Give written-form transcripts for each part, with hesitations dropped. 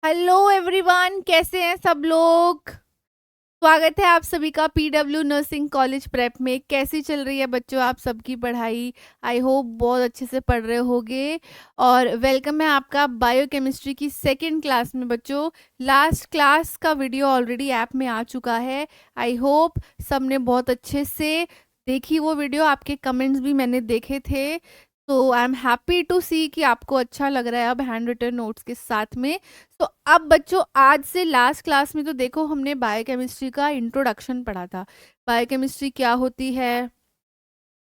Hello everyone, कैसे हैं सब लोग। स्वागत है आप सभी का पीडब्ल्यू नर्सिंग कॉलेज प्रेप में। कैसी चल रही है बच्चों आप सबकी पढ़ाई। आई होप बहुत अच्छे से पढ़ रहे होगे। और वेलकम है आपका बायोकेमिस्ट्री की सेकंड क्लास में बच्चों। लास्ट क्लास का वीडियो ऑलरेडी ऐप में आ चुका है। आई होप सबने बहुत अच्छे से देखी वो वीडियो, आपके कमेंट्स भी मैंने देखे थे। तो आई एम हैप्पी टू सी कि आपको अच्छा लग रहा है अब हैंड रिटन नोट्स के साथ में। तो अब बच्चों आज से लास्ट क्लास में तो देखो हमने बायोकेमिस्ट्री का इंट्रोडक्शन पढ़ा था। बायोकेमिस्ट्री क्या होती है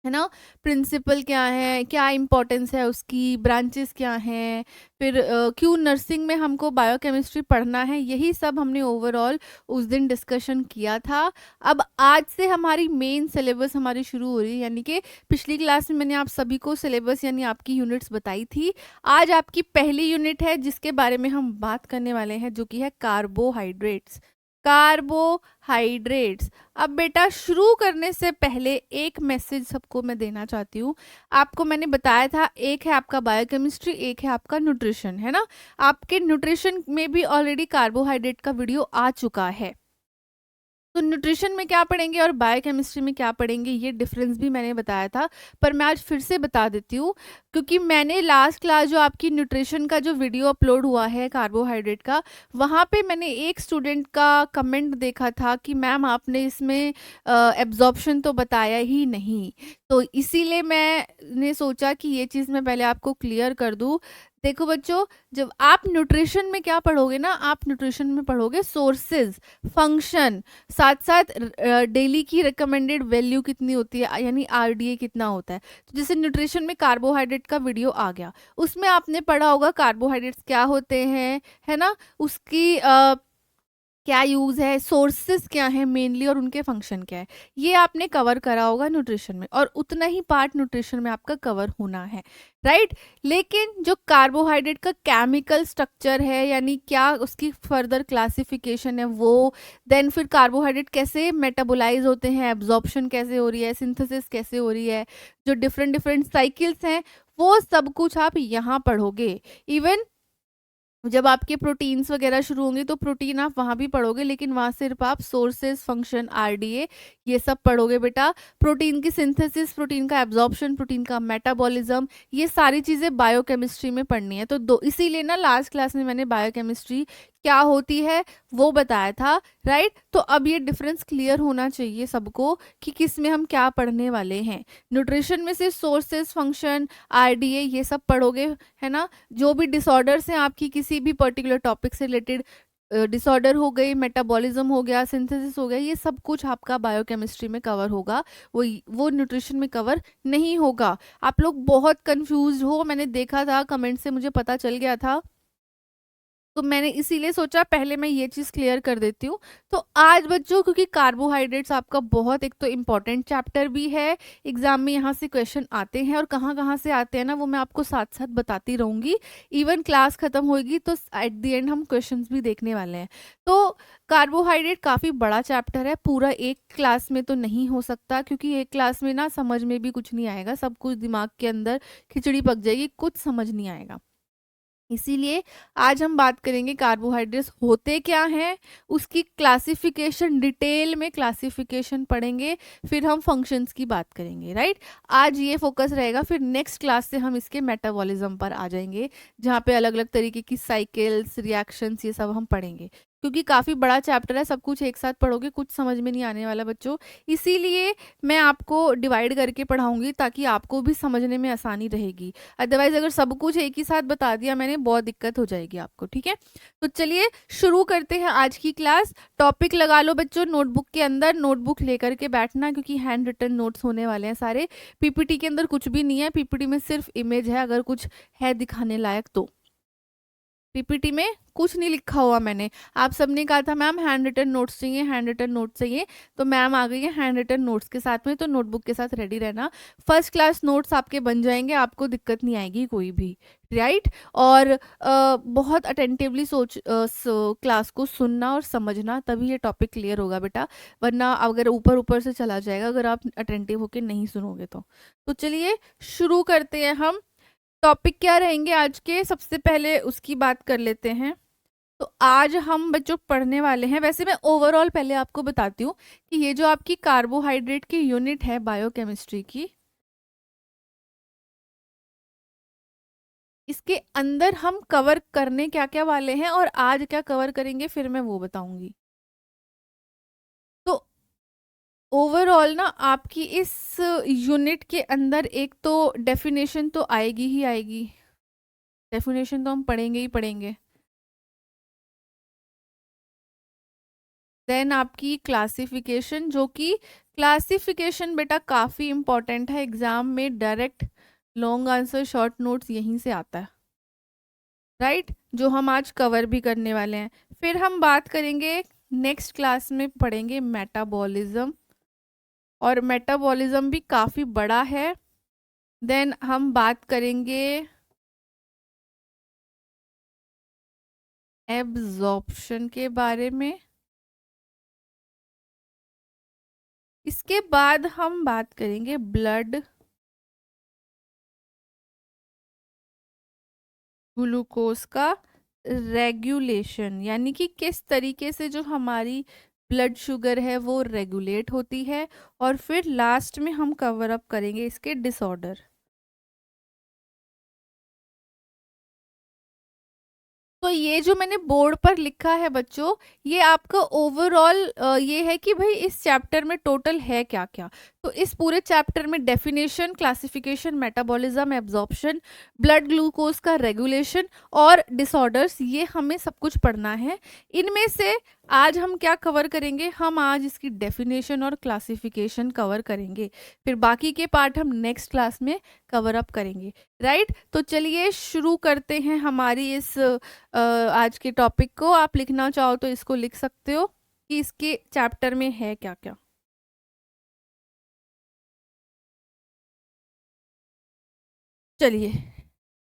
ना, प्रिंसिपल क्या है, क्या इंपॉर्टेंस है उसकी, ब्रांचेस क्या हैं, फिर क्यों नर्सिंग में हमको बायोकेमिस्ट्री पढ़ना है, यही सब हमने ओवरऑल उस दिन डिस्कशन किया था। अब आज से हमारी मेन सिलेबस हमारी शुरू हो रही है, यानी कि पिछली क्लास में मैंने आप सभी को सिलेबस यानी आपकी यूनिट्स बताई थी। आज आपकी पहली यूनिट है जिसके बारे में हम बात करने वाले हैं, जो कि है कार्बोहाइड्रेट्स। कार्बोहाइड्रेट्स। अब बेटा शुरू करने से पहले एक मैसेज सबको मैं देना चाहती हूँ। आपको मैंने बताया था एक है आपका बायोकेमिस्ट्री, एक है आपका न्यूट्रिशन, है ना। आपके न्यूट्रिशन में भी ऑलरेडी कार्बोहाइड्रेट का वीडियो आ चुका है। तो न्यूट्रिशन में क्या पढ़ेंगे और बायोकेमिस्ट्री में क्या पढ़ेंगे ये डिफरेंस भी मैंने बताया था, पर मैं आज फिर से बता देती हूँ। क्योंकि मैंने लास्ट क्लास जो आपकी न्यूट्रिशन का जो वीडियो अपलोड हुआ है कार्बोहाइड्रेट का, वहाँ पे मैंने एक स्टूडेंट का कमेंट देखा था कि मैम आपने इसमें एब्जॉर्प्शन तो बताया ही नहीं। तो इसीलिए मैंने सोचा कि ये चीज़ मैं पहले आपको क्लियर कर दूँ। देखो बच्चों, जब आप न्यूट्रिशन में क्या पढ़ोगे ना, आप न्यूट्रिशन में पढ़ोगे सोर्सेज, फंक्शन, साथ साथ डेली की रिकमेंडेड वैल्यू कितनी होती है, यानी आरडीए कितना होता है। तो जैसे न्यूट्रिशन में कार्बोहाइड्रेट का वीडियो आ गया, उसमें आपने पढ़ा होगा कार्बोहाइड्रेट्स क्या होते हैं, है ना, उसकी क्या यूज़ है, सोर्सेस क्या है मेनली, और उनके फंक्शन क्या है, ये आपने कवर करा होगा न्यूट्रिशन में, और उतना ही पार्ट न्यूट्रिशन में आपका कवर होना है, राइट। लेकिन जो कार्बोहाइड्रेट का केमिकल स्ट्रक्चर है, यानी क्या उसकी फर्दर क्लासिफिकेशन है वो, देन फिर कार्बोहाइड्रेट कैसे मेटाबोलाइज होते हैं, एब्जॉर्प्शन कैसे हो रही है, सिंथेसिस कैसे हो रही है, जो डिफरेंट डिफरेंट साइकिल्स हैं, वो सब कुछ आप यहाँ पढ़ोगे। इवन जब आपके प्रोटीन्स वगैरह शुरू होंगे तो प्रोटीन आप वहाँ भी पढ़ोगे, लेकिन वहाँ सिर्फ आप सोर्सेज, फंक्शन, आरडीए ये सब पढ़ोगे बेटा। प्रोटीन की सिंथेसिस, प्रोटीन का एब्जॉर्प्शन, प्रोटीन का मेटाबॉलिज्म, ये सारी चीज़ें बायोकेमिस्ट्री में पढ़नी है। तो दो इसीलिए ना लास्ट क्लास में मैंने बायोकेमिस्ट्री क्या होती है वो बताया था, राइट। तो अब ये डिफरेंस क्लियर होना चाहिए सबको कि किस में हम क्या पढ़ने वाले हैं। न्यूट्रिशन में से सोर्सेज, फंक्शन, आरडीए ये सब पढ़ोगे, है ना। जो भी डिसऑर्डर्स हैं आपकी किसी भी पर्टिकुलर टॉपिक से रिलेटेड, डिसऑर्डर हो गई, मेटाबॉलिज्म हो गया, सिंथेसिस हो गया, ये सब कुछ आपका बायोकेमिस्ट्री में कवर होगा। वो न्यूट्रिशन में कवर नहीं होगा। आप लोग बहुत कंफ्यूज हो, मैंने देखा था कमेंट से, मुझे पता चल गया था। तो मैंने इसीलिए सोचा पहले मैं ये चीज़ क्लियर कर देती हूँ। तो आज बच्चों, क्योंकि कार्बोहाइड्रेट्स आपका बहुत एक तो इम्पॉर्टेंट चैप्टर भी है, एग्जाम में यहाँ से क्वेश्चन आते हैं, और कहाँ कहाँ से आते हैं ना वो मैं आपको साथ साथ बताती रहूँगी। इवन क्लास खत्म होगी तो एट द एंड हम क्वेश्चंस भी देखने वाले हैं। तो कार्बोहाइड्रेट काफ़ी बड़ा चैप्टर है, पूरा एक क्लास में तो नहीं हो सकता, क्योंकि एक क्लास में ना समझ में भी कुछ नहीं आएगा, सब कुछ दिमाग के अंदर खिचड़ी पक जाएगी, कुछ समझ नहीं आएगा। इसीलिए आज हम बात करेंगे कार्बोहाइड्रेट्स होते क्या हैं, उसकी क्लासिफिकेशन, डिटेल में क्लासिफिकेशन पढ़ेंगे, फिर हम फंक्शंस की बात करेंगे, राइट। आज ये फोकस रहेगा, फिर नेक्स्ट क्लास से हम इसके मेटाबॉलिज्म पर आ जाएंगे, जहाँ पे अलग अलग तरीके की साइकिल्स, रिएक्शंस, ये सब हम पढ़ेंगे। क्योंकि काफ़ी बड़ा चैप्टर है, सब कुछ एक साथ पढ़ोगे कुछ समझ में नहीं आने वाला बच्चों। इसीलिए मैं आपको डिवाइड करके पढ़ाऊंगी ताकि आपको भी समझने में आसानी रहेगी। अदरवाइज अगर सब कुछ एक ही साथ बता दिया मैंने, बहुत दिक्कत हो जाएगी आपको, ठीक है। तो चलिए शुरू करते हैं आज की क्लास। टॉपिक लगा लो बच्चों नोटबुक के अंदर, नोटबुक लेकर के बैठना, क्योंकि हैंड रिटन नोट्स होने वाले हैं सारे। पीपीटी के अंदर कुछ भी नहीं है, पीपीटी में सिर्फ इमेज है, अगर कुछ है दिखाने लायक तो। पीपीटी में कुछ नहीं लिखा हुआ मैंने। आप सबने कहा था मैम हैंड रिटन नोट्स चाहिए, हैंड रिटन नोट्स चाहिए, तो मैम आ गई है हैंड रिटन नोट्स के साथ में, तो नोटबुक के साथ रेडी रहना। फर्स्ट क्लास नोट्स आपके बन जाएंगे, आपको दिक्कत नहीं आएगी कोई भी, राइट। और बहुत अटेंटिवली क्लास को सुनना और समझना, तभी ये टॉपिक क्लियर होगा बेटा, वरना अगर ऊपर ऊपर से चला जाएगा अगर आप अटेंटिव होकर नहीं सुनोगे तो चलिए शुरू करते हैं हम। टॉपिक क्या रहेंगे आज के, सबसे पहले उसकी बात कर लेते हैं। तो आज हम बच्चों पढ़ने वाले हैं, वैसे मैं ओवरऑल पहले आपको बताती हूँ कि ये जो आपकी कार्बोहाइड्रेट की यूनिट है बायोकेमिस्ट्री की, इसके अंदर हम कवर करने क्या क्या वाले हैं और आज क्या कवर करेंगे फिर मैं वो बताऊंगी। तो ओवरऑल ना आपकी इस यूनिट के अंदर एक तो डेफिनेशन तो आएगी ही आएगी, डेफिनेशन तो हम पढ़ेंगे ही पढ़ेंगे। देन आपकी क्लासिफिकेशन, जो कि क्लासिफिकेशन बेटा काफ़ी इंपॉर्टेंट है, एग्जाम में direct long answer short notes यहीं से आता है, राइट, जो हम आज कवर भी करने वाले हैं। फिर हम बात करेंगे, नेक्स्ट क्लास में पढ़ेंगे मेटाबॉलिज्म, और मेटाबॉलिज्म भी काफ़ी बड़ा है। देन हम बात करेंगे एब्जॉर्प्शन के बारे में। इसके बाद हम बात करेंगे ब्लड ग्लूकोज का रेगुलेशन, यानी कि किस तरीके से जो हमारी ब्लड शुगर है वो रेगुलेट होती है। और फिर लास्ट में हम कवर अप करेंगे इसके डिसऑर्डर। तो ये जो मैंने बोर्ड पर लिखा है बच्चों, ये आपका ओवरऑल ये है कि भाई इस चैप्टर में टोटल है क्या क्या। तो इस पूरे चैप्टर में definition, classification, metabolism, absorption, blood glucose का रेगुलेशन और डिसऑर्डर्स, ये हमें सब कुछ पढ़ना है। इनमें से आज हम क्या कवर करेंगे, हम आज इसकी डेफिनेशन और क्लासिफिकेशन कवर करेंगे, फिर बाकी के पार्ट हम नेक्स्ट क्लास में कवर अप करेंगे, राइट। तो चलिए शुरू करते हैं हमारी इस आज के टॉपिक को। आप लिखना चाहो तो इसको लिख सकते हो कि इसके चैप्टर में है क्या क्या। चलिए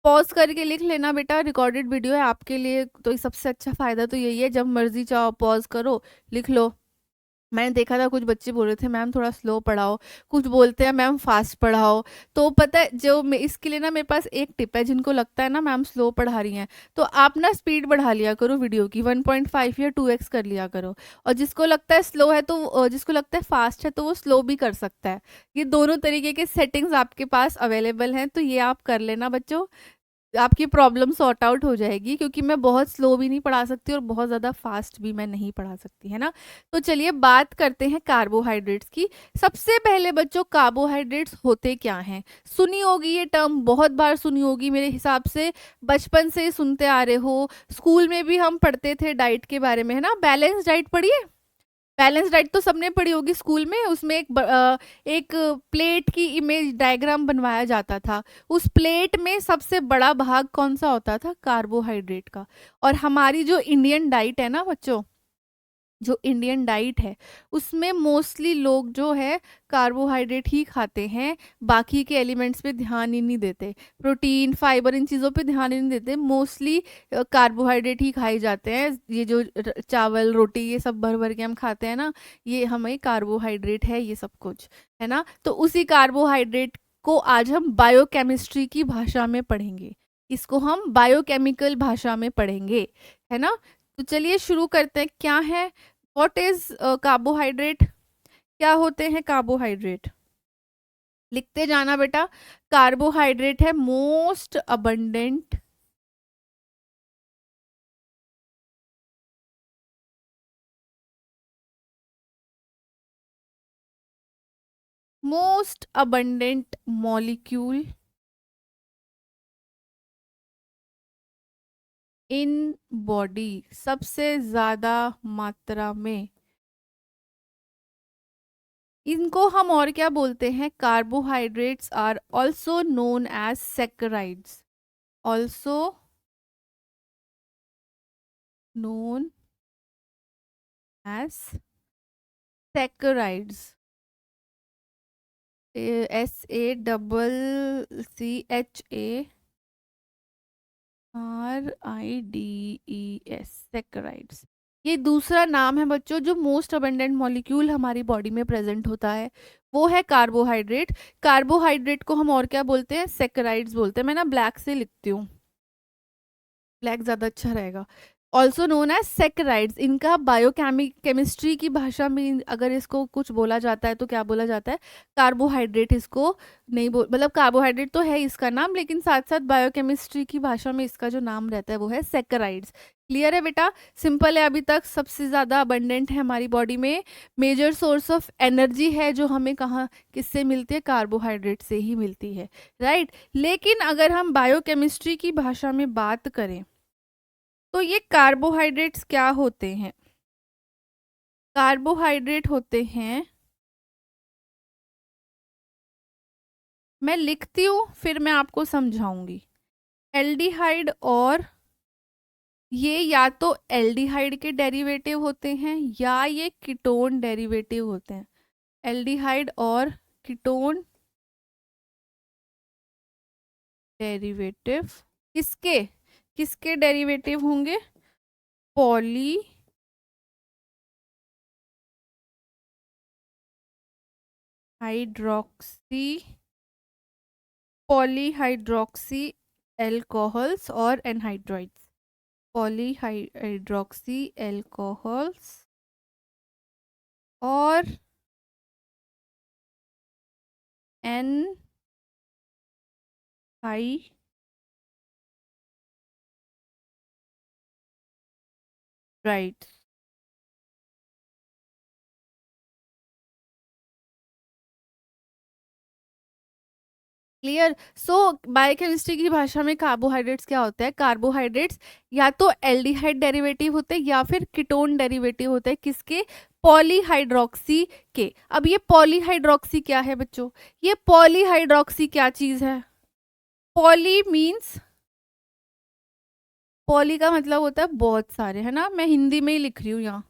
पॉज करके लिख लेना बेटा, रिकॉर्डेड वीडियो है आपके लिए, तो सबसे अच्छा फायदा तो यही है, जब मर्जी चाहो पॉज करो लिख लो। मैंने देखा था कुछ बच्चे बोल रहे थे मैम थोड़ा स्लो पढ़ाओ, कुछ बोलते हैं मैम फास्ट पढ़ाओ। तो पता है जो इसके लिए ना मेरे पास एक टिप है, जिनको लगता है ना मैम स्लो पढ़ा रही हैं, तो आप ना स्पीड बढ़ा लिया करो वीडियो की, 1.5 या 2x कर लिया करो। और जिसको लगता है स्लो है तो जिसको लगता है फास्ट है तो वो स्लो भी कर सकता है। ये दोनों तरीके के सेटिंग्स आपके पास अवेलेबल हैं, तो ये आप कर लेना बच्चों, आपकी प्रॉब्लम सॉर्ट आउट हो जाएगी, क्योंकि मैं बहुत स्लो भी नहीं पढ़ा सकती और बहुत ज़्यादा फास्ट भी मैं नहीं पढ़ा सकती, है ना। तो चलिए बात करते हैं कार्बोहाइड्रेट्स की। सबसे पहले बच्चों कार्बोहाइड्रेट्स होते क्या हैं, सुनी होगी ये टर्म, बहुत बार सुनी होगी मेरे हिसाब से, बचपन से ही सुनते आ रहे हो, स्कूल में भी हम पढ़ते थे डाइट के बारे में, है ना। बैलेंस डाइट पढ़िए, बैलेंस डाइट तो सबने पढ़ी होगी स्कूल में, उसमें एक प्लेट की इमेज डायग्राम बनवाया जाता था, उस प्लेट में सबसे बड़ा भाग कौन सा होता था, कार्बोहाइड्रेट का। और हमारी जो इंडियन डाइट है ना बच्चों, जो इंडियन डाइट है उसमें मोस्टली लोग जो है कार्बोहाइड्रेट ही खाते हैं, बाकी के एलिमेंट्स पे ध्यान ही नहीं देते, प्रोटीन फाइबर इन चीज़ों पे ध्यान ही नहीं देते, मोस्टली कार्बोहाइड्रेट ही खाए जाते हैं। ये जो चावल रोटी ये सब भर भर के हम खाते हैं ना, ये हमें कार्बोहाइड्रेट है ये सब कुछ, है ना। तो उसी कार्बोहाइड्रेट को आज हम बायोकेमिस्ट्री की भाषा में पढ़ेंगे, इसको हम बायोकेमिकल भाषा में पढ़ेंगे, है ना। तो चलिए शुरू करते हैं, क्या है व्हाट इज कार्बोहाइड्रेट, क्या होते हैं कार्बोहाइड्रेट, लिखते जाना बेटा। कार्बोहाइड्रेट है most abundant most abundant molecule in body, सबसे ज्यादा मात्रा में। इनको हम और क्या बोलते हैं, carbohydrates are also known as saccharides, also known as saccharides, SACCH RIDES, saccharides. ये दूसरा नाम है बच्चों, जो मोस्ट अबेंडेंट मॉलिक्यूल हमारी बॉडी में प्रेजेंट होता है वो है कार्बोहाइड्रेट। कार्बोहाइड्रेट को हम और क्या बोलते हैं, सैकराइड्स बोलते हैं। मैं ना ब्लैक से लिखती हूँ, ब्लैक ज़्यादा अच्छा रहेगा। Also known as saccharides. इनका बायोकेमिस्ट्री की भाषा में अगर इसको कुछ बोला जाता है तो क्या बोला जाता है, कार्बोहाइड्रेट। इसको नहीं बोल, मतलब कार्बोहाइड्रेट तो है इसका नाम, लेकिन साथ साथ बायोकेमिस्ट्री की भाषा में इसका जो नाम रहता है वो है सैकराइड्स। क्लियर है बेटा? सिंपल है। अभी तक सबसे ज़्यादा अबंडेंट है हमारी बॉडी में, मेजर सोर्स ऑफ एनर्जी है जो हमें कहाँ किससे मिलती है, कार्बोहाइड्रेट से ही मिलती है, राइट। लेकिन अगर हम बायोकेमिस्ट्री की भाषा में बात करें तो ये कार्बोहाइड्रेट्स क्या होते हैं? कार्बोहाइड्रेट होते हैं, मैं लिखती हूँ फिर मैं आपको समझाऊंगी। एल्डिहाइड, और ये या तो एल्डिहाइड के डेरिवेटिव होते हैं या ये कीटोन डेरिवेटिव होते हैं। एल्डिहाइड और कीटोन डेरिवेटिव किसके किसके डेरिवेटिव होंगे? पॉली हाइड्रोक्सी पॉलीहाइड्रोक्सी एल्कोहल्स और एनहाइड्राइड्स। पॉलीहाइड्रोक्सी एल्कोहल्स और एन हाइड्राइड्स। क्लियर? सो बायोकेमिस्ट्री की भाषा में कार्बोहाइड्रेट्स क्या होता है? कार्बोहाइड्रेट्स या तो एल्डिहाइड डेरिवेटिव होते हैं या फिर कीटोन डेरिवेटिव होते हैं। किसके? पॉलीहाइड्रोक्सी के। अब ये पॉलीहाइड्रोक्सी क्या है बच्चों? ये पॉलीहाइड्रोक्सी क्या चीज है? पॉली मीन्स, पॉली का मतलब होता है बहुत सारे, है ना? मैं हिंदी में ही लिख रही हूँ यहाँ।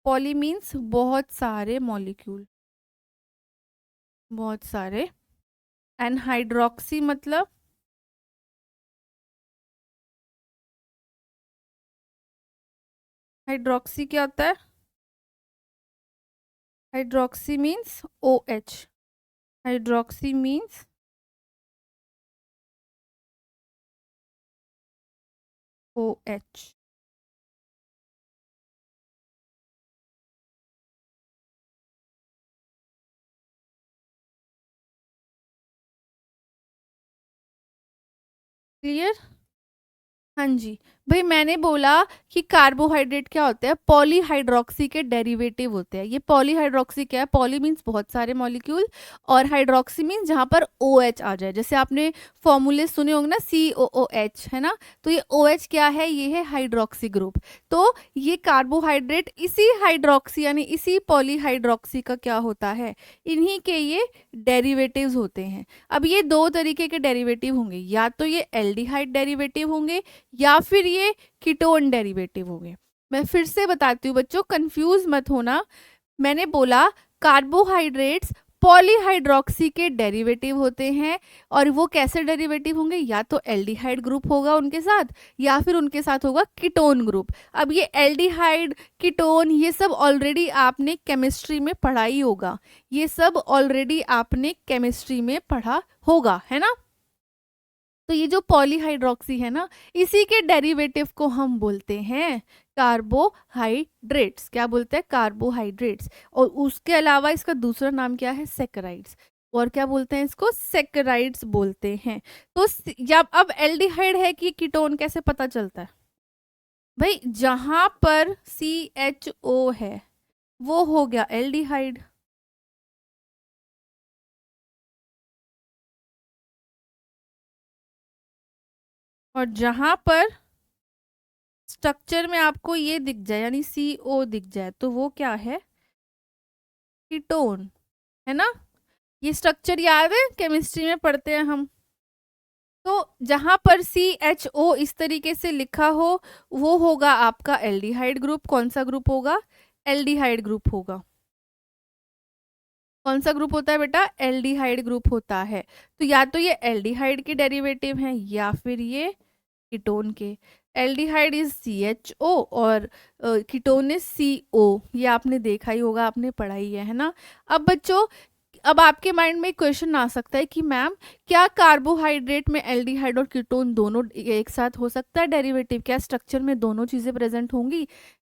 पॉली मीन्स बहुत सारे मॉलिक्यूल, बहुत सारे। एंड हाइड्रोक्सी मतलब, हाइड्रोक्सी क्या होता है? Hydroxy means O H. Hydroxy means O H. Clear? हाँ जी। भाई मैंने बोला कि कार्बोहाइड्रेट क्या होते हैं? पॉलीहाइड्रोक्सी के डेरिवेटिव होते हैं। ये पॉलीहाइड्रोक्सी क्या है? पॉली मीन्स बहुत सारे मॉलिक्यूल, और हाइड्रोक्सी मीन्स जहाँ पर ओ एच आ जाए। जैसे आपने फॉर्मूले सुने होंगे ना, COOH, है ना? तो ये ओ एच क्या है? ये है हाइड्रोक्सी ग्रुप। तो ये कार्बोहाइड्रेट इसी हाइड्रोक्सी यानी इसी पॉलीहाइड्रोक्सी का क्या होता है? इन्हीं के ये डेरिवेटिव्स होते हैं। अब ये दो तरीके के डेरिवेटिव होंगे, या तो ये एल्डिहाइड डेरिवेटिव होंगे या फिर ये कीटोन डेरिवेटिव होंगे। मैं फिर से बताती हूँ बच्चों, कंफ्यूज मत होना। मैंने बोला कार्बोहाइड्रेट्स पॉलीहाइड्रोक्सी के डेरिवेटिव होते हैं, और वो कैसे डेरिवेटिव होंगे? या तो एल्डिहाइड ग्रुप होगा उनके साथ, या फिर उनके साथ होगा कीटोन ग्रुप। अब ये एल्डिहाइड, कीटोन, ये सब ऑलरेडी आपने केमिस्ट्री में पढ़ा ही होगा। ये सब ऑलरेडी आपने केमिस्ट्री में पढ़ा होगा, है ना? तो ये जो पॉलीहाइड्रोक्सी है ना, इसी के डेरिवेटिव को हम बोलते हैं कार्बोहाइड्रेट्स। क्या बोलते हैं? कार्बोहाइड्रेट्स। और उसके अलावा इसका दूसरा नाम क्या है? सैकराइड्स। और क्या बोलते हैं इसको? सैकराइड्स बोलते हैं। तो जब अब एल्डिहाइड है कि कीटोन, कैसे पता चलता है? भाई जहां पर CHO है वो हो गया एल्डिहाइड, और जहां पर स्ट्रक्चर में आपको ये दिख जाए यानी CO दिख जाए तो वो क्या है? कीटोन, है ना? ये स्ट्रक्चर याद है, केमिस्ट्री में पढ़ते हैं हम। तो जहां पर CHO इस तरीके से लिखा हो वो होगा आपका एल्डिहाइड ग्रुप। कौन सा ग्रुप होगा? एल्डिहाइड ग्रुप होगा। कौन सा ग्रुप होता है बेटा? एल्डिहाइड ग्रुप होता है। तो या तो ये एल्डिहाइड के डेरिवेटिव हैं या फिर ये कीटोन के। एल्डिहाइड इज CHO और कीटोन इज CO। ये आपने देखा ही होगा, आपने पढ़ा ही है ना? अब बच्चों अब आपके माइंड में एक क्वेश्चन आ सकता है कि मैम, क्या कार्बोहाइड्रेट में एल्डिहाइड और कीटोन दोनों एक साथ हो सकता है डेरिवेटिव? क्या स्ट्रक्चर में दोनों चीजें प्रेजेंट होंगी?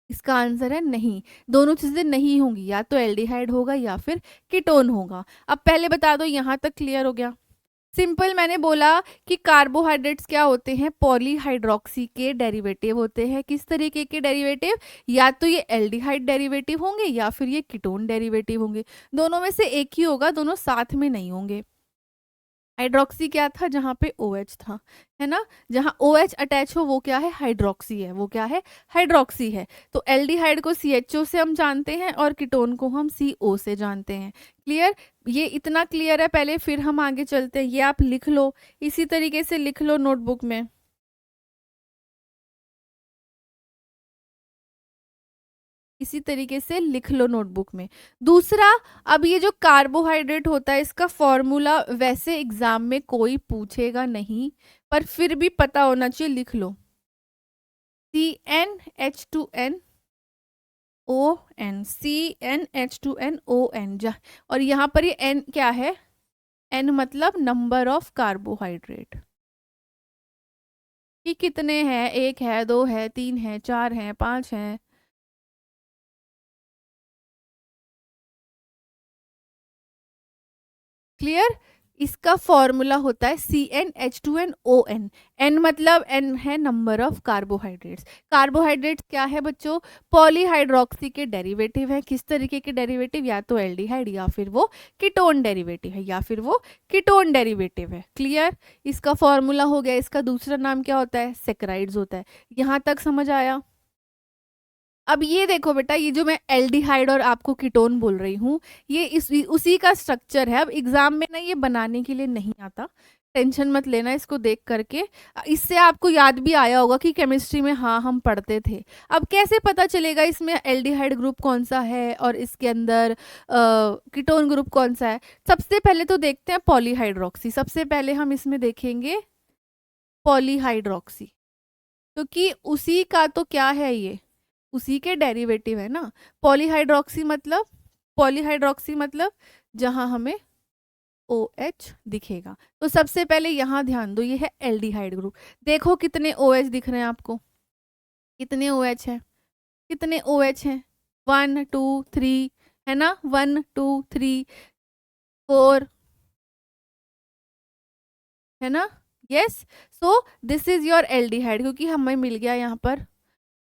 इसका आंसर है नहीं, दोनों चीजें नहीं होंगी, या तो एल्डिहाइड होगा या फिर कीटोन होगा। अब पहले बता दो, यहाँ तक क्लियर हो गया? सिंपल, मैंने बोला कि कार्बोहाइड्रेट्स क्या होते हैं, पॉलीहाइड्रोक्सी के डेरिवेटिव होते हैं। किस तरीके के डेरिवेटिव? या तो ये एल्डिहाइड डेरिवेटिव होंगे या फिर ये कीटोन डेरिवेटिव होंगे, दोनों में से एक ही होगा, दोनों साथ में नहीं होंगे। हाइड्रोक्सी क्या था? जहाँ पे OH था, है ना, जहाँ OH अटैच हो वो क्या है? हाइड्रोक्सी है। वो क्या है? हाइड्रोक्सी है। तो एल्डिहाइड को CHO से हम जानते हैं और कीटोन को हम CO से जानते हैं। क्लियर? ये इतना क्लियर है पहले, फिर हम आगे चलते हैं। ये आप लिख लो, इसी तरीके से लिख लो नोटबुक में। इसी तरीके से लिख लो नोटबुक में। दूसरा, अब ये जो कार्बोहाइड्रेट होता है इसका फॉर्मूला वैसे एग्जाम में कोई पूछेगा नहीं, पर फिर भी पता होना चाहिए, लिख लो। CnH2n ON, CnH2n ON। और यहाँ पर ये N क्या है? N मतलब नंबर ऑफ कार्बोहाइड्रेट, कि कितने हैं, 1 है, 2 है, 3 है, 4 है, 5 है। क्लियर? इसका फॉर्मूला होता है CnH2nON। N मतलब N है नंबर ऑफ कार्बोहाइड्रेट्स। कार्बोहाइड्रेट्स क्या है बच्चों? पॉलीहाइड्रोक्सी के डेरिवेटिव है। किस तरीके के डेरिवेटिव? या तो एल्डिहाइड या फिर वो कीटोन डेरिवेटिव है, या फिर वो कीटोन डेरिवेटिव है। क्लियर? इसका फॉर्मूला हो गया। इसका दूसरा नाम क्या होता है? सैकराइड्स होता है। यहाँ तक समझ आया? अब ये देखो बेटा, ये जो मैं एल्डिहाइड और आपको कीटोन बोल रही हूँ, ये उसी का स्ट्रक्चर है। अब एग्जाम में ना ये बनाने के लिए नहीं आता, टेंशन मत लेना इसको देख करके। इससे आपको याद भी आया होगा कि केमिस्ट्री में हाँ हम पढ़ते थे। अब कैसे पता चलेगा इसमें एल्डिहाइड ग्रुप कौन सा है और इसके अंदर कीटोन ग्रुप कौन सा है? सबसे पहले तो देखते हैं पॉलीहाइड्रोक्सी। सबसे पहले हम इसमें देखेंगे पॉलीहाइड्रोक्सी, क्योंकि उसी का तो क्या है, ये उसी के डेरिवेटिव है ना। पॉलीहाइड्रोक्सी मतलब, पॉलीहाइड्रोक्सी मतलब जहां हमें OH दिखेगा। तो सबसे पहले यहाँ ध्यान दो, ये है एल्डिहाइड ग्रुप। देखो कितने OH दिख रहे हैं आपको, कितने OH हैं, कितने OH हैं? 1 2 3, है ना, 1 2 3 4, है ना। Yes, so this is your aldehyde, क्योंकि हमें मिल गया यहाँ पर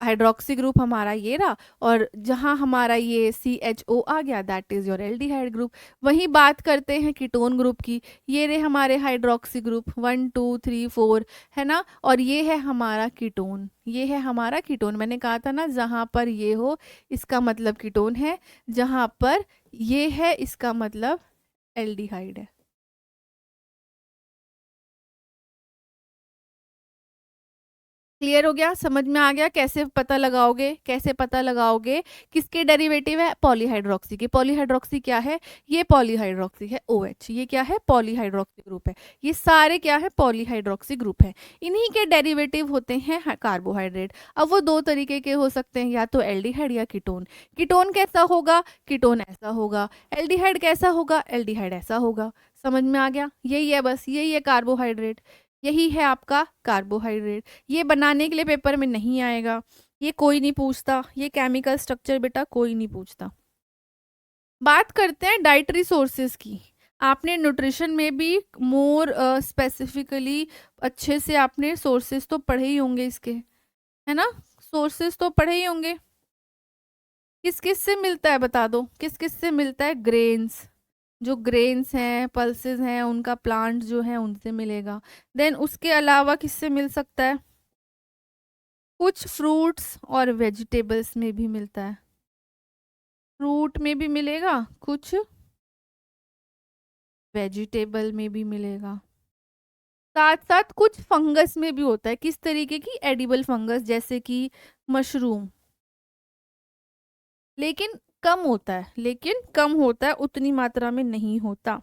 हाइड्रोक्सी ग्रुप, हमारा ये रहा, और जहां हमारा ये CHO आ गया, that is your aldehyde group. वहीं बात करते हैं कीटोन ग्रुप की। ये रहे हमारे हाइड्रोक्सी ग्रुप 1 2 3 4, है ना, और ये है हमारा कीटोन। ये है हमारा कीटोन। मैंने कहा था ना, जहां पर ये हो इसका मतलब कीटोन है, जहां पर ये है इसका मतलब एल्डिहाइड है। क्लियर हो गया? समझ में आ गया कैसे पता लगाओगे? कैसे पता लगाओगे? किसके डेरिवेटिव है? पॉलीहाइड्रोक्सी के। पॉलीहाइड्रोक्सी क्या है? ये पॉलीहाइड्रोक्सी है OH। ये क्या है? पॉलीहाइड्रोक्सी ग्रुप है। ये सारे क्या है? पॉलीहाइड्रोक्सी ग्रुप है। इन्हीं के डेरिवेटिव होते हैं कार्बोहाइड्रेट। अब वो दो तरीके के हो सकते हैं, या तो एल्डिहाइड या कीटोन। कीटोन कैसा होगा? कीटोन ऐसा होगा। एल्डिहाइड कैसा होगा? एल्डिहाइड ऐसा होगा। समझ में आ गया? यही है, बस यही है कार्बोहाइड्रेट। यही है आपका कार्बोहाइड्रेट। ये बनाने के लिए पेपर में नहीं आएगा, ये कोई नहीं पूछता, ये केमिकल स्ट्रक्चर बेटा कोई नहीं पूछता। बात करते हैं डाइटरी सोर्सेज की। आपने न्यूट्रिशन में भी मोर स्पेसिफिकली अच्छे से आपने सोर्सेज तो पढ़े ही होंगे इसके, है ना। सोर्सेज तो पढ़े ही होंगे। किस किस से मिलता है बता दो, किस किस से मिलता है? ग्रेन्स, जो ग्रेन्स हैं, पल्सेस हैं, उनका प्लांट जो है उनसे मिलेगा। देन उसके अलावा किससे मिल सकता है? कुछ फ्रूट्स और वेजिटेबल्स में भी मिलता है। फ्रूट में भी मिलेगा, कुछ वेजिटेबल में भी मिलेगा, साथ साथ कुछ फंगस में भी होता है। किस तरीके की? एडिबल फंगस, जैसे कि मशरूम। लेकिन कम होता है, लेकिन कम होता है, उतनी मात्रा में नहीं होता।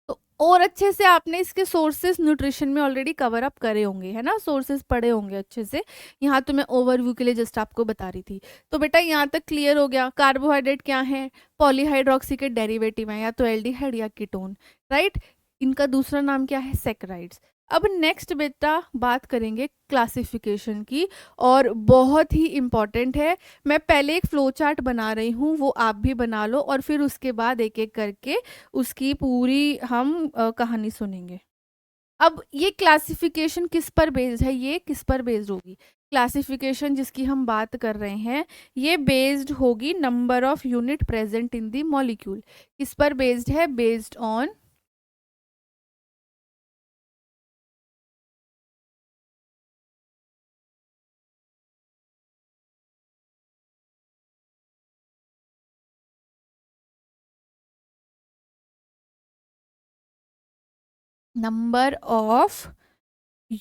तो और अच्छे से आपने इसके सोर्सेस न्यूट्रिशन में ऑलरेडी कवर अप करे होंगे, है ना, सोर्सेस पढ़े होंगे अच्छे से। यहाँ तो मैं ओवरव्यू के लिए जस्ट आपको बता रही थी। तो बेटा यहाँ तक क्लियर हो गया, कार्बोहाइड्रेट क्या है, पॉलीहाइड्रोक्सी के डेरिवेटिव है, या तो एल्डिहाइड या कीटोन, राइट। इनका दूसरा नाम क्या है, सैकराइड्स। अब नेक्स्ट बेटा बात करेंगे क्लासिफिकेशन की, और बहुत ही इंपॉर्टेंट है। मैं पहले एक फ्लो चार्ट बना रही हूँ, वो आप भी बना लो, और फिर उसके बाद एक एक करके उसकी पूरी हम कहानी सुनेंगे। अब ये क्लासिफिकेशन किस पर बेस्ड है, ये किस पर बेस्ड होगी, क्लासिफिकेशन जिसकी हम बात कर रहे हैं, ये बेस्ड होगी number of unit present in the molecule. किस पर बेस्ड है, based on number of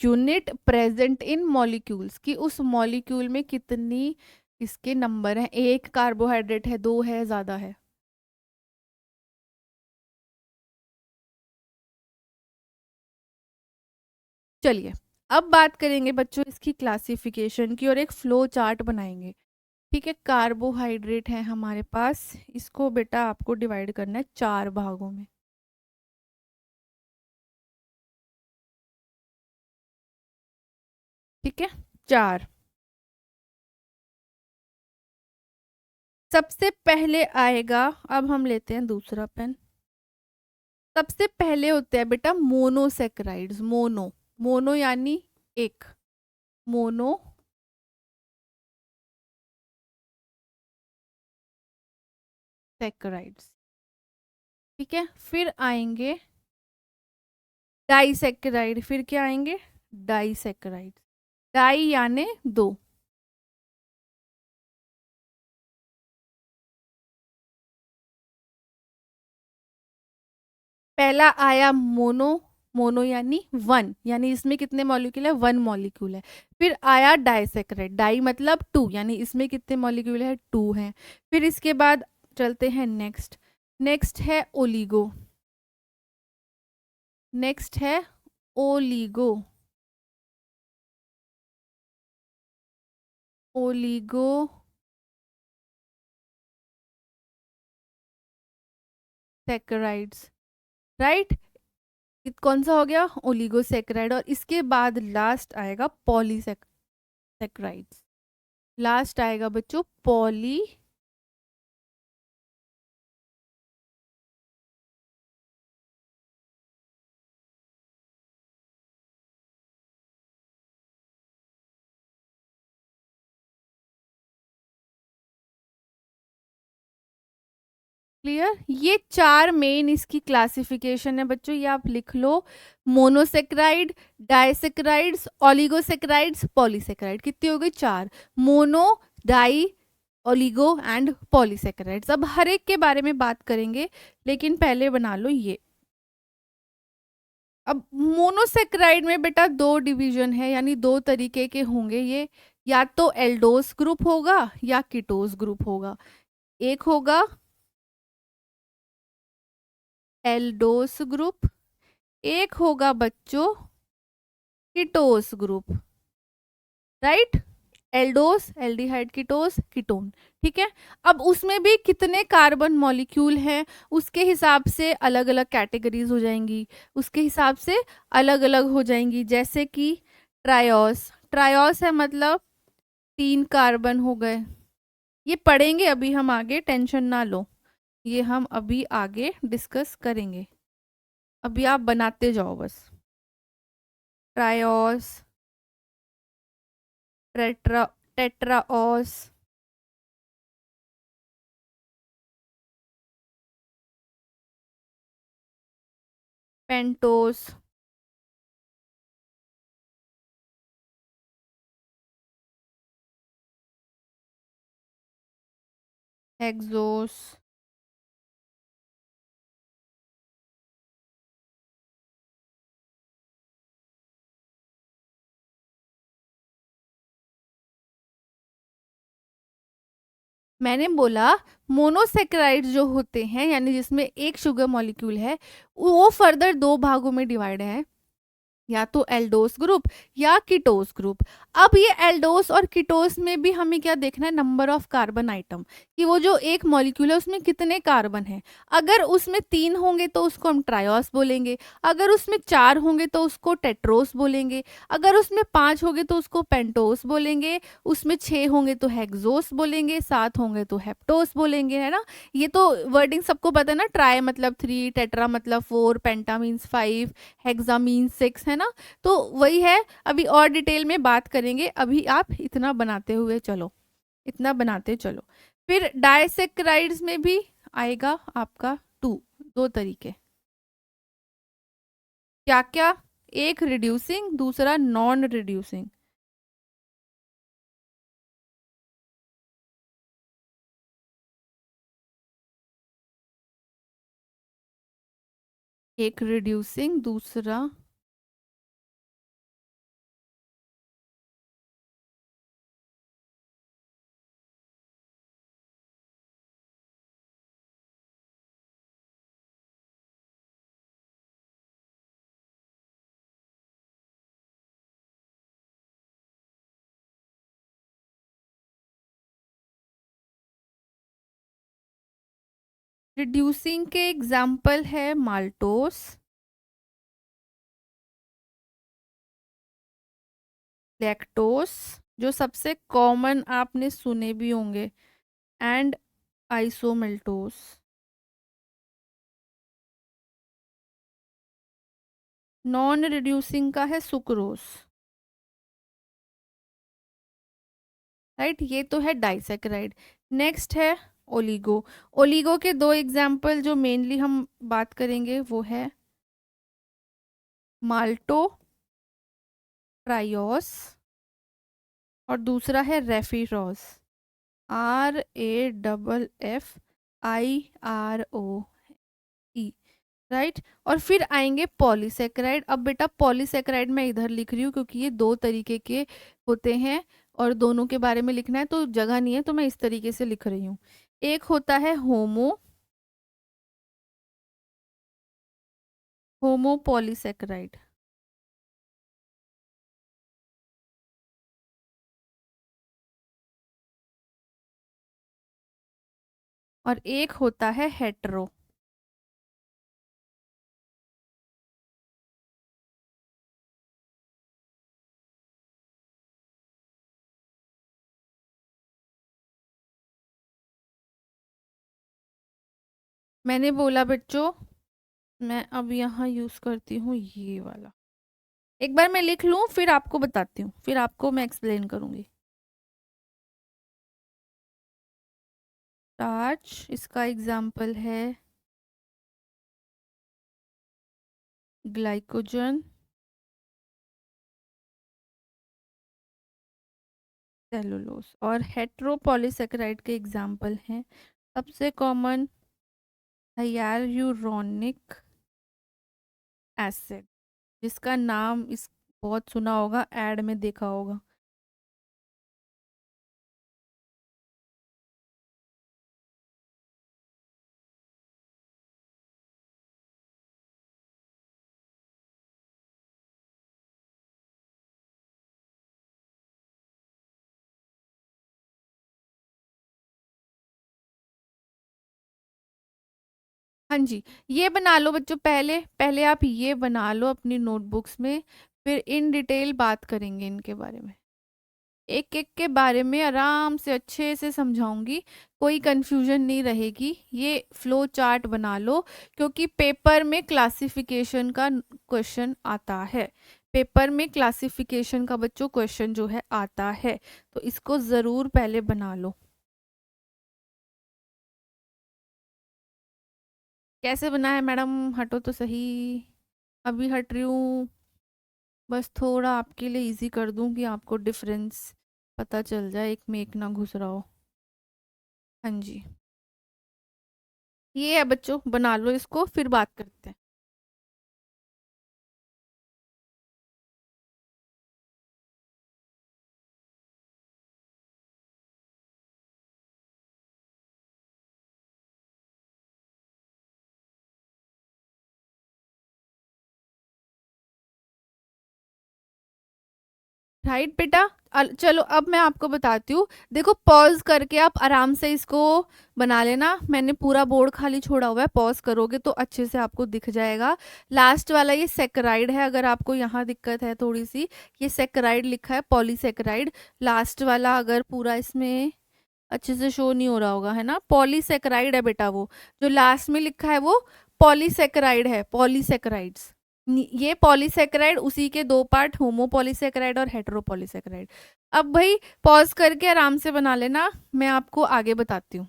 unit present in molecules, कि उस मॉलिक्यूल में कितनी इसके नंबर हैं, एक कार्बोहाइड्रेट है, दो है, ज्यादा है। चलिए, अब बात करेंगे बच्चों इसकी क्लासिफिकेशन की, और एक फ्लो चार्ट बनाएंगे। ठीक है, कार्बोहाइड्रेट है हमारे पास, इसको बेटा आपको डिवाइड करना है चार भागों में। ठीक है, चार। सबसे पहले आएगा, अब हम लेते हैं दूसरा पेन। सबसे पहले होते हैं बेटा मोनोसेक्राइड्स, मोनो, मोनो यानी एक, मोनोसेक्राइड्स। ठीक है, फिर आएंगे डाइसेक्राइड, फिर क्या आएंगे, डाइसेक्राइड, डाई यानी दो। पहला आया मोनो, मोनो यानी वन, यानी इसमें कितने मॉलिक्यूल है, वन मॉलिक्यूल है। फिर आया डाइसेक्राइड, डाई मतलब टू, यानी इसमें कितने मॉलिक्यूल है, टू हैं। फिर इसके बाद चलते हैं नेक्स्ट, नेक्स्ट है ओलिगो, नेक्स्ट है ओलिगो, ओलिगो सेक्राइड्स, राइट। कौन सा हो गया, ओलिगोसेक्राइड। और इसके बाद लास्ट आएगा पॉलीसेक्राइड्स, लास्ट आएगा बच्चों पॉली। क्लियर, ये चार मेन इसकी क्लासिफिकेशन है बच्चों, ये आप लिख लो। मोनोसेक्राइड, डाइसेक्राइड्स, ओलिगोसेक्राइड्स, पॉलीसेक्राइड, कितनी हो गई, चार। Mono, di, oligo and polysaccharides. अब हर एक के बारे में बात करेंगे, लेकिन पहले बना लो ये। अब मोनोसेक्राइड में बेटा दो डिवीजन है, यानी दो तरीके के होंगे ये, या तो एल्डोस ग्रुप होगा या कीटोस ग्रुप होगा। एक होगा एल्डोस ग्रुप, एक होगा बच्चों ketose group, right. Eldhose, aldehyde, ketose, ketone. ठीक है, अब उसमें भी कितने कार्बन मॉलिक्यूल हैं उसके हिसाब से अलग अलग कैटेगरीज हो जाएंगी, उसके हिसाब से अलग अलग हो जाएंगी। जैसे कि ट्रायोस, ट्रायोस है मतलब तीन कार्बन हो गए। ये पढ़ेंगे अभी हम आगे, टेंशन ना लो, ये हम अभी आगे डिस्कस करेंगे, अभी आप बनाते जाओ बस। ट्रायोस, टेट्रा, टेट्राओस, पेंटोस, हेक्सोस, मैंने बोला मोनोसेक्राइड जो होते हैं यानी जिसमें एक शुगर मॉलिक्यूल है, वो फर्दर दो भागों में डिवाइड है, या तो एल्डोस ग्रुप या कीटोस ग्रुप। अब ये एल्डोस और कीटोस में भी हमें क्या देखना है, नंबर ऑफ कार्बन आइटम, कि वो जो एक मॉलिक्यूल है उसमें कितने कार्बन है। अगर उसमें 3 होंगे तो उसको हम ट्रायोस बोलेंगे, अगर उसमें 4 होंगे तो उसको टेट्रोस बोलेंगे, अगर उसमें 5 होंगे तो उसको पेंटोस बोलेंगे, उसमें 6 होंगे तो हेक्सोस बोलेंगे, 7 होंगे तो हेप्टोस बोलेंगे, है ना। ये तो वर्डिंग सबको पता है ना, ट्राई मतलब 3, टेट्रा मतलब 4, पेंटा मीन्स 5, हेक्सामीन 6, है ना। तो वही है, अभी और डिटेल में बात करेंगे, अभी आप इतना बनाते हुए चलो, इतना बनाते चलो। फिर डाइसेक्राइड्स में भी आएगा आपका दो तरीके, क्या क्या, एक रिड्यूसिंग, दूसरा नॉन रिड्यूसिंग। एक रिड्यूसिंग, दूसरा, रिड्यूसिंग के एग्जाम्पल है माल्टोस, लैक्टोस, जो सबसे कॉमन आपने सुने भी होंगे, एंड आइसोमेल्टोस। नॉन रिड्यूसिंग का है सुक्रोस, राइट, ये तो है डाइसेक्राइड। नेक्स्ट है ओलिगो। ओलिगो के दो एग्जाम्पल जो मेनली हम बात करेंगे वो है माल्टो ट्रायोस, और दूसरा है रेफिरॉस, RAFFIRO, राइट। और फिर आएंगे पॉलीसेक्राइड। अब बेटा पॉलीसेक्राइड मैं इधर लिख रही हूँ क्योंकि ये दो तरीके के होते हैं और दोनों के बारे में लिखना है तो जगह नहीं है, तो मैं इस तरीके से लिख रही हूँ। एक होता है होमोपॉलीसेक्राइड, और एक होता है हेटेरो। मैंने बोला बच्चों, मैं अब यहाँ यूज करती हूँ ये वाला, एक बार मैं लिख लूँ फिर आपको बताती हूँ, फिर आपको मैं एक्सप्लेन करूंगी। स्टार्च, इसका एग्जाम्पल है ग्लाइकोजन, सेलुलोज। और हेट्रोपॉलीसेकेराइड के एग्जाम्पल हैं सबसे कॉमन हाइयालुरोनिक एसिड, जिसका नाम इस बहुत सुना होगा, एड में देखा होगा। हाँ जी, ये बना लो बच्चों, पहले पहले आप ये बना लो अपनी नोटबुक्स में, फिर इन डिटेल बात करेंगे इनके बारे में, एक एक के बारे में आराम से अच्छे से समझाऊंगी, कोई कंफ्यूजन नहीं रहेगी। ये फ्लो चार्ट बना लो क्योंकि पेपर में क्लासिफिकेशन का क्वेश्चन आता है, पेपर में क्लासिफिकेशन का बच्चों क्वेश्चन जो है आता है, तो इसको ज़रूर पहले बना लो। कैसे बना है मैडम, हटो तो सही, अभी हट रही हूँ, बस थोड़ा आपके लिए इजी कर दूं कि आपको डिफरेंस पता चल जाए, एक में एक ना घुस रहा हो। हाँ जी, ये है बच्चों, बना लो इसको फिर बात करते हैं। राइट बेटा। चलो अब मैं आपको बताती हूँ। देखो पॉज करके आप आराम से इसको बना लेना। मैंने पूरा बोर्ड खाली छोड़ा हुआ है, पॉज करोगे तो अच्छे से आपको दिख जाएगा। लास्ट वाला ये सेक्राइड है, अगर आपको यहाँ दिक्कत है थोड़ी सी, ये सेक्राइड लिखा है, पॉलीसेक्राइड। लास्ट वाला अगर पूरा इसमें अच्छे से शो नहीं हो रहा होगा, है ना, पॉलीसेक्राइड है बेटा। वो जो लास्ट में लिखा है वो पॉलीसेक्राइड है, पॉलीसेक्राइड्स। ये पॉलीसेक्राइड, उसी के दो पार्ट, होमोपॉलीसेक्राइड और हेटेरोपॉलीसेक्राइड। अब भाई पॉज करके आराम से बना लेना, मैं आपको आगे बताती हूँ।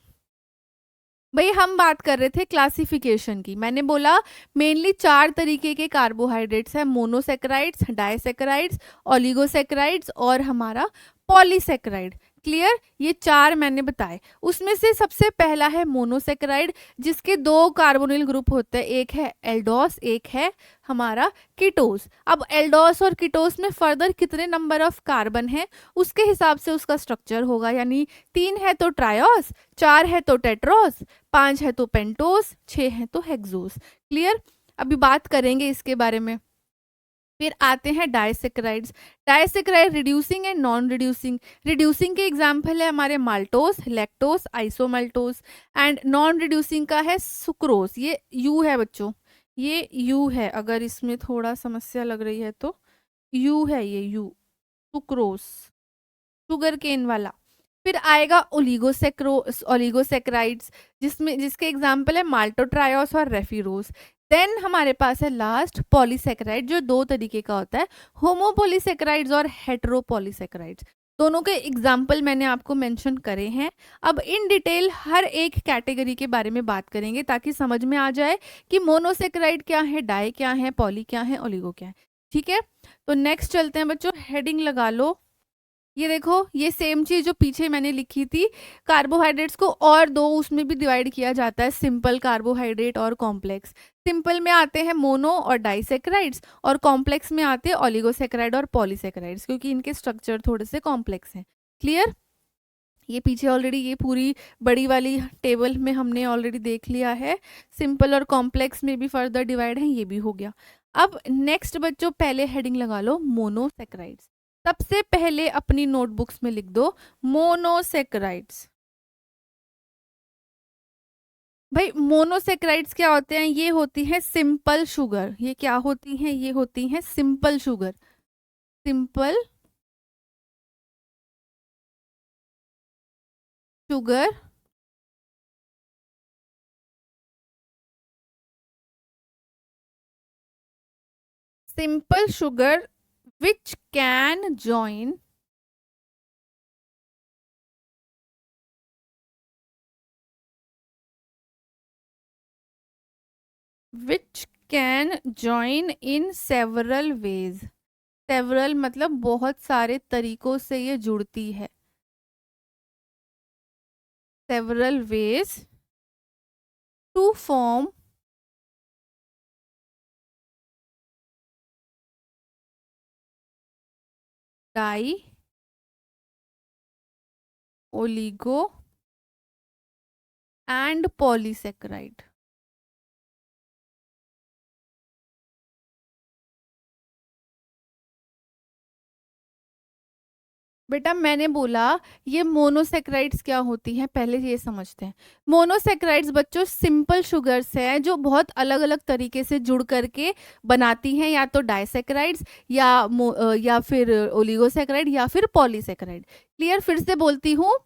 भाई हम बात कर रहे थे क्लासिफिकेशन की। मैंने बोला मेनली 4 तरीके के कार्बोहाइड्रेट्स हैं, मोनोसेक्राइड्स, डाइसेक्राइड्स, ओलिगोसेक्राइड्स और हमारा पॉलीसेक्राइड। क्लियर, ये 4 मैंने बताए। उसमें से सबसे पहला है मोनोसेक्राइड, जिसके 2 कार्बोनिल ग्रुप होते हैं, एक है एल्डोस, एक है हमारा कीटोस। अब एल्डोस और कीटोस में फर्दर कितने नंबर ऑफ कार्बन है उसके हिसाब से उसका स्ट्रक्चर होगा, यानी 3 है तो ट्रायोस, 4 है तो टेट्रोस, 5 है तो पेंटोस, 6 है तो हेक्सोस। क्लियर, अभी बात करेंगे इसके बारे में। फिर आते हैं disaccharides. Disaccharide reducing and non reducing. Reducing के एग्जाम्पल है हमारे maltose, lactose, isomaltose. And non reducing का है सुक्रोस, ये यू है बच्चों, ये यू है, अगर इसमें थोड़ा समस्या लग रही है तो यू है, ये यू, सुक्रोस, शुगर केन वाला। फिर आएगा ओलिगोसेक्राइड्स, जिसमें जिसके एग्जाम्पल है माल्टोट्रायोस और रेफिरोस। देन हमारे पास है लास्ट पॉलीसेक्राइड, जो 2 तरीके का होता है, होमोपॉलीसेक्राइड्स और हेटेरोपॉलीसेक्राइड्स। दोनों के एग्जाम्पल मैंने आपको मेंशन करे हैं। अब इन डिटेल हर एक कैटेगरी के बारे में बात करेंगे ताकि समझ में आ जाए कि मोनोसेक्राइड क्या है, डाई क्या है, पॉली क्या है, ओलिगो क्या है। ठीक है, तो नेक्स्ट चलते हैं बच्चों, हेडिंग लगा लो। ये देखो, ये सेम चीज जो पीछे मैंने लिखी थी, कार्बोहाइड्रेट्स को और 2 उसमें भी डिवाइड किया जाता है, सिंपल कार्बोहाइड्रेट और कॉम्प्लेक्स। सिंपल में आते हैं मोनो और डाइसेक्राइड्स, और कॉम्प्लेक्स में आते हैं ओलिगोसेक्राइड और पॉलीसेक्राइड्स, क्योंकि इनके स्ट्रक्चर थोड़े से कॉम्प्लेक्स हैं। क्लियर, ये पीछे ऑलरेडी ये पूरी बड़ी वाली टेबल में हमने ऑलरेडी देख लिया है। सिंपल और कॉम्प्लेक्स में भी फर्दर डिवाइड है, ये भी हो गया। अब नेक्स्ट बच्चों, पहले हेडिंग लगा लो मोनोसेक्राइड्स। सबसे पहले अपनी नोटबुक्स में लिख दो मोनोसेक्राइड्स। भाई मोनोसेक्राइड्स क्या होते हैं? ये होती है सिंपल शुगर। ये क्या होती हैं? ये होती हैं simple sugar. Simple sugar simple sugar which can join in several ways। several मतलब बहुत सारे तरीकों से ये जुड़ती है। several ways to form di oligo and polysaccharide. बेटा मैंने बोला ये मोनोसेक्राइड्स क्या होती हैं, पहले ये समझते हैं। मोनोसेक्राइड्स बच्चों सिंपल शुगर्स हैं जो बहुत अलग अलग तरीके से जुड़ करके बनाती हैं, या तो डाइसेक्राइड्स या फिर ओलिगोसेक्राइड या फिर पॉलीसेक्राइड। क्लियर, फिर से बोलती हूँ,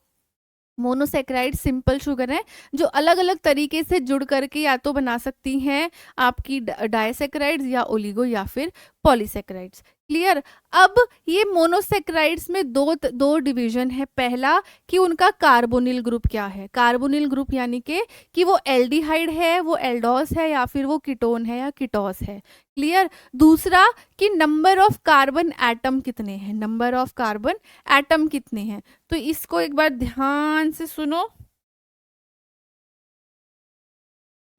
मोनोसेक्राइड सिंपल शुगर है जो अलग अलग तरीके से जुड़ करके या तो बना सकती हैं आपकी डाइसेक्राइड्स या ओलिगो या फिर पॉलीसेक्राइड्स। क्लियर, अब ये मोनोसेक्राइड्स में दो डिवीजन है। पहला कि उनका कार्बोनिल ग्रुप क्या है। कार्बोनिल ग्रुप यानी कि वो एल्डिहाइड है, वो एल्डोस है, या फिर वो कीटोन है या कीटोस है। क्लियर, दूसरा कि नंबर ऑफ कार्बन एटम कितने हैं, नंबर ऑफ कार्बन एटम कितने हैं। तो इसको एक बार ध्यान से सुनो।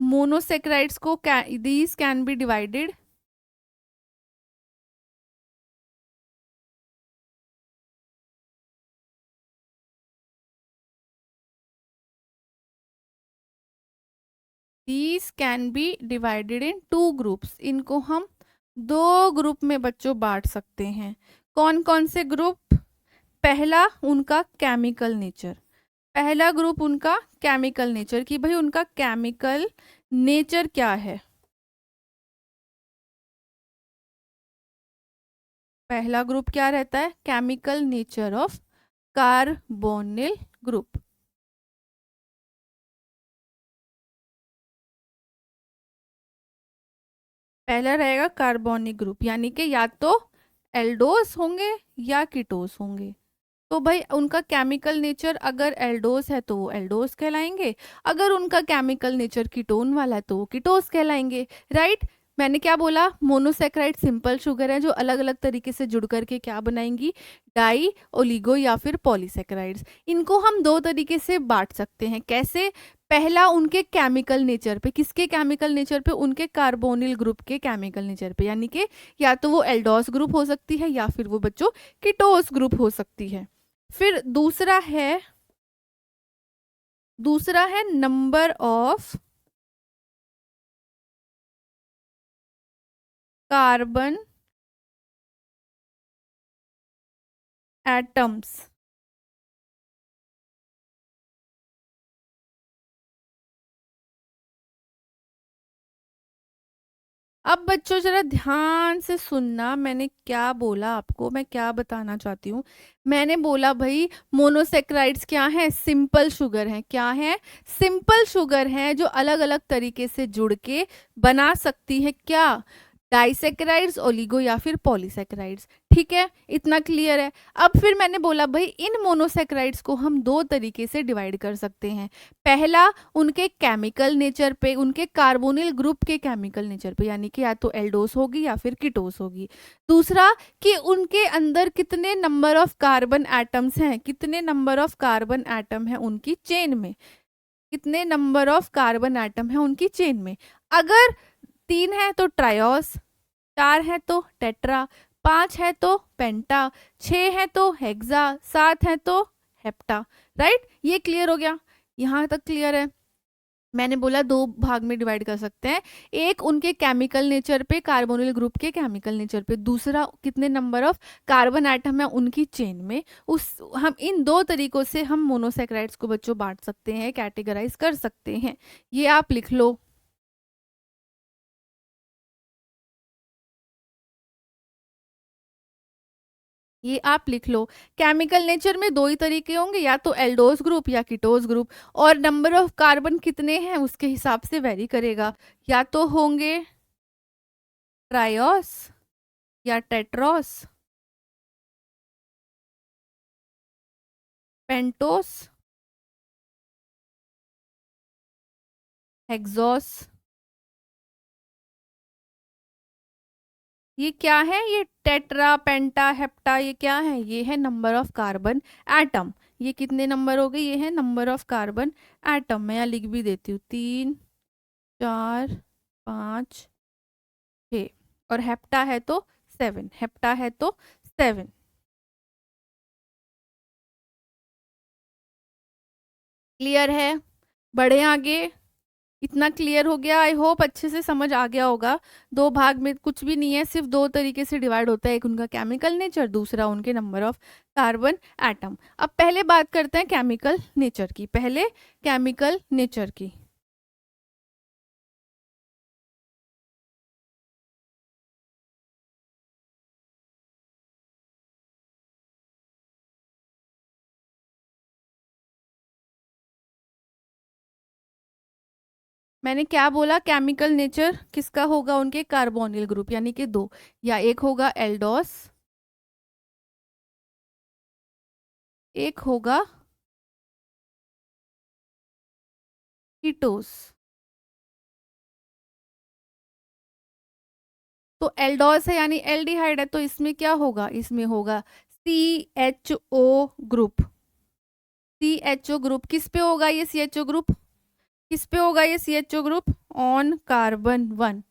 मोनोसेक्राइड्स को these can be divided these can be divided in 2 groups। इनको हम 2 ग्रुप में बच्चों बांट सकते हैं। कौन कौन से ग्रुप? पहला उनका केमिकल नेचर, पहला ग्रुप उनका केमिकल नेचर, कि भाई उनका केमिकल नेचर क्या है। पहला ग्रुप क्या रहता है? Chemical nature of carbonyl group. पहला रहेगा कार्बोनिक ग्रुप, यानी कि या तो एल्डोस होंगे या कीटोस होंगे। तो भाई उनका केमिकल नेचर अगर एल्डोस है तो वो एल्डोस कहलाएंगे, अगर उनका केमिकल नेचर कीटोन वाला है तो वो कीटोस कहलाएंगे। राइट? मैंने क्या बोला? मोनोसेक्राइड सिंपल शुगर है जो अलग अलग तरीके से जुड़ करके क्या बनाएंगी? डाई, ओलिगो या फिर पॉलीसेक्राइड्स। इनको हम दो तरीके से बांट सकते हैं। कैसे? पहला उनके केमिकल नेचर पे, किसके केमिकल नेचर पे? उनके कार्बोनिल ग्रुप के केमिकल नेचर पे, यानी कि या तो वो एल्डोस ग्रुप हो सकती है या फिर वो बच्चों कीटोस ग्रुप हो सकती है। फिर दूसरा है नंबर ऑफ कार्बन एटम्स। अब बच्चों जरा ध्यान से सुनना, मैंने क्या बोला आपको, मैं क्या बताना चाहती हूँ। मैंने बोला भाई मोनोसेक्राइड्स क्या है? सिंपल शुगर है। क्या है? सिंपल शुगर है जो अलग अलग तरीके से जुड़ के बना सकती है क्या? डाइसेक्राइड्स, ओलिगो या फिर पॉलीसेक्राइड्स। ठीक है, इतना क्लियर है। अब फिर मैंने बोला भाई इन मोनोसेक्राइड्स को हम दो तरीके से डिवाइड कर सकते हैं। पहला उनके केमिकल नेचर पे, उनके कार्बोनिल ग्रुप के केमिकल नेचर पे, यानी कि या तो एल्डोस होगी या फिर कीटोस होगी। दूसरा कि उनके अंदर कितने नंबर ऑफ कार्बन एटम्स हैं, कितने नंबर ऑफ कार्बन एटम है उनकी चेन में, कितने नंबर ऑफ कार्बन एटम है उनकी चेन में। अगर 3 है तो ट्रायोस, 4 है तो टेट्रा, 5 है तो पेंटा, 6 है तो हेक्सा, 7 है तो हेप्टा। राइट? ये क्लियर हो गया? यहाँ तक क्लियर है? मैंने बोला दो भाग में डिवाइड कर सकते हैं, एक उनके केमिकल नेचर पे, कार्बोनिल ग्रुप के केमिकल नेचर पे, दूसरा कितने नंबर ऑफ कार्बन एटम है उनकी चेन में। उस हम इन दो तरीकों से हम मोनोसेक्राइड्स को बच्चों बांट सकते हैं, कैटेगराइज कर सकते हैं। ये आप लिख लो। ये आप लिख लो। केमिकल नेचर में दो ही तरीके होंगे, या तो एल्डोस ग्रुप या कीटोस ग्रुप, और नंबर ऑफ कार्बन कितने हैं उसके हिसाब से वेरी करेगा, या तो होंगे ट्रायोस या टेट्रोस, पेंटोस, हेक्सोस। ये क्या है? ये टेट्रा, पेंटा, हेप्टा, ये क्या है? ये है नंबर ऑफ कार्बन एटम। ये कितने नंबर हो गए? ये है नंबर ऑफ कार्बन एटम। मैं यहाँ लिख भी देती हूँ, 3, 4, 5, 6। और हेप्टा है तो 7, हेप्टा है तो 7। क्लियर है? बढ़े आगे? इतना क्लियर हो गया? आई होप अच्छे से समझ आ गया होगा। दो भाग में कुछ भी नहीं है, सिर्फ दो तरीके से डिवाइड होता है, एक उनका केमिकल नेचर, दूसरा उनके नंबर ऑफ कार्बन एटम। अब पहले बात करते हैं केमिकल नेचर की, पहले केमिकल नेचर की। मैंने क्या बोला? केमिकल नेचर किसका होगा? उनके कार्बोनिल ग्रुप, यानी कि दो, या एक होगा एल्डोस, एक होगा कीटोस। तो एल्डोस है यानी एल्डिहाइड है, तो इसमें क्या होगा? इसमें होगा CHO ग्रुप। CHO ग्रुप किस पे होगा? ये CHO ग्रुप किस पे होगा? ये CHO group on carbon 1,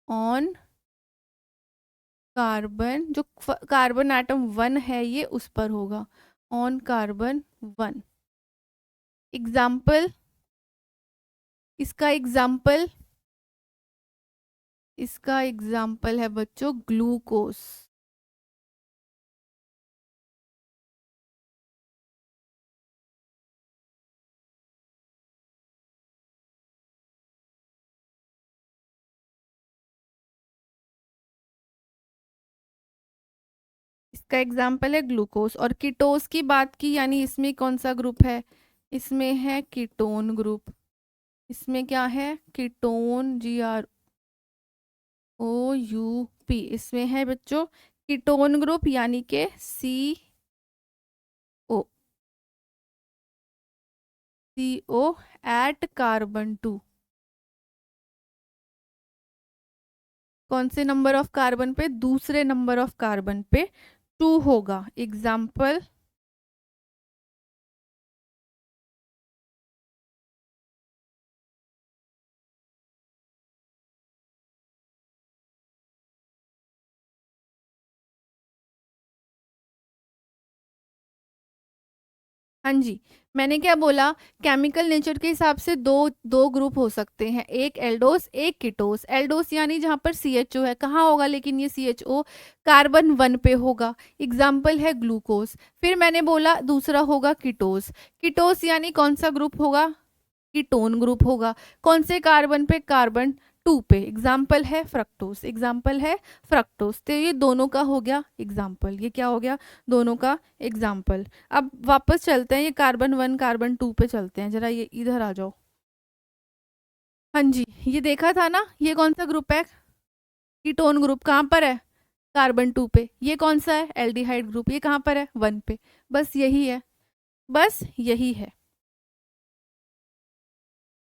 on carbon, जो कार्बन एटम 1 है ये उस पर होगा, ऑन कार्बन 1। एग्जाम्पल, इसका एग्जाम्पल, इसका एग्जाम्पल है बच्चों ग्लूकोस। इसका एग्जाम्पल है ग्लूकोज। और कीटोस की बात की, यानी इसमें कौन सा ग्रुप है, इसमें है कीटोन ग्रुप। इसमें क्या है, कीटोन, GROUP, इसमें है बच्चों कीटोन ग्रुप, यानी के CO एट कार्बन 2। कौन से नंबर ऑफ कार्बन पे, दूसरे नंबर ऑफ कार्बन पे 2 होगा। एग्जाम्पल, हाँ जी, मैंने क्या बोला, केमिकल नेचर के हिसाब से दो दो ग्रुप हो सकते हैं, एक एल्डोस एक कीटोस। एल्डोस यानी जहाँ पर CHO है, कहाँ होगा लेकिन ये CHO, कार्बन 1 पे होगा। एग्जाम्पल है ग्लूकोज। फिर मैंने बोला दूसरा होगा कीटोस। कीटोस यानी कौन सा ग्रुप होगा, कीटोन ग्रुप होगा। कौन से कार्बन पे, कार्बन 2 पे। एग्जाम्पल है फ्रक्टोस, एग्जाम्पल है फ्रक्टोस। तो ये दोनों का हो गया एग्जाम्पल, ये क्या हो गया, दोनों का एग्जाम्पल। अब वापस चलते हैं, ये कार्बन 1 कार्बन 2 पे चलते हैं, जरा ये इधर आ जाओ। हाँ जी, ये देखा था ना, ये कौन सा ग्रुप है, कीटोन ग्रुप। कहाँ पर है, कार्बन 2 पे। ये कौन सा है, एल्डिहाइड ग्रुप। ये कहाँ पर है, 1 पे। बस यही है, बस यही है।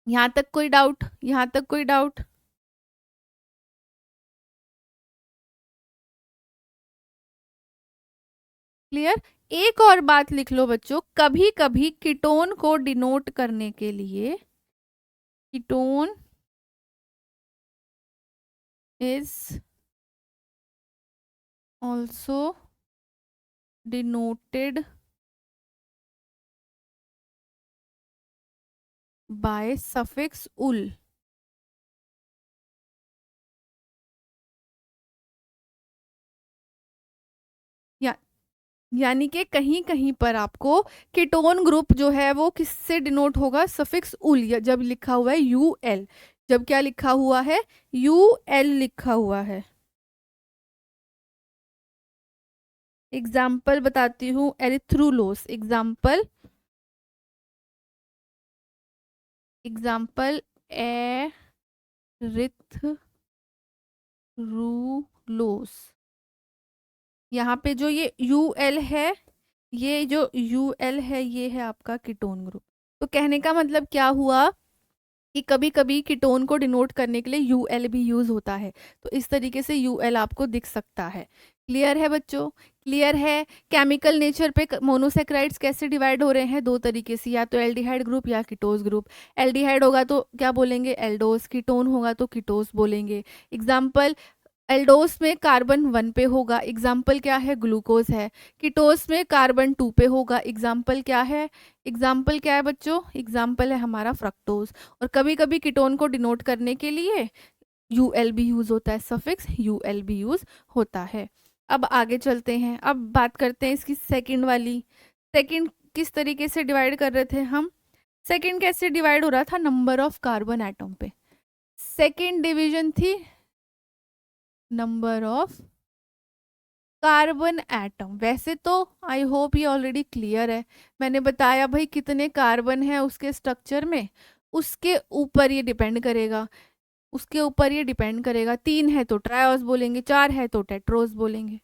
यहाँ तक कोई डाउट, यहाँ तक कोई डाउट। क्लियर। एक और बात लिख लो बच्चों, कभी कभी कीटोन को डिनोट करने के लिए, ketone is also denoted by suffix उल। या यानी कि कहीं कहीं पर आपको कीटोन ग्रुप जो है वो किससे डिनोट होगा, सफिक्स उल, या जब लिखा हुआ है UL। जब क्या लिखा हुआ है, UL लिखा हुआ है। एग्जाम्पल बताती हूँ, एरिथ्रुलोस। Example, example एरिथ्रुलोस। यहाँ पे जो ये UL है, ये जो UL है ये है आपका कीटोन ग्रुप। तो कहने का मतलब क्या हुआ कि कभी कभी कीटोन को डिनोट करने के लिए UL भी यूज होता है। तो इस तरीके से UL आपको दिख सकता है। क्लियर है बच्चों, क्लियर है। केमिकल नेचर पे मोनोसेक्राइड्स कैसे डिवाइड हो रहे हैं, दो तरीके से, या तो एल्डिहाइड ग्रुप या कीटोस ग्रुप। एल्डिहाइड होगा तो क्या बोलेंगे, एल्डोस। कीटोन होगा तो कीटोस बोलेंगे। एग्जाम्पल, एल्डोस में कार्बन 1 पे होगा, एग्जाम्पल क्या है, ग्लूकोज है। कीटोस में कार्बन 2 पे होगा, एग्जाम्पल क्या है, एग्जाम्पल क्या है बच्चों, एग्जाम्पल है हमारा फ्रक्टोज। और कभी कभी कीटोन को डिनोट करने के लिए UL भी यूज होता है, सफिक्स UL भी यूज होता है। अब आगे चलते हैं, अब बात करते हैं इसकी सेकंड वाली। सेकंड किस तरीके से डिवाइड कर रहे थे हम, सेकंड कैसे डिवाइड हो रहा था, नंबर ऑफ कार्बन एटम पे। सेकंड डिवीजन थी नंबर ऑफ कार्बन एटम। वैसे तो आई होप ये ऑलरेडी क्लियर है, मैंने बताया भाई कितने कार्बन है उसके स्ट्रक्चर में, उसके ऊपर ये डिपेंड करेगा, उसके ऊपर ये डिपेंड करेगा। 3 है तो ट्रायोस बोलेंगे, 4 है तो टेट्रोस बोलेंगे।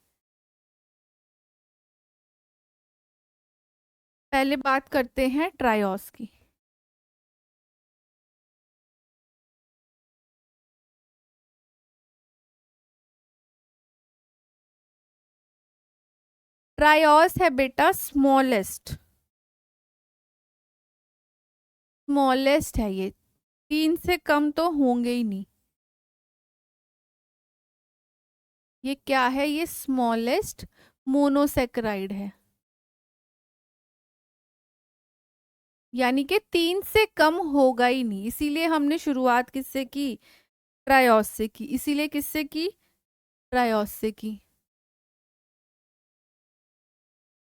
पहले बात करते हैं ट्रायोस की। ट्रायोस है बेटा स्मॉलेस्ट, स्मॉलेस्ट है ये, 3 से कम तो होंगे ही नहीं। ये क्या है, ये स्मॉलेस्ट मोनोसेक्राइड है, यानी कि 3 से कम होगा ही नहीं। इसीलिए हमने शुरुआत किससे की, ट्रायोस से की। इसीलिए किससे की, ट्रायोस से की।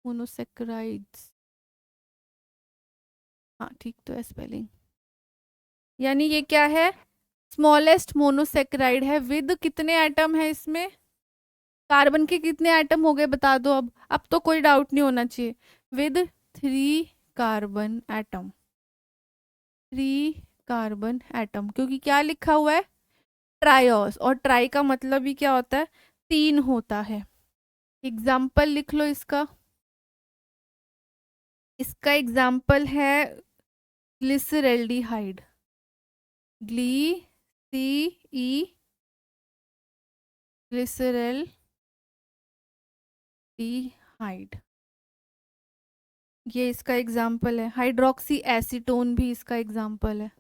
मोनोसेक्राइड्स, हाँ ठीक तो है स्पेलिंग। यानी ये क्या है, स्मॉलेस्ट मोनोसेक्राइड है, विद कितने एटम है इसमें, कार्बन के कितने एटम हो गए बता दो अब तो कोई डाउट नहीं होना चाहिए। With 3 carbon atom, 3 carbon atom, क्योंकि क्या लिखा हुआ है, ट्रायोस, और ट्राई का मतलब ही क्या होता है, 3 होता है। एग्जाम्पल लिख लो इसका। इसका एग्जाम्पल है ग्लिसरल्डिहाइड, ग्लिसरल्डिहाइड, ये इसका एग्जाम्पल है। हाइड्रोक्सी एसीटोन भी इसका एग्जाम्पल है।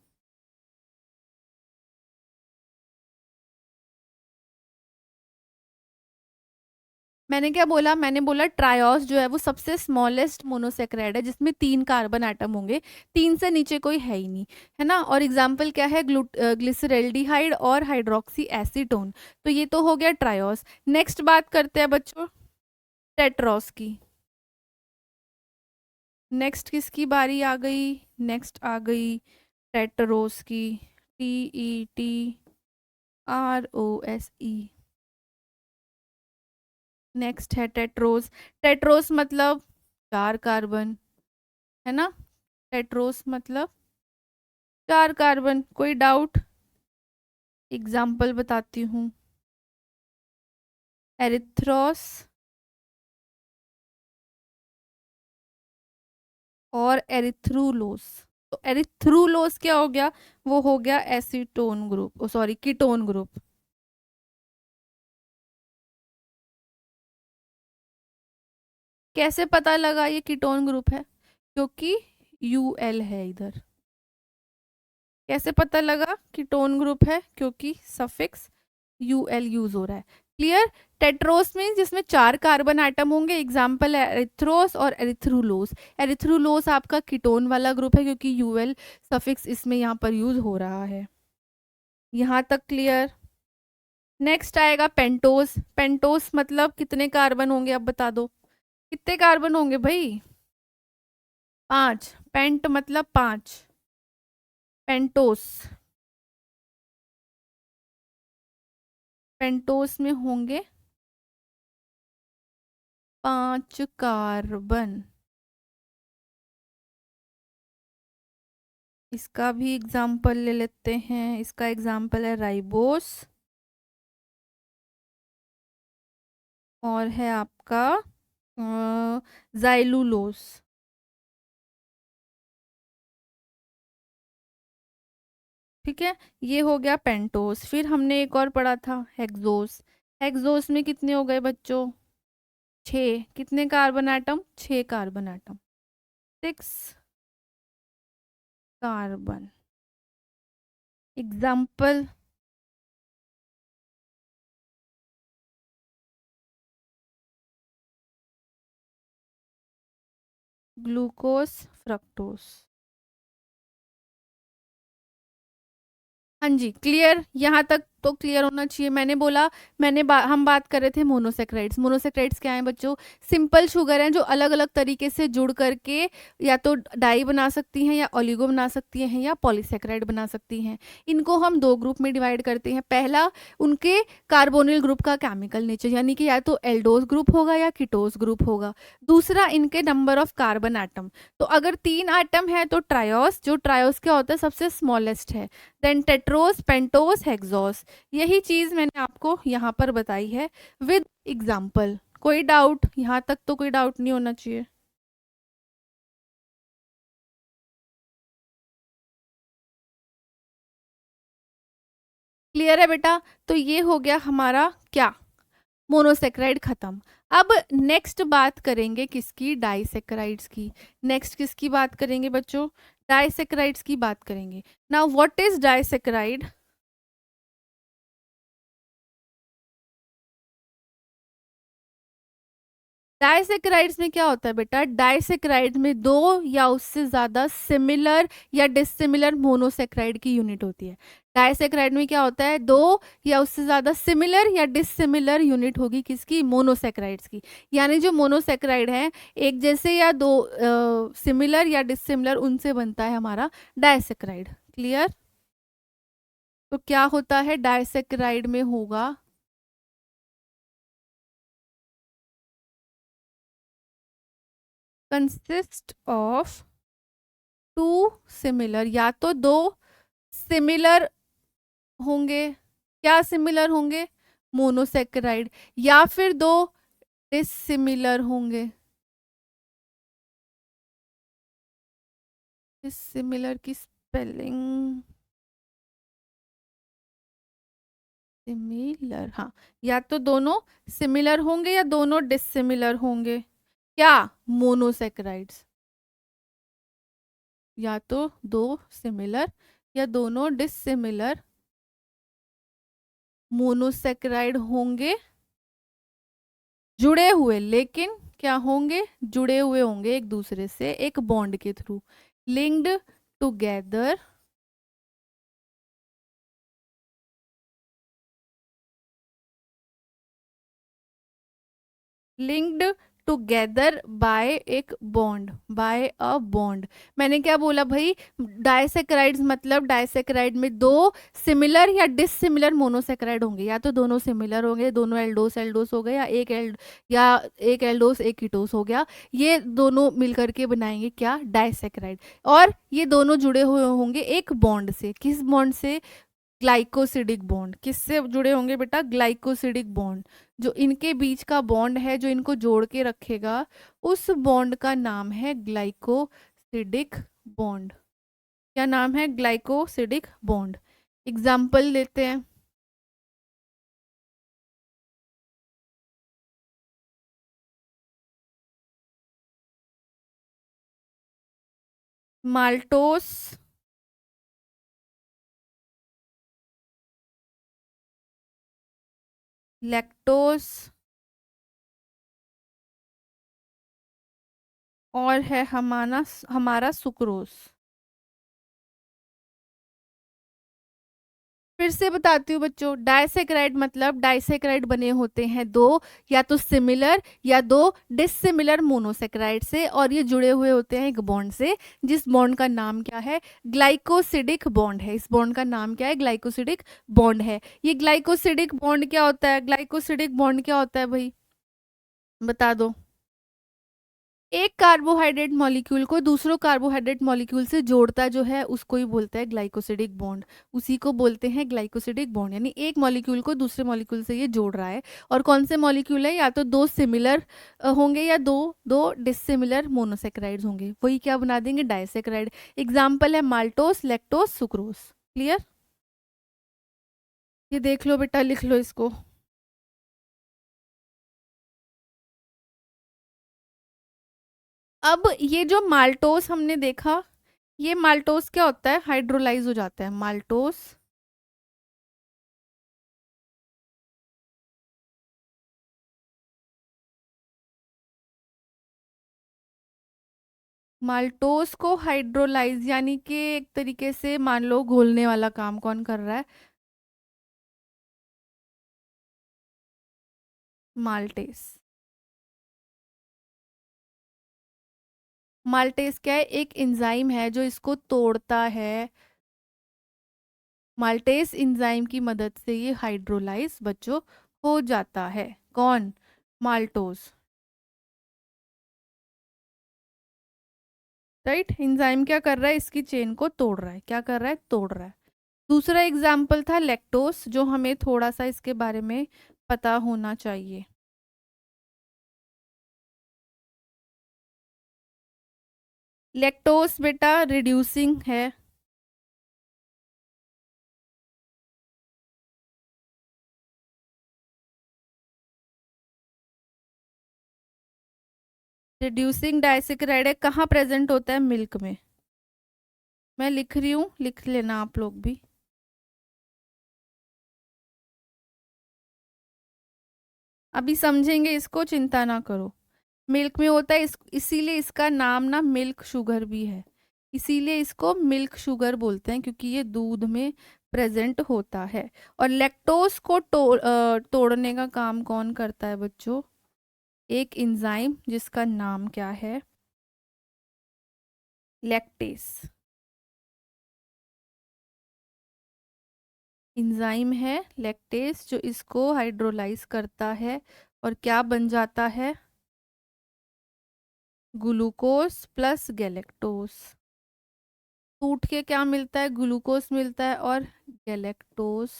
मैंने क्या बोला, मैंने बोला ट्रायोस जो है वो सबसे स्मॉलेस्ट मोनोसेक्राइड है जिसमें 3 कार्बन एटम होंगे, 3 से नीचे कोई है ही नहीं, है ना। और एग्जाम्पल क्या है, ग्लिसरल्डिहाइड और हाइड्रोक्सी एसीटोन, तो ये तो हो गया ट्रायोस। नेक्स्ट बात करते हैं बच्चों टेट्रोस की। नेक्स्ट किसकी बारी आ गई, नेक्स्ट आ गई टेट्रोस की, TETROSE। नेक्स्ट है टेट्रोस। टेट्रोस मतलब 4 कार्बन, है ना। टेट्रोस मतलब 4 कार्बन, कोई डाउट। एग्जाम्पल बताती हूँ, एरिथ्रोस और एरिथ्रुलोस। तो एरिथ्रुलोस क्या हो गया, वो हो गया एसीटोन ग्रुप, ओ सॉरी कीटोन ग्रुप। कैसे पता लगा ये कीटोन ग्रुप है, क्योंकि यूएल है इधर। कैसे पता लगा कीटोन ग्रुप है, क्योंकि सफिक्स यूएल यूज हो रहा है। क्लियर। टेट्रोस मीन्स जिसमें 4 कार्बन एटम होंगे, एग्जाम्पल है एरिथ्रोस और एरिथ्रुलोस। एरिथ्रुलोस आपका कीटोन वाला ग्रुप है क्योंकि यूएल सफिक्स इसमें यहाँ पर यूज हो रहा है। यहाँ तक क्लियर। नेक्स्ट आएगा पेंटोस। पेंटोस मतलब कितने कार्बन होंगे अब बता दो, कितने कार्बन होंगे भाई, 5। पेंट मतलब 5, पेंटोस, पेंटोस में होंगे 5 कार्बन। इसका भी एग्जाम्पल ले लेते हैं, इसका एग्जाम्पल है राइबोस और है आपका जाइलुलोस। ठीक है, ये हो गया पेंटोस। फिर हमने एक और पढ़ा था हेक्सोस। हेक्सोस में कितने हो गए बच्चों, 6। कितने carbon atom, 6 carbon atom, 6 carbon. Example, glucose, fructose. हाँ जी क्लियर, यहाँ तक तो क्लियर होना चाहिए। मैंने बोला, हम बात कर रहे थे मोनोसेक्राइड्स। मोनोसेक्राइड्स क्या है बच्चों, सिंपल शुगर हैं जो अलग अलग तरीके से जुड़ करके या तो डाई बना सकती हैं या ओलिगो बना सकती हैं या पॉलीसेक्राइड बना सकती हैं। इनको हम 2 ग्रुप में डिवाइड करते हैं। पहला, उनके कार्बोनिल ग्रुप का केमिकल नेचर, यानी कि या तो एल्डोज ग्रुप होगा या कीटोस ग्रुप होगा। दूसरा, इनके नंबर ऑफ कार्बन एटम। तो अगर 3 एटम है तो ट्रायोस, जो ट्रायोस क्या होता है सबसे स्मॉलेस्ट है। Then tetrose, pentose, hexose. यही चीज मैंने आपको यहाँ पर बताई है विद एग्जाम्पल। कोई डाउट, यहाँ तक तो कोई डाउट नहीं होना चाहिए। क्लियर है बेटा। तो ये हो गया हमारा क्या, मोनोसेक्राइड खत्म। अब नेक्स्ट बात करेंगे किसकी, डाइसेक्राइड्स की। नेक्स्ट किसकी बात करेंगे बच्चों, डाइसेक्राइड्स की बात करेंगे। Now what is disaccharide. Disaccharides में क्या होता है बेटा, डाइसेक्राइड में 2 या उससे ज्यादा सिमिलर या डिसिमिलर मोनोसेक्राइड की यूनिट होती है। डाइसेक्राइड में क्या होता है, 2 या उससे ज्यादा सिमिलर या डिसिमिलर यूनिट होगी किसकी, मोनोसेक्राइड्स की। यानी जो मोनोसेक्राइड है एक जैसे या 2 सिमिलर या डिसिमिलर, उनसे बनता है हमारा डाइसेक्राइड। क्लियर। तो क्या होता है डाइसेक्राइड में होगा, कंसिस्ट ऑफ टू सिमिलर, या तो दो सिमिलर होंगे, क्या सिमिलर होंगे, मोनोसेक्राइड, या फिर दो डिसिमिलर होंगे। डिसिमिलर की स्पेलिंग, सिमिलर, हाँ, या तो दोनों सिमिलर होंगे या दोनों डिसिमिलर होंगे, क्या, मोनोसेक्राइड्स, या तो दो सिमिलर या दोनों डिसिमिलर मोनोसेक्राइड होंगे, जुड़े हुए, लेकिन क्या होंगे, जुड़े हुए होंगे एक दूसरे से एक बॉन्ड के through, linked together, linked together by एक बॉन्ड, बाय अ बॉन्ड। मैंने क्या बोला भाई, डाइसेक्राइड्स मतलब डाइसेक्राइड में दो सिमिलर या डिसिमिलर मोनोसेक्राइड होंगे, या तो दोनों सिमिलर होंगे, दोनों एल्डोस एल्डोस हो गए, या एक एल्डोस एक कीटोस हो गया, ये दोनों मिलकर के बनाएंगे क्या, डाइसेक्राइड। और ये दोनों जुड़े हुए होंगे एक बॉन्ड से, किस बॉन्ड से, ग्लाइकोसिडिक बॉन्ड। किससे जुड़े होंगे बेटा, ग्लाइकोसिडिक बॉन्ड। जो इनके बीच का बॉन्ड है जो इनको जोड़ के रखेगा, उस बॉन्ड का नाम है ग्लाइकोसिडिक बॉन्ड। क्या नाम है, ग्लाइकोसिडिक बॉन्ड। एग्जाम्पल लेते हैं, माल्टोस, लैक्टोस, और है हमारा हमारा सुक्रोज। फिर से बताती हूँ बच्चों, डाइसेक्राइड मतलब डाइसेक्राइड बने होते हैं दो या तो सिमिलर या दो डिसिमिलर मोनोसेक्राइड से, और ये जुड़े हुए होते हैं एक बॉन्ड से, जिस बॉन्ड का नाम क्या है, ग्लाइकोसिडिक बॉन्ड है। इस बॉन्ड का नाम क्या है, ग्लाइकोसिडिक बॉन्ड है। ये ग्लाइकोसिडिक बॉन्ड क्या होता है, ग्लाइकोसिडिक बॉन्ड क्या होता है भाई, बता दो। एक कार्बोहाइड्रेट मॉलिक्यूल को दूसरों कार्बोहाइड्रेट मॉलिक्यूल से जोड़ता जो है उसको ही बोलता है ग्लाइकोसिडिक बॉन्ड। उसी को बोलते हैं ग्लाइकोसिडिक बॉन्ड, यानी एक मॉलिक्यूल को दूसरे मॉलिक्यूल से ये जोड़ रहा है। और कौन से मॉलिक्यूल है, या तो दो सिमिलर होंगे या दो दो डिसिमिलर मोनोसेक्राइड्स होंगे, वही क्या बना देंगे, डाइसेक्राइड। एग्जाम्पल है माल्टोस, लैक्टोस, सुक्रोज। क्लियर, ये देख लो बेटा, लिख लो इसको। अब ये जो माल्टोस हमने देखा, ये माल्टोस क्या होता है, हाइड्रोलाइज हो जाता है माल्टोस। माल्टोस को हाइड्रोलाइज यानी कि एक तरीके से मान लो घोलने वाला काम कौन कर रहा है, माल्टेस। माल्टेस क्या है, एक एंजाइम है जो इसको तोड़ता है। माल्टेस एंजाइम की मदद से ये हाइड्रोलाइज बच्चों हो जाता है, कौन, माल्टोस। राइट, एंजाइम क्या कर रहा है, इसकी चेन को तोड़ रहा है, क्या कर रहा है, तोड़ रहा है। दूसरा एग्जाम्पल था लैक्टोस, जो हमें थोड़ा सा इसके बारे में पता होना चाहिए। लैक्टोस बेटा रिड्यूसिंग है, रिड्यूसिंग डाइसेक्राइड है, कहाँ प्रेजेंट होता है, मिल्क में। मैं लिख रही हूँ, लिख लेना आप लोग भी। अभी समझेंगे इसको, चिंता ना करो। मिल्क में होता है, इसीलिए इसका नाम ना मिल्क शुगर भी है। इसीलिए इसको मिल्क शुगर बोलते हैं, क्योंकि ये दूध में प्रेजेंट होता है। और लैक्टोज को तोड़ने का काम कौन करता है बच्चों, एक एंजाइम जिसका नाम क्या है, लैक्टेस। एंजाइम है लैक्टेस जो इसको हाइड्रोलाइज करता है, और क्या बन जाता है, ग्लूकोज प्लस गैलेक्टोज, टूट के क्या मिलता है, ग्लूकोज मिलता है और गैलेक्टोज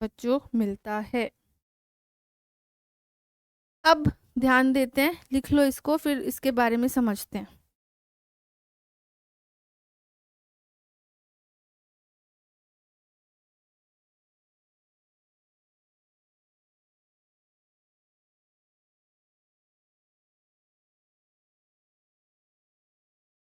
बच्चों मिलता है। अब ध्यान देते हैं, लिख लो इसको, फिर इसके बारे में समझते हैं।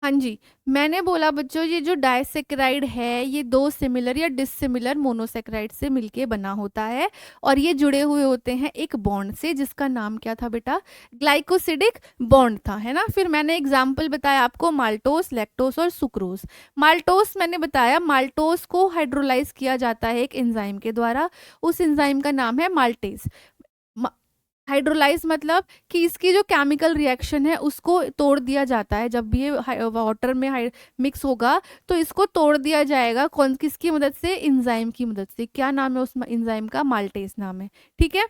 हाँ जी, मैंने बोला बच्चों ये जो डाइसेक्राइड है ये दो सिमिलर या डिससिमिलर मोनोसेक्राइड से मिलके बना होता है और ये जुड़े हुए होते हैं एक बॉन्ड से जिसका नाम क्या था बेटा, ग्लाइकोसिडिक बॉन्ड था, है ना। फिर मैंने एग्जाम्पल बताया आपको माल्टोस, लैक्टोस और सुक्रोज। माल्टोस मैंने बताया, माल्टोस को हाइड्रोलाइज किया जाता है एक एंजाइम के द्वारा, उस एंजाइम का नाम है माल्टेज। हाइड्रोलाइज मतलब कि इसकी जो केमिकल रिएक्शन है उसको तोड़ दिया जाता है, जब भी ये वाटर में मिक्स होगा तो इसको तोड़ दिया जाएगा, कौन किसकी मदद से, एंजाइम की मदद से। क्या नाम है उस एंजाइम का, माल्टेज नाम है, ठीक है।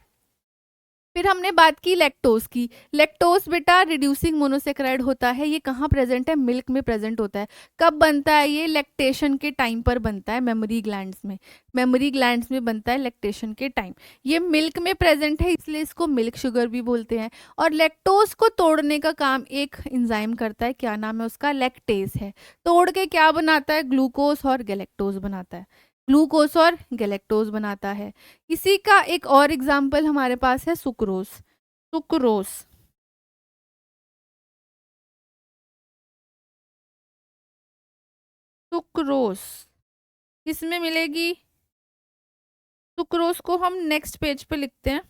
फिर हमने बात की लैक्टोज की। लैक्टोज बेटा रिड्यूसिंग मोनोसेक्राइड होता है, ये कहाँ प्रेजेंट है, मिल्क में प्रेजेंट होता है। कब बनता है ये, लैक्टेशन के टाइम पर बनता है, मेमोरी ग्लैंड्स में, मेमोरी ग्लैंड्स में बनता है लैक्टेशन के टाइम। ये मिल्क में प्रेजेंट है इसलिए इसको मिल्क शुगर भी बोलते हैं। और लैक्टोज को तोड़ने का काम एक एंजाइम करता है, क्या नाम है उसका, लैक्टेज है। तोड़ के क्या बनाता है, ग्लूकोज और गैलेक्टोज बनाता है, ग्लूकोज और गैलेक्टोज बनाता है। इसी का एक और एग्जाम्पल हमारे पास है सुक्रोज। सुक्रोज, सुक्रोज किसमें मिलेगी, सुक्रोज को हम नेक्स्ट पेज पे लिखते हैं,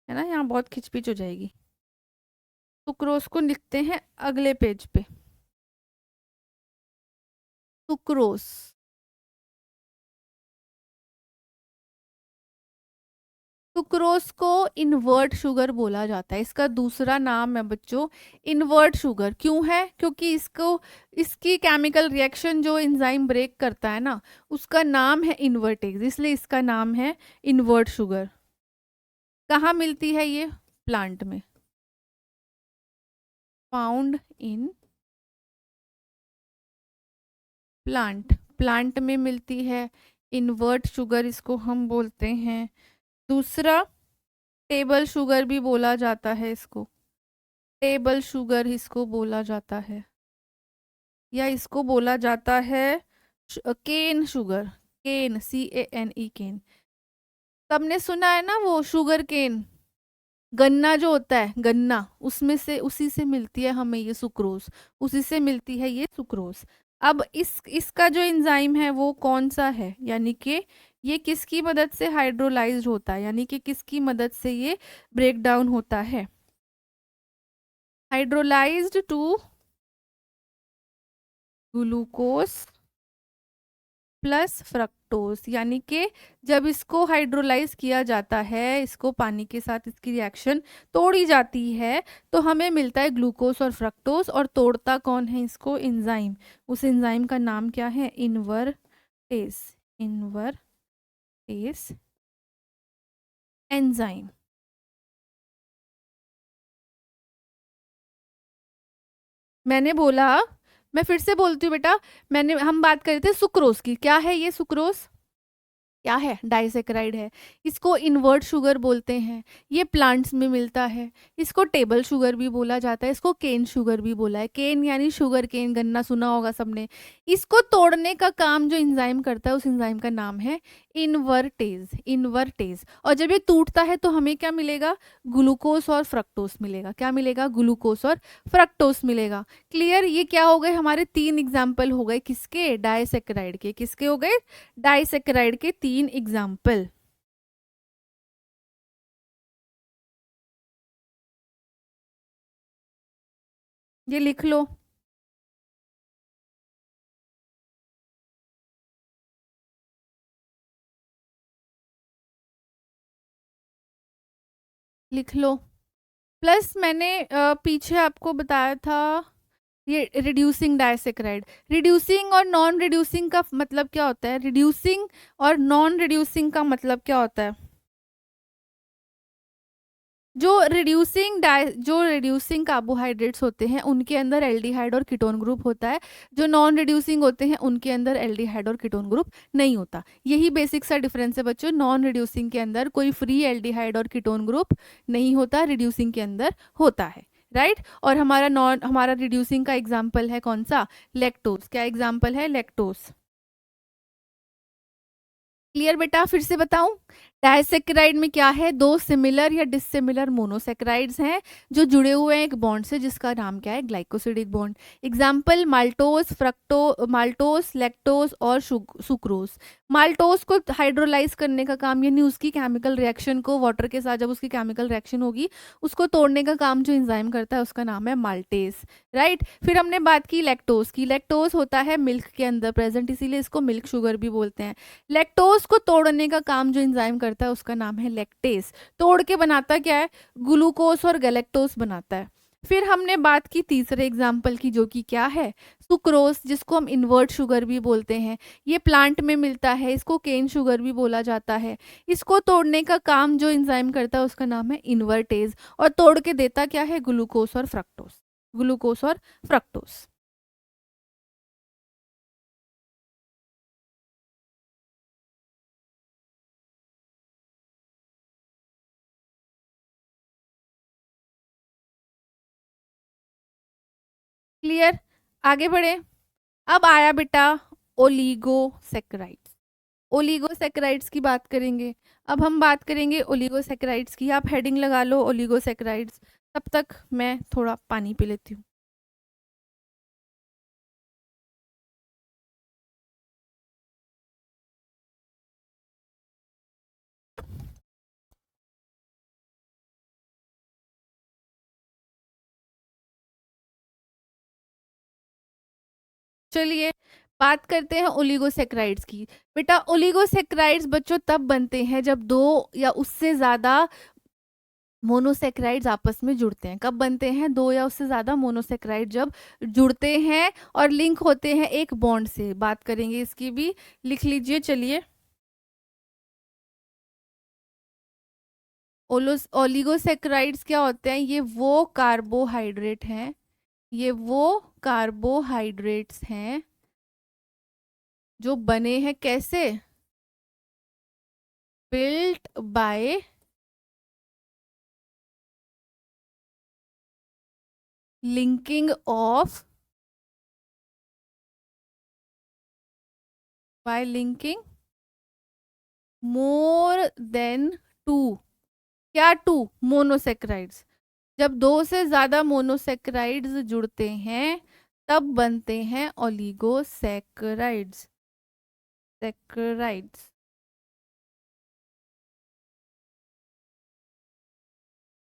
है ना, यहाँ बहुत खिचपिच हो जाएगी। सुक्रोज को लिखते हैं अगले पेज पे, सुक्रोज। सुक्रोज को इन्वर्ट शुगर बोला जाता है, इसका दूसरा नाम है बच्चों इन्वर्ट शुगर। क्यों है, क्योंकि इसको, इसकी केमिकल रिएक्शन जो एंजाइम ब्रेक करता है ना उसका नाम है इन्वर्टेज, इसलिए इसका नाम है इन्वर्ट शुगर। कहाँ मिलती है ये, प्लांट में, फाउंड इन प्लांट, प्लांट में मिलती है इन्वर्ट शुगर, इसको हम बोलते हैं। दूसरा टेबल शुगर भी बोला जाता है इसको, टेबल शुगर इसको बोला जाता है, या इसको बोला जाता है केन शुगर, केन, CANE, केन। सबने सुना है ना वो शुगर केन, गन्ना जो होता है गन्ना, उसमें से, उसी से मिलती है हमें ये सुक्रोज, उसी से मिलती है ये सुक्रोज। अब इसका जो एंजाइम है वो कौन सा है, यानी कि ये किसकी मदद से हाइड्रोलाइज्ड होता है, यानी कि किसकी मदद से ये ब्रेक डाउन होता है, hydrolysed to glucose plus fructose, यानी कि जब इसको हाइड्रोलाइज किया जाता है, इसको पानी के साथ इसकी रिएक्शन तोड़ी जाती है तो हमें मिलता है ग्लूकोज और फ्रक्टोज। और तोड़ता कौन है इसको, एंजाइम, उस एंजाइम का नाम क्या है, इन्वर्टेज, इन्वर्टेज एंजाइम। मैंने बोला, मैं फिर से बोलती हूँ बेटा, मैंने, हम बात कर रहे थे सुक्रोज की, क्या है ये सुक्रोज, क्या है, डाइसेक्राइड है। इसको इन्वर्ट शुगर बोलते हैं, ये प्लांट्स में मिलता है। इसको टेबल शुगर भी बोला जाता है, इसको केन शुगर भी बोला है, केन यानी शुगर केन, गन्ना सुना होगा सबने। इसको तोड़ने का काम जो एंजाइम करता है उस एंजाइम का नाम है इन्वर्टेज, इन्वर्टेज। और जब ये टूटता है तो हमें क्या मिलेगा, ग्लूकोज और फ्रक्टोस मिलेगा, क्या मिलेगा, ग्लूकोज और फ्रक्टोस मिलेगा। क्लियर, ये क्या हो गए हमारे तीन एग्जाम्पल हो गए, किसके, डाइसेक्राइड के, किसके हो गए, डाइसेक्राइड के तीन एग्जाम्पल। ये लिख लो, लिख लो। प्लस मैंने पीछे आपको बताया था ये रिड्यूसिंग डाइसेक्राइड, रिड्यूसिंग और नॉन रिड्यूसिंग का मतलब क्या होता है, रिड्यूसिंग और नॉन रिड्यूसिंग का मतलब क्या होता है, जो रिड्यूसिंग कार्बोहाइड्रेट्स होते हैं उनके अंदर एल्डिहाइड और कीटोन ग्रुप होता है, जो नॉन रिड्यूसिंग होते हैं उनके अंदर एल्डिहाइड और कीटोन ग्रुप नहीं होता। यही बेसिक सा डिफरेंस है बच्चों, नॉन रिड्यूसिंग के अंदर कोई फ्री एल्डिहाइड और कीटोन ग्रुप नहीं होता, रिड्यूसिंग के अंदर होता है, राइट। और हमारा रिड्यूसिंग का एग्जाम्पल है कौन सा, लैक्टोज। क्या एग्जाम्पल है, लैक्टोज। क्लियर बेटा, फिर से बताऊं, डाइसेक्राइड में क्या है, दो सिमिलर या डिससिमिलर मोनोसेक्राइड्स हैं जो जुड़े हुए हैं एक बॉन्ड से, जिसका नाम क्या है, glycosidic bond. Example maltose, maltose, lactose और सुक्रोज। माल्टोस को हाइड्रोलाइज करने का काम, यानी उसकी केमिकल रिएक्शन को वाटर के साथ जब उसकी केमिकल रिएक्शन होगी उसको तोड़ने का काम जो एंजाइम करता है उसका नाम है माल्टेस, राइट। फिर हमने बात की लैक्टोस की। लैक्टोस होता है मिल्क के अंदर प्रेजेंट, इसीलिए इसको मिल्क शुगर भी बोलते हैं। लैक्टोज को तोड़ने का काम जो एंजाइम करता है उसका नाम है लैक्टेस। तोड़ के बनाता क्या है, ग्लूकोस और गैलेक्टोस बनाता है। फिर हमने बात की तीसरे एग्जाम्पल की, जो कि क्या है, सुक्रोस, जिसको हम इन्वर्ट शुगर भी बोलते हैं। ये प्लांट में मिलता है, इसको केन शुगर भी बोला जाता है। इसको तोड़ने का काम जो एंजाइम करता है उसका नाम है इन्वर्टेज, और तोड़ के देता क्या है, ग्लूकोस और फ्रक्टोस, ग्लूकोस और फ्रक्टोस। क्लियर, आगे बढ़े। अब आया बेटा ओलिगोसेक्राइड्स। ओलिगोसेक्राइड्स की बात करेंगे। अब हम बात करेंगे ओलिगोसेक्राइड्स की, आप हेडिंग लगा लो ओलिगोसेक्राइड्स। तब तक मैं थोड़ा पानी पी लेती हूँ। चलिए बात करते हैं ओलिगोसेक्राइड्स की। बेटा ओलिगोसेक्राइड्स बच्चों तब बनते हैं जब दो या उससे ज्यादा मोनोसेक्राइड्स आपस में जुड़ते हैं। कब बनते हैं, दो या उससे ज्यादा मोनोसेक्राइड जब जुड़ते हैं और लिंक होते हैं एक बॉन्ड से। बात करेंगे इसकी भी, लिख लीजिए। चलिए, ओलिगोसेक्राइड्स क्या होते हैं, ये वो कार्बोहाइड्रेट्स हैं जो बने हैं कैसे, built by linking of by linking more than two. क्या टू, मोनोसेक्राइड्स। जब दो से ज्यादा मोनोसेक्राइड्स जुड़ते हैं तब बनते हैं ओलिगोसेक्राइड्स, सेक्राइड्स,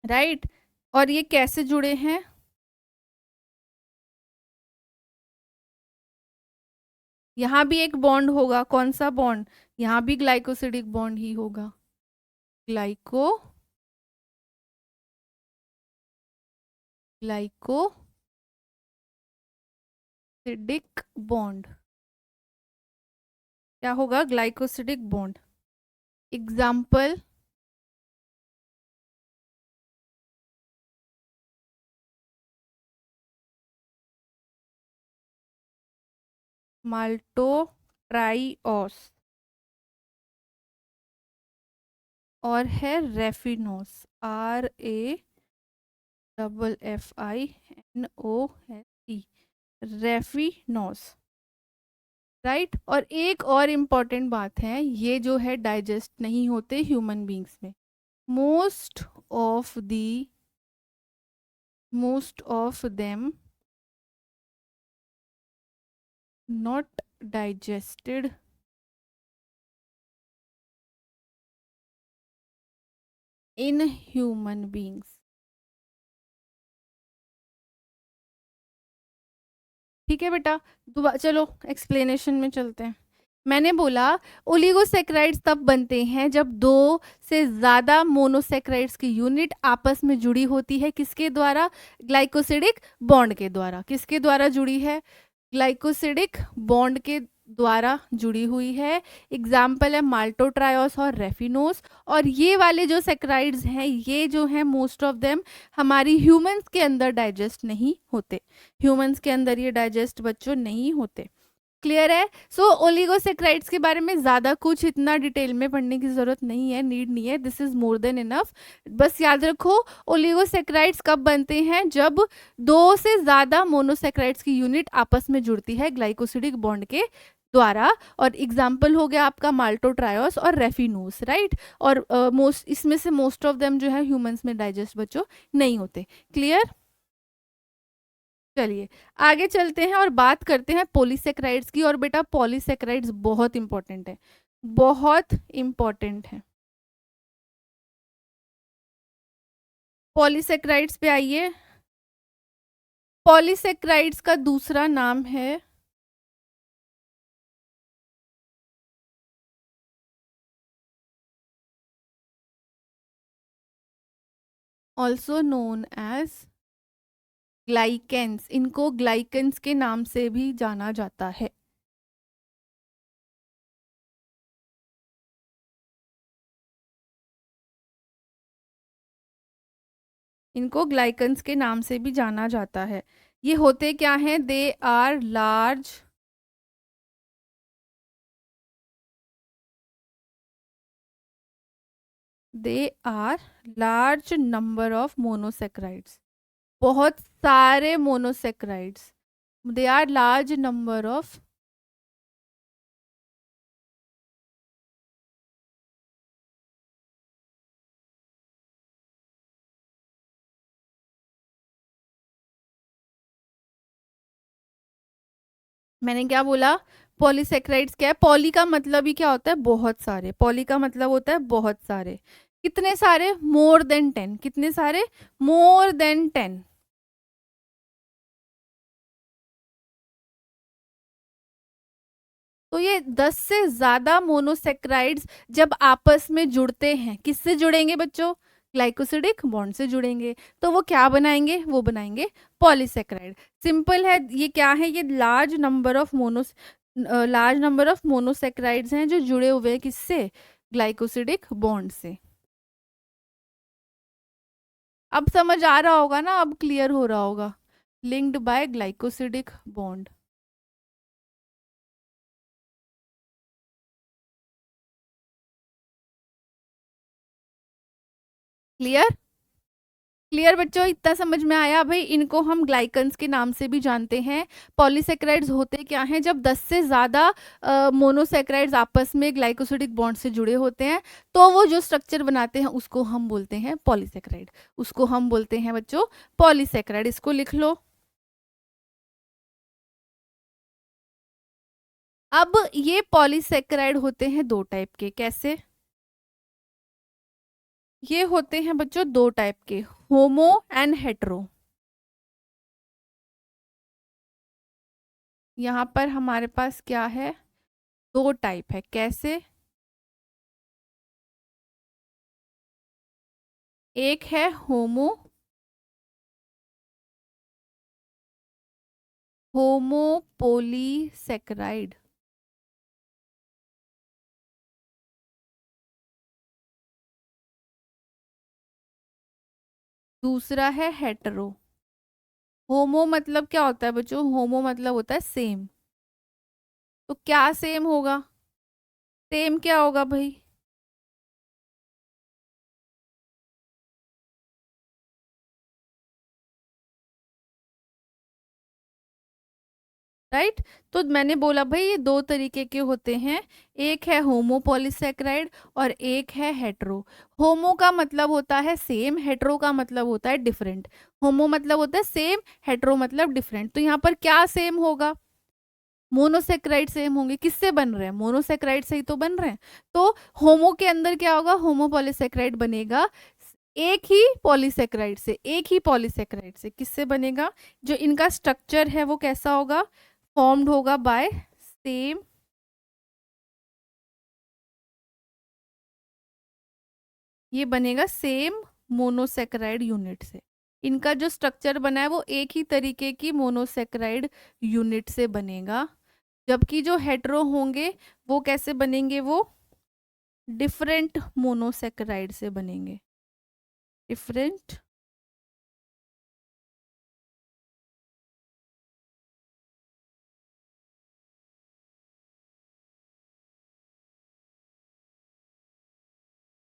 राइट। और ये कैसे जुड़े हैं, यहाँ भी एक बॉन्ड होगा, कौन सा बॉन्ड, यहाँ भी ग्लाइकोसिडिक बॉन्ड ही होगा, ग्लाइकोसिडिक बॉन्ड। क्या होगा, ग्लाइकोसिडिक बॉन्ड। एग्जाम्पल माल्टोट्राइओस और है रेफिनोस, RAFFINOS, रेफिनोस, राइट। और एक और इम्पॉर्टेंट बात है, ये जो है डाइजेस्ट नहीं होते ह्यूमन बींग्स में। Most of them not digested in human beings. ठीक है बेटा, चलो एक्सप्लेनेशन में चलते हैं। मैंने बोला ओलिगोसेक्राइड्स तब बनते हैं जब दो से ज्यादा मोनोसेक्राइड्स की यूनिट आपस में जुड़ी होती है, किसके द्वारा, ग्लाइकोसिडिक बॉन्ड के द्वारा। किसके द्वारा जुड़ी है, ग्लाइकोसिडिक बॉन्ड के द्वारा जुड़ी हुई है। एग्जाम्पल है माल्टोट्रायोस और रेफिनोस। और ये वाले जो सेक्राइड्स हैं, ये जो हैं मोस्ट ऑफ देम हमारी ह्यूमंस के अंदर डाइजेस्ट नहीं होते। ह्यूमंस के अंदर ये डाइजेस्ट बच्चों नहीं होते। क्लियर है? सो ओलिगोसेक्राइड्स के बारे में ज़्यादा कुछ इतना डिटेल में पढ़ने की ज़रूरत नहीं है, नीड नहीं है, this is more than enough. बस याद रखो ओलिगोसेक्राइड्स कब बनते हैं, जब दो से ज़्यादा मोनोसेक्राइड्स की यूनिट आपस में जुड़ती है ग्लाइकोसिडिक बॉन्ड के द्वारा। और एग्जाम्पल हो गया आपका माल्टोट्रायोस और रेफिनोस, राइट। और मोस्ट इसमें से मोस्ट ऑफ देम जो है ह्यूमंस में डाइजेस्ट बच्चों नहीं होते। क्लियर? चलिए आगे चलते हैं और बात करते हैं पॉलीसेक्राइड्स की। और बेटा पॉलीसेक्राइड्स बहुत इंपॉर्टेंट है, बहुत इंपॉर्टेंट है। पॉलीसेक्राइड्स पे आइए। पॉलीसेक्राइड्स का दूसरा नाम है ऑल्सो नोन एज ग्लाइकेंस। इनको ग्लाइकेंस के नाम से भी जाना जाता है। इनको ग्लाइकेंस के नाम से भी जाना जाता है। ये होते क्या हैं? They are large they are large number of monosaccharides. बहुत सारे monosaccharides. They are large number of मैंने क्या बोला? पॉलीसेक्राइड्स क्या है? पॉली का मतलब ही क्या होता है? बहुत सारे। पॉली का मतलब होता है बहुत सारे। कितने सारे? More than 10। कितने सारे? More than 10। तो ये 10 से ज्यादा मोनोसेक्राइड्स जब आपस में जुड़ते हैं, किससे जुड़ेंगे बच्चों? ग्लाइकोसिडिक बॉन्ड से जुड़ेंगे। तो वो क्या बनाएंगे? वो बनाएंगे पॉलीसेक्राइड। सिंपल है। ये क्या है? ये लार्ज नंबर ऑफ मोनोसेक्राइड्स हैं जो जुड़े हुए हैं किससे? ग्लाइकोसिडिक बॉन्ड से। अब समझ आ रहा होगा ना? अब क्लियर हो रहा होगा। Linked by glycosidic bond. Clear? Clear बच्चों? इतना समझ में आया? भाई इनको हम ग्लाइकन्स के नाम से भी जानते हैं। पॉलीसेक्राइड्स होते क्या हैं? जब 10 से ज़्यादा मोनोसेक्राइड्स आपस में ग्लाइकोसिडिक बॉन्ड से जुड़े होते हैं तो वो जो स्ट्रक्चर बनाते हैं उसको हम बोलते हैं पॉलीसेक्राइड। उसको हम बोलते हैं बच्चों पॉलीसेक्राइड। इसको लिख लो। अब ये पॉलीसेक्राइड होते हैं दो टाइप के। कैसे? ये होते हैं बच्चों दो टाइप के, होमो एंड हेट्रो। यहाँ पर हमारे पास क्या है? दो टाइप है। कैसे? एक है होमोपोलीसेक्राइड। दूसरा है हेटेरो। होमो मतलब क्या होता है बच्चों? होमो मतलब होता है सेम। तो क्या सेम होगा? सेम क्या होगा भाई? राइट। तो मैंने बोला भाई ये दो तरीके के होते हैं। एक है होमोपॉलीसेक्राइड और एक है हेटेरो। होमो का मतलब होता है सेम, हेटेरो का मतलब होता है डिफरेंट। होमो मतलब होता है सेम, हेटेरो मतलब डिफरेंट। तो यहाँ पर क्या सेम होगा? मोनोसेक्राइड सेम होंगे। किससे बन रहे हैं? मोनोसेक्राइड से ही तो बन रहे हैं। तो होमो के अंदर क्या होगा? होमोपॉलीसेक्राइड बनेगा एक ही पॉलीसेक्राइड से। एक ही पॉलीसेक्राइड से किससे बनेगा? जो इनका स्ट्रक्चर है वो कैसा होगा? फॉर्म्ड होगा बाय सेम ये बनेगा सेम मोनोसेक्राइड यूनिट से। इनका जो स्ट्रक्चर बना है वो एक ही तरीके की मोनोसेक्राइड यूनिट से बनेगा। जबकि जो हेटेरो होंगे वो कैसे बनेंगे, वो डिफरेंट मोनोसेकेराइड से बनेंगे, डिफरेंट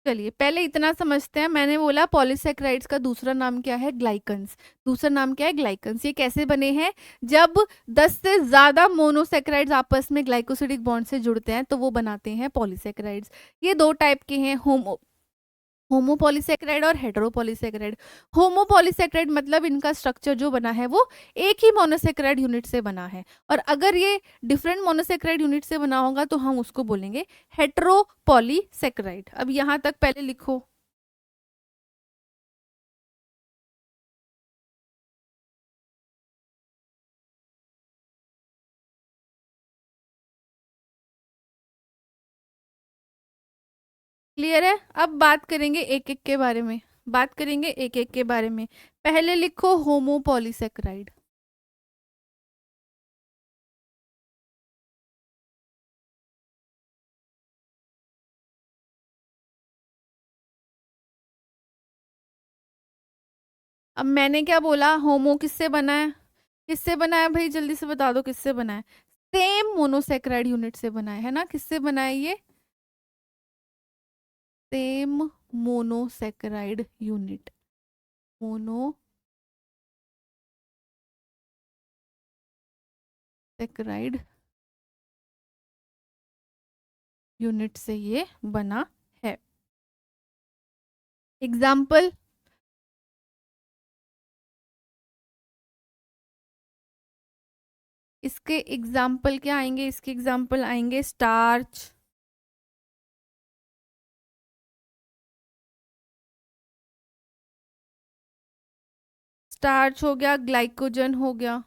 चलिए पहले इतना समझते हैं। मैंने बोला पॉलीसेक्राइड्स का दूसरा नाम क्या है, ग्लाइकन्स। दूसरा नाम क्या है, ग्लाइकन्स। ये कैसे बने हैं, जब 10 से ज्यादा मोनोसेक्राइड्स आपस में ग्लाइकोसिडिक बॉन्ड से जुड़ते हैं तो वो बनाते हैं पॉलीसेक्राइड्स। ये दो टाइप के हैं, होमोपॉलीसेकेराइड और हेटेरोपॉलीसेकेराइड। होमोपॉलीसेकेराइड मतलब इनका स्ट्रक्चर जो बना है वो एक ही मोनोसेकेराइड यूनिट से बना है, और अगर ये डिफरेंट मोनोसेकेराइड यूनिट से बना होगा तो हम उसको बोलेंगे हेटेरोपॉलीसेकेराइड। अब यहां तक पहले लिखो। क्लियर है? अब बात करेंगे एक एक के बारे में, बात करेंगे एक एक के बारे में। पहले लिखो होमोपॉलीसेकेराइड। अब मैंने क्या बोला, होमो किससे बना है, किससे बना है भाई, जल्दी से बता दो किससे बना है। सेम मोनोसेक्राइड यूनिट से बना है ना, किससे बना है ये, same monosaccharide unit, monosaccharide unit से ये बना है। एग्जाम्पल, इसके एग्जाम्पल क्या आएंगे, इसके एग्जाम्पल आएंगे स्टार्च, स्टार्च हो गया, ग्लाइकोजन हो गया,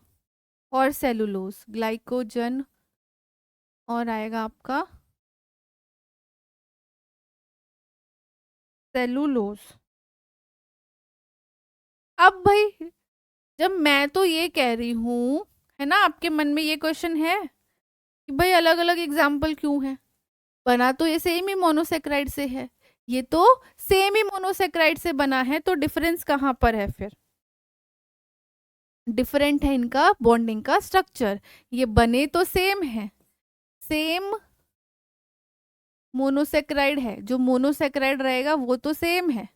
और सेलुलोज। ग्लाइकोजन और आएगा आपका सेलुलोज। अब भाई जब मैं तो ये कह रही हूं, है ना, आपके मन में ये क्वेश्चन है कि भाई अलग अलग एग्जाम्पल क्यों है, बना तो ये सेम ही मोनोसेक्राइड से है, ये तो सेम ही मोनोसेक्राइड से बना है, तो डिफरेंस कहाँ पर है फिर, डिफरेंट है इनका बॉन्डिंग का स्ट्रक्चर। ये बने तो सेम है, सेम मोनोसेक्राइड है, जो मोनोसेक्राइड रहेगा वो तो सेम है।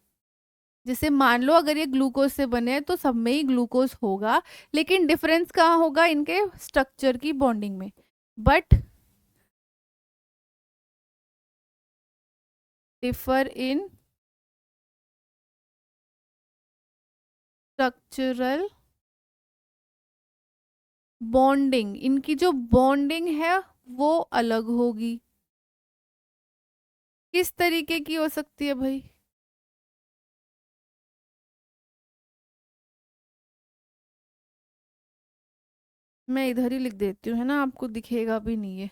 जैसे मान लो अगर ये ग्लूकोज से बने हैं तो सब में ही ग्लूकोज होगा, लेकिन डिफरेंस कहाँ होगा, इनके स्ट्रक्चर की बॉन्डिंग में। But differ in structural bonding, इनकी जो बॉन्डिंग है वो अलग होगी। किस तरीके की हो सकती है भाई, मैं इधर ही लिख देती हूँ, है ना, आपको दिखेगा भी नहीं है।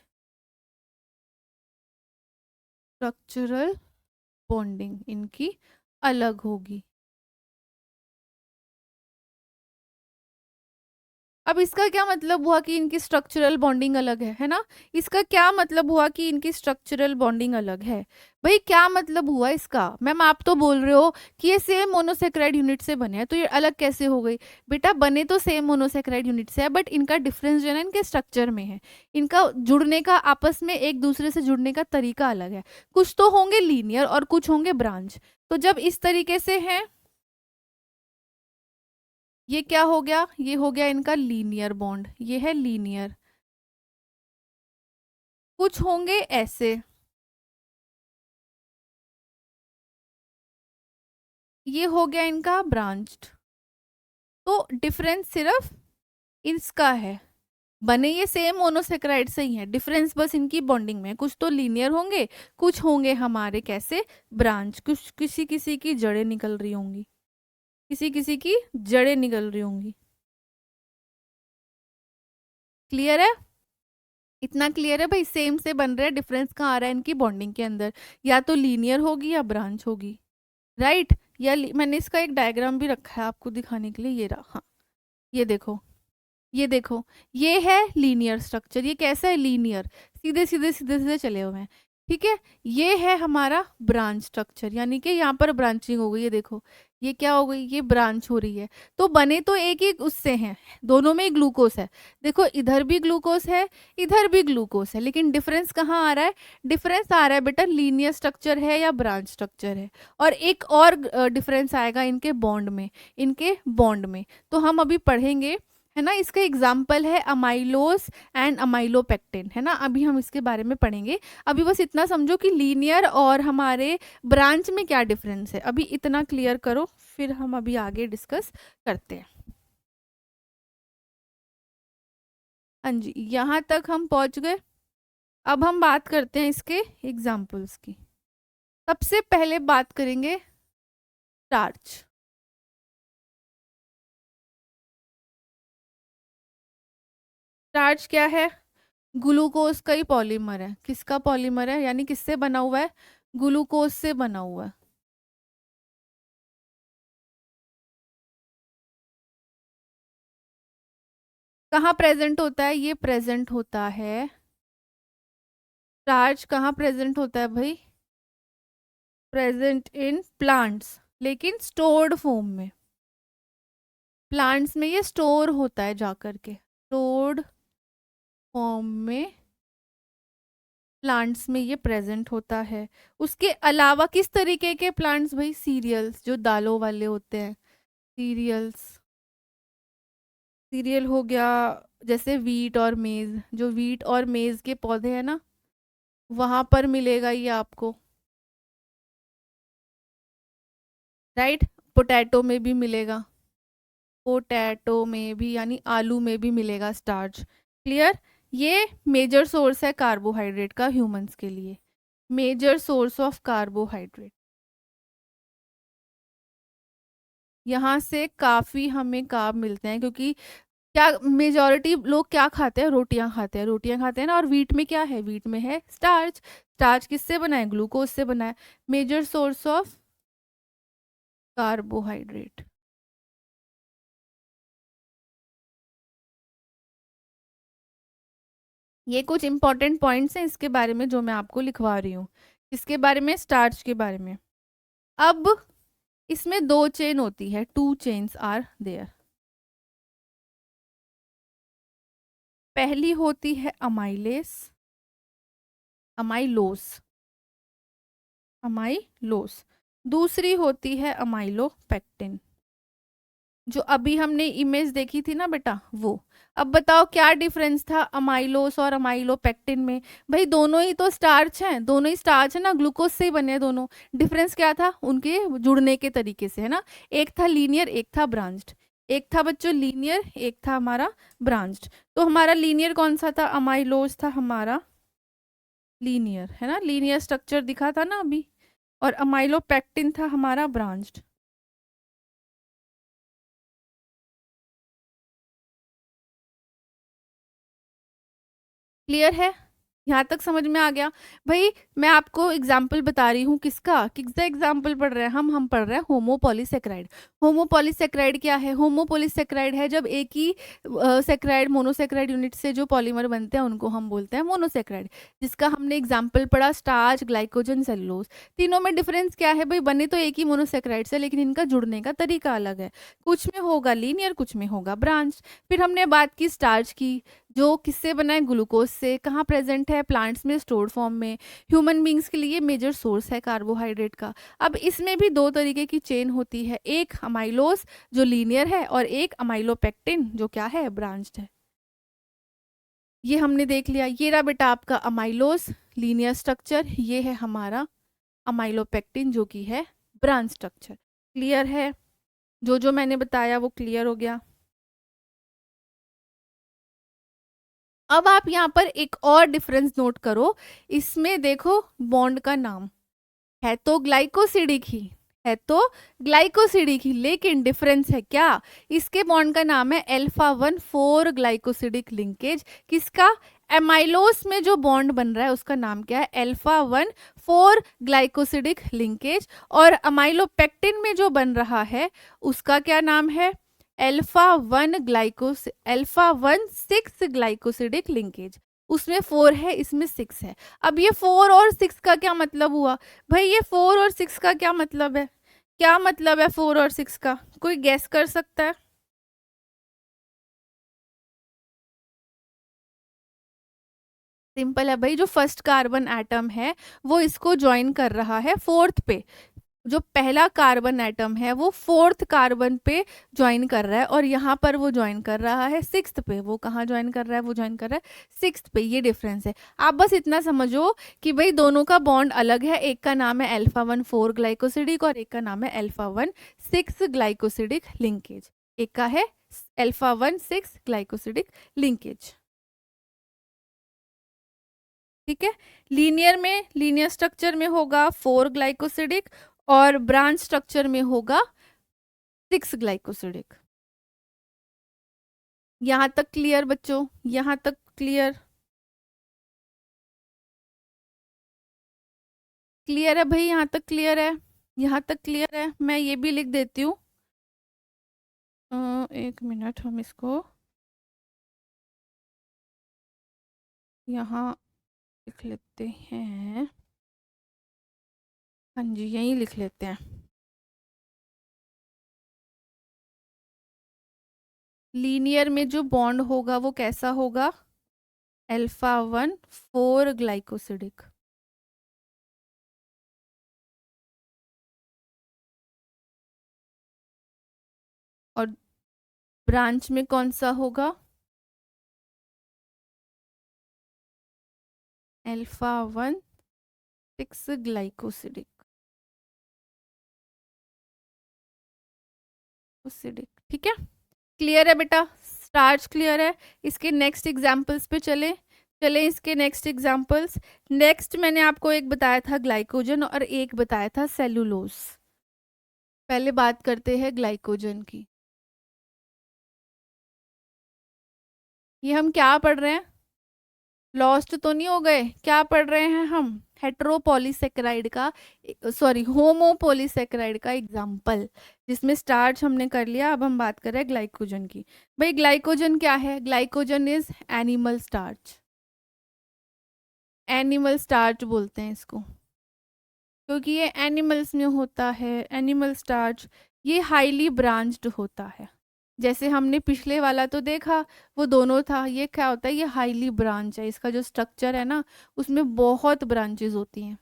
स्ट्रक्चरल बॉन्डिंग इनकी अलग होगी। अब इसका क्या मतलब हुआ कि इनकी स्ट्रक्चरल बॉन्डिंग अलग है ना, इसका क्या मतलब हुआ कि इनकी स्ट्रक्चरल बॉन्डिंग अलग है, भाई क्या मतलब हुआ इसका। मैम आप तो बोल रहे हो कि ये सेम मोनोसेक्राइड यूनिट से बने हैं, तो ये अलग कैसे हो गई। बेटा बने तो सेम मोनोसेक्राइड यूनिट से है, बट इनका डिफरेंस जो है ना इनके स्ट्रक्चर में है, इनका जुड़ने का, आपस में एक दूसरे से जुड़ने का तरीका अलग है। कुछ तो होंगे लीनियर और कुछ होंगे ब्रांच। तो जब इस तरीके से है, ये क्या हो गया, ये हो गया इनका लीनियर बॉन्ड, ये है लीनियर। कुछ होंगे ऐसे, ये हो गया इनका ब्रांच्ड। तो डिफरेंस सिर्फ इसका है, बने ये सेम मोनोसेक्राइड से ही है, डिफरेंस बस इनकी बॉन्डिंग में है। कुछ तो लीनियर होंगे, कुछ होंगे हमारे कैसे, ब्रांच, कुछ किसी किसी की जड़ें निकल रही होंगी, किसी किसी की जड़ें निकल रही होंगी। क्लियर है? इतना क्लियर है भाई, सेम से बन रहे हैं, डिफरेंस कहाँ आ रहा है इनकी बॉन्डिंग के अंदर, या तो लीनियर होगी या ब्रांच होगी, राइट। या मैंने इसका एक डायग्राम भी रखा है आपको दिखाने के लिए, ये रहा, हाँ ये देखो, ये देखो, ये है लीनियर स्ट्रक्चर। ये कैसा है? लीनियर, सीधे सीधे सीधे सीधे चले हुए हैं। ठीक है, ये है हमारा ब्रांच स्ट्रक्चर, यानी कि यहाँ पर ब्रांचिंग हो गई। ये देखो, ये क्या हो गई? ये ब्रांच हो रही है। तो बने तो एक ही उससे हैं, दोनों में ही ग्लूकोस है। देखो, इधर भी ग्लूकोस है, इधर भी ग्लूकोस है, लेकिन डिफरेंस कहाँ आ रहा है? डिफरेंस आ रहा है बेटा, लीनियर स्ट्रक्चर है या ब्रांच स्ट्रक्चर है। और एक और डिफरेंस आएगा इनके बॉन्ड में, इनके बॉन्ड में। तो हम अभी पढ़ेंगे, है ना। इसका एग्जाम्पल है अमाइलोस एंड अमाइलोपेक्टिन, है ना। अभी हम इसके बारे में पढ़ेंगे। अभी बस इतना समझो कि लीनियर और हमारे ब्रांच में क्या डिफरेंस है, अभी इतना क्लियर करो, फिर हम अभी आगे डिस्कस करते हैं। हाँ जी, यहाँ तक हम पहुँच गए। अब हम बात करते हैं इसके एग्जाम्पल्स की। सबसे पहले बात करेंगे स्टार्च। स्टार्च क्या है? ग्लूकोज का ही पॉलीमर है। किसका पॉलीमर है? यानी किससे बना हुआ है? ग्लूकोज से बना हुआ है। कहाँ प्रेजेंट होता है? ये प्रेजेंट होता है, स्टार्च कहाँ प्रेजेंट होता है भाई? प्रेजेंट इन प्लांट्स, लेकिन स्टोर्ड फॉर्म में। प्लांट्स में ये स्टोर होता है जाकर के, स्टोर्ड फॉर्म में प्लांट्स में ये प्रेजेंट होता है। उसके अलावा किस तरीके के प्लांट्स भाई? सीरियल्स, जो दालों वाले होते हैं, सीरियल्स। सीरियल हो गया, जैसे वीट और मेज, जो वीट और मेज के पौधे हैं ना, वहां पर मिलेगा ये आपको, राइट। पोटैटो में भी मिलेगा, पोटैटो में भी, यानी आलू में भी मिलेगा स्टार्च। क्लियर? ये मेजर सोर्स है कार्बोहाइड्रेट का ह्यूमंस के लिए, मेजर सोर्स ऑफ कार्बोहाइड्रेट। यहाँ से काफ़ी हमें कार्ब मिलते हैं, क्योंकि क्या मेजॉरिटी लोग क्या खाते हैं? रोटियां खाते हैं, रोटियां खाते हैं ना। और वीट में क्या है? वीट में है स्टार्च। स्टार्च किससे बना है? ग्लूकोज से बना है। Major source of carbohydrate. ये कुछ इंपॉर्टेंट पॉइंट्स हैं इसके बारे में जो मैं आपको लिखवा रही हूँ। इसके बारे में, स्टार्च के बारे में। अब इसमें दो चेन होती है, टू चेन्स आर देयर। पहली होती है अमाइलेस, अमाइलोस, अमाइलोस। दूसरी होती है अमाइलोपेक्टिन, जो अभी हमने इमेज देखी थी ना बेटा, वो। अब बताओ क्या डिफरेंस था अमाइलोस और अमाइलोपेक्टिन में? भाई दोनों ही तो स्टार्च हैं, दोनों ही स्टार्च है ना, ग्लूकोज से ही बने हैं दोनों। डिफरेंस क्या था? उनके जुड़ने के तरीके से, है ना। एक था लीनियर, एक था ब्रांच्ड। एक था बच्चों लीनियर, एक था हमारा ब्रांच्ड। तो हमारा लीनियर कौन सा था? अमाइलोस था हमारा लीनियर, है ना, लीनियर स्ट्रक्चर दिखा था ना अभी। और अमाइलोपेक्टिन था हमारा ब्रांच्ड। क्लियर है? यहाँ तक समझ में आ गया? भाई मैं आपको एग्जाम्पल बता रही हूँ, किसका, किसका एग्जाम्पल पढ़ रहे हैं हम पढ़ रहे हैं होमोपॉलीसेक्राइड। होमोपॉलीसेक्राइड क्या है? होमोपॉलीसेक्राइड है जब एक ही सेक्राइड, मोनोसेक्राइड यूनिट से जो पॉलीमर बनते हैं उनको हम बोलते हैं मोनोसेक्राइड। जिसका हमने एग्जाम्पल पढ़ा स्टार्च, ग्लाइकोजन, सेलुलोज। तीनों में डिफरेंस क्या है भाई? बने तो एक ही मोनोसेक्राइड से, लेकिन इनका जुड़ने का तरीका अलग है। कुछ में होगा लीनियर, कुछ में होगा ब्रांच। फिर हमने बात की स्टार्च की, जो किससे बना है? ग्लूकोज से। कहाँ प्रेजेंट है? प्लांट्स में, स्टोर्ड फॉर्म में। ह्यूमन बींग्स के लिए मेजर सोर्स है कार्बोहाइड्रेट का। अब इसमें भी दो तरीके की चेन होती है, एक अमाइलोस जो लीनियर है, और एक अमाइलोपेक्टिन जो क्या है? ब्रांच्ड है। ये हमने देख लिया। ये रहा बेटा आपका अमाइलोस, लीनियर स्ट्रक्चर। ये है हमारा अमाइलोपेक्टिन जो कि है ब्रांच स्ट्रक्चर। क्लियर है? जो जो मैंने बताया वो क्लियर हो गया। अब आप यहाँ पर एक और डिफरेंस नोट करो। इसमें देखो बॉन्ड का नाम है तो ग्लाइकोसिडिक ही, है तो ग्लाइकोसिडिक ही, लेकिन डिफरेंस है क्या? इसके बॉन्ड का नाम है अल्फा 1 4 ग्लाइकोसिडिक लिंकेज। किसका? एमाइलोस में जो बॉन्ड बन रहा है उसका नाम क्या है? Alpha 1 4 glycosidic linkage. और अमाइलोपेक्टिन में जो बन रहा है उसका क्या नाम है? Alpha 1 6 glycosidic linkage. उसमें 4 है, इसमें 6 है। अब ये 4 और 6 का क्या मतलब हुआ? भाई ये 4 और 6 का क्या मतलब है? क्या मतलब है 4 और 6 का? कोई गेस कर सकता है? सिंपल है भाई, जो फर्स्ट कार्बन एटम है वो इसको ज्वाइन कर रहा है फोर्थ पे। जो पहला कार्बन एटम है वो फोर्थ कार्बन पे ज्वाइन कर रहा है, और यहाँ पर वो ज्वाइन कर रहा है सिक्स्थ पे। वो कहाँ ज्वाइन कर रहा है? वो ज्वाइन कर रहा है सिक्स्थ पे। ये डिफरेंस है। आप बस इतना समझो कि भाई दोनों का बॉन्ड अलग है। एक का नाम है अल्फा 1 4 ग्लाइकोसिडिक और एक का नाम है अल्फा 1 6 ग्लाइकोसिडिक लिंकेज। एक का है अल्फा 1 6 ग्लाइकोसिडिक लिंकेज। ठीक है। लीनियर स्ट्रक्चर में होगा 4 ग्लाइकोसिडिक, और ब्रांच स्ट्रक्चर में होगा 6 ग्लाइकोसिडिक। यहां तक क्लियर बच्चों? यहां तक क्लियर? क्लियर है भाई? यहां तक क्लियर है? यहां तक क्लियर है? मैं ये भी लिख देती हूँ। एक मिनट, हम इसको यहाँ लिख लेते हैं। हाँ जी, यहीं लिख लेते हैं। लीनियर में जो बॉन्ड होगा वो कैसा होगा? Alpha 1 4 glycosidic. और ब्रांच में कौन सा होगा? Alpha 1 6 glycosidic. एसिडिक। ठीक है, क्लियर है बेटा? स्टार्च क्लियर है? इसके नेक्स्ट एग्जाम्पल्स पे चले। चले इसके नेक्स्ट एग्जाम्पल्स। नेक्स्ट मैंने आपको एक बताया था ग्लाइकोजन और एक बताया था सेलुलोज। पहले बात करते हैं ग्लाइकोजन की। ये हम क्या पढ़ रहे हैं? लॉस्ट तो नहीं हो गए? क्या पढ़ रहे हैं हम? हेट्रोपॉलीसेकेराइड का, सॉरी होमोपॉलीसेकेराइड का एग्जाम्पल, जिसमें स्टार्च हमने कर लिया। अब हम बात कर रहे हैं ग्लाइकोजन की। भाई ग्लाइकोजन क्या है? Glycogen is animal starch. Animal starch बोलते हैं इसको, क्योंकि ये एनिमल्स में होता है। एनिमल स्टार्च ये हाईली ब्रांच्ड होता है। जैसे हमने पिछले वाला तो देखा, वो दोनों था। ये क्या होता है? ये हाईली ब्रांच है। इसका जो स्ट्रक्चर है ना, उसमें बहुत ब्रांचेस होती हैं।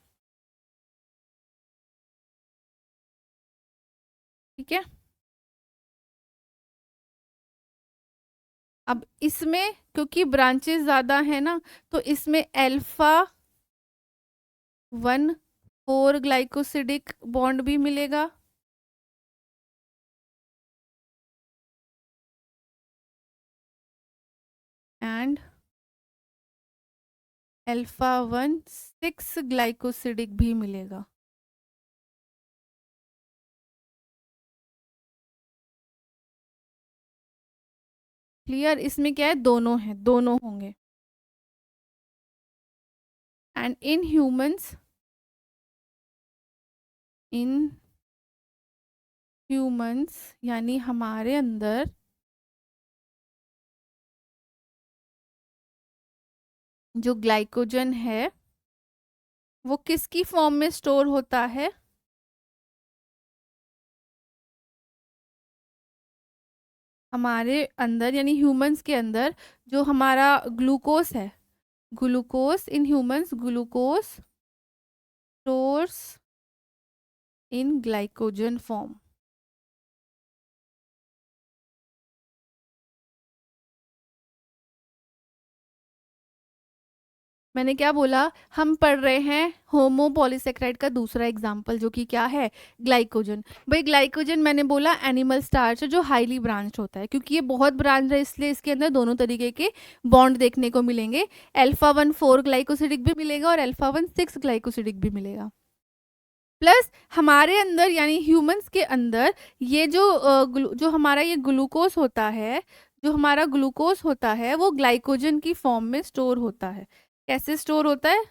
ठीक है। अब इसमें क्योंकि ब्रांचेस ज्यादा है ना, तो इसमें अल्फा 1 4 ग्लाइकोसिडिक बॉन्ड भी मिलेगा, एंड अल्फा 1 6 ग्लाइकोसिडिक भी मिलेगा। क्लियर? इसमें क्या है? दोनों है, दोनों होंगे। एंड इन ह्यूमंस यानी हमारे अंदर जो ग्लाइकोजन है वो किसकी फॉर्म में स्टोर होता है? हमारे अंदर यानी ह्यूमंस के अंदर जो हमारा ग्लूकोस है, glucose in humans, glucose stores in glycogen form. मैंने क्या बोला? हम पढ़ रहे हैं होमोपॉलीसेकेराइड का दूसरा एग्जाम्पल, जो कि क्या है? ग्लाइकोजन। भाई ग्लाइकोजन मैंने बोला एनिमल स्टार्च है, जो हाईली ब्रांच होता है। क्योंकि ये बहुत ब्रांच है, इसलिए इसके अंदर दोनों तरीके के बॉन्ड देखने को मिलेंगे। अल्फा 1 4 ग्लाइकोसिडिक भी मिलेगा और अल्फा 1 6 ग्लाइकोसिडिक भी मिलेगा। प्लस हमारे अंदर यानी ह्यूमंस के अंदर ये जो हमारा ये ग्लूकोस होता है, जो हमारा ग्लूकोस होता है वो ग्लाइकोजन की फॉर्म में स्टोर होता है। कैसे स्टोर होता है?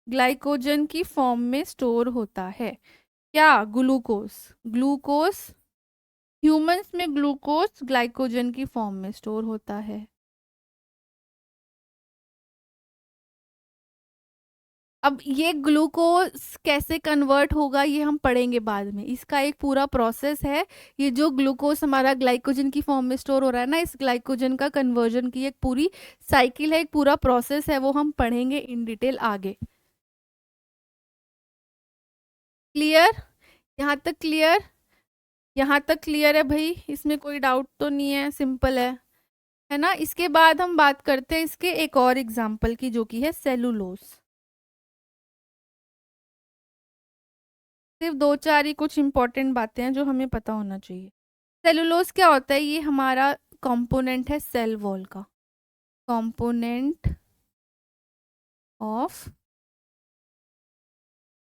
ग्लाइकोजन की फॉर्म में स्टोर होता है। क्या? ग्लूकोज। ग्लूकोज ह्यूमंस में ग्लूकोज ग्लाइकोजन की फॉर्म में स्टोर होता है। अब ये ग्लूकोज कैसे कन्वर्ट होगा ये हम पढ़ेंगे बाद में, इसका एक पूरा प्रोसेस है। ये जो ग्लूकोज हमारा ग्लाइकोजन की फॉर्म में स्टोर हो रहा है ना, इस ग्लाइकोजन का कन्वर्जन की एक पूरी साइकिल है, एक पूरा प्रोसेस है, वो हम पढ़ेंगे इन डिटेल आगे। क्लियर? यहाँ तक क्लियर? यहाँ तक क्लियर है भाई, इसमें कोई डाउट तो नहीं है, सिंपल है ना। इसके बाद हम बात करते हैं इसके एक और एग्जाम्पल की, जो कि है सेलुलोज। सिर्फ दो चार ही कुछ इंपॉर्टेंट बातें हैं जो हमें पता होना चाहिए। सेलुलोज क्या होता है? ये हमारा कंपोनेंट है सेल वॉल का, component of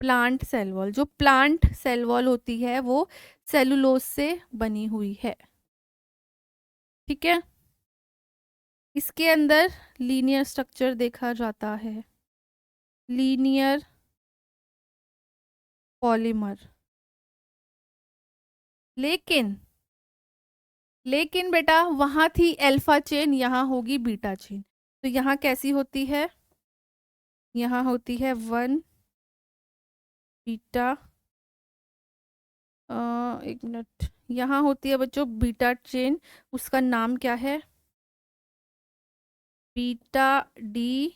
plant cell wall. जो प्लांट सेल वॉल होती है वो सेलुलोज से बनी हुई है, ठीक है। इसके अंदर लीनियर स्ट्रक्चर देखा जाता है, लीनियर पॉलीमर। लेकिन लेकिन बेटा वहां थी अल्फा चेन, यहाँ होगी बीटा चेन। तो यहाँ कैसी होती है? यहाँ होती है वन बीटा, एक मिनट, यहाँ होती है बच्चों बीटा चेन। उसका नाम क्या है? बीटा डी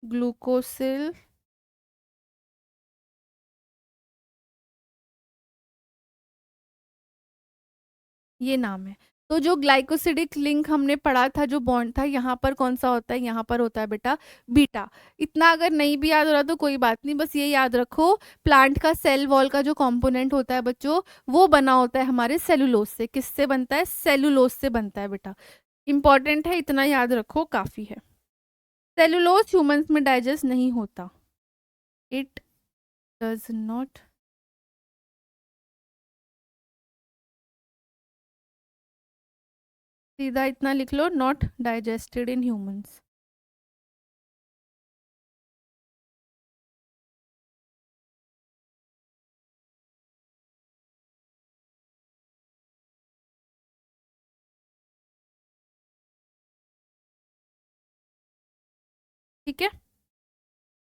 ग्लूकोसिल ये नाम है। तो जो ग्लाइकोसिडिक लिंक हमने पढ़ा था, जो बॉन्ड था, यहाँ पर कौन सा होता है? यहाँ पर होता है बेटा बीटा। इतना अगर नहीं भी याद हो रहा तो कोई बात नहीं, बस ये याद रखो, प्लांट का सेल वॉल का जो कंपोनेंट होता है बच्चों, वो बना होता है हमारे सेलुलोज से। किससे बनता है? सेलुलोज से बनता है बेटा। इंपॉर्टेंट है, इतना याद रखो, काफी है। सेलुलोज ह्यूमंस में डाइजेस्ट नहीं होता, इट डज नॉट, सीधा इतना लिख लो, नॉट डाइजेस्टेड इन ह्यूमंस। ठीक है,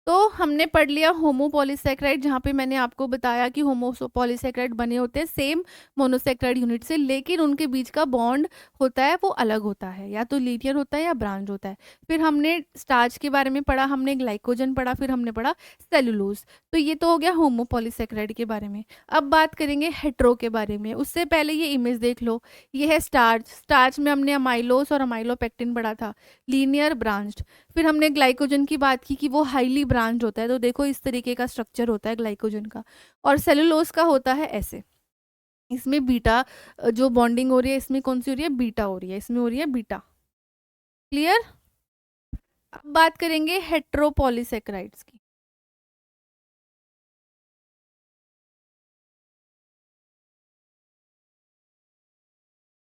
तो हमने पढ़ लिया होमोपॉलीसेकेराइड, जहाँ पे मैंने आपको बताया कि होमोपॉलीसेकेराइड बने होते हैं सेम मोनोसेकेराइड यूनिट से, लेकिन उनके बीच का बॉन्ड होता है वो अलग होता है, या तो लीनियर होता है या ब्रांच होता है। फिर हमने स्टार्च के बारे में पढ़ा, हमने ग्लाइकोजन पढ़ा, फिर हमने पढ़ा सेलुलोज। तो ये तो हो गया होमोपॉलीसेकेराइड के बारे में। अब बात करेंगे हेट्रो के बारे में। उससे पहले ये इमेज देख लो, ये है स्टार्च। स्टार्च में हमने अमाइलोस और अमाइलोपेक्टिन पढ़ा था, लीनियर ब्रांच्ड। फिर हमने ग्लाइकोजन की बात की कि वो हाईली ब्रांच होता है, तो देखो इस तरीके का स्ट्रक्चर होता है ग्लाइकोजन का। और सेलुलोज का होता है ऐसे, इसमें बीटा, जो बॉन्डिंग हो रही है इसमें कौन सी हो रही है? बीटा हो रही है, इसमें हो रही है बीटा। क्लियर? अब बात करेंगे हेट्रोपॉलीसेकेराइड्स की।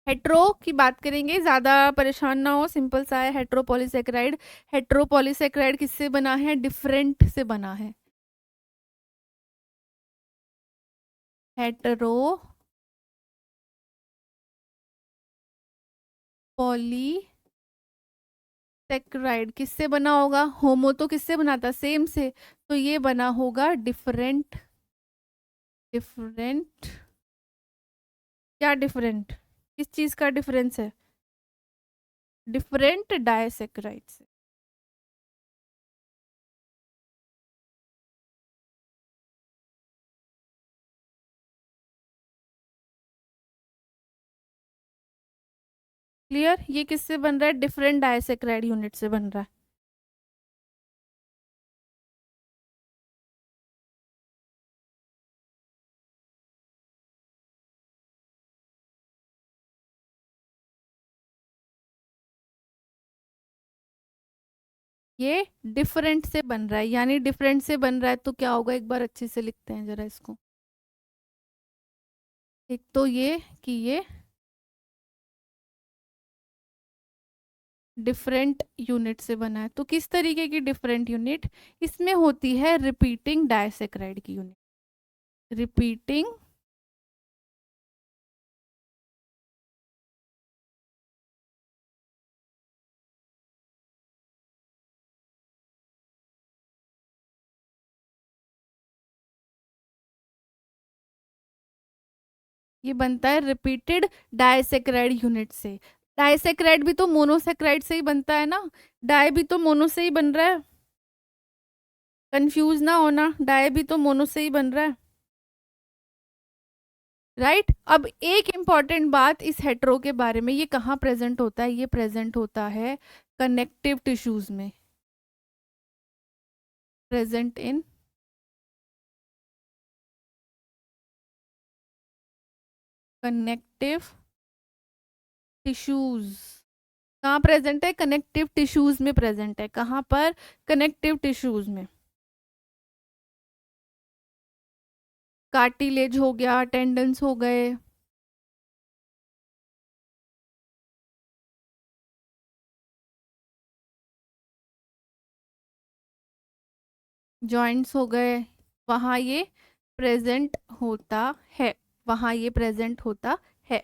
हेट्रो की बात करेंगे, ज्यादा परेशान ना हो, सिंपल सा है हेट्रोपॉलीसेकेराइड। हेट्रोपॉलीसेकेराइड किससे बना है? डिफरेंट से बना है। हेट्रो सेक्राइड किससे बना होगा? होमो तो किससे बना था? सेम से। तो ये बना होगा डिफरेंट। डिफरेंट क्या डिफरेंट? किस चीज का डिफरेंस है? डिफरेंट डायसेक्राइड से। क्लियर? ये किससे बन रहा है? डिफरेंट डायसेक्राइड यूनिट से बन रहा है। ये डिफरेंट से बन रहा है, यानी डिफरेंट से बन रहा है तो क्या होगा? एक बार अच्छे से लिखते हैं जरा इसको। एक तो ये कि ये डिफरेंट यूनिट से बना है। तो किस तरीके की डिफरेंट यूनिट? इसमें होती है रिपीटिंग डाइसेक्राइड की यूनिट। रिपीटिंग ये बनता है रिपीटेड डाइसेक्राइड यूनिट से। डाइसेक्राइड भी तो मोनोसेक्राइड से ही बनता है ना, डाई भी तो मोनो से ही बन रहा है। कंफ्यूज ना होना, डाई भी तो मोनो से ही बन रहा है, राइट। अब एक इंपॉर्टेंट बात इस हेट्रो के बारे में, ये कहाँ प्रेजेंट होता है? ये प्रेजेंट होता है कनेक्टिव टिश्यूज में। Present in connective tissues. कहाँ प्रेजेंट है? कनेक्टिव टिश्यूज में प्रेजेंट है। कहाँ पर? कनेक्टिव टिश्यूज में। कार्टिलेज हो गया, टेंडन्स हो गए, जॉइंट्स हो गए, वहाँ ये प्रेजेंट होता है। वहाँ ये प्रेजेंट होता है।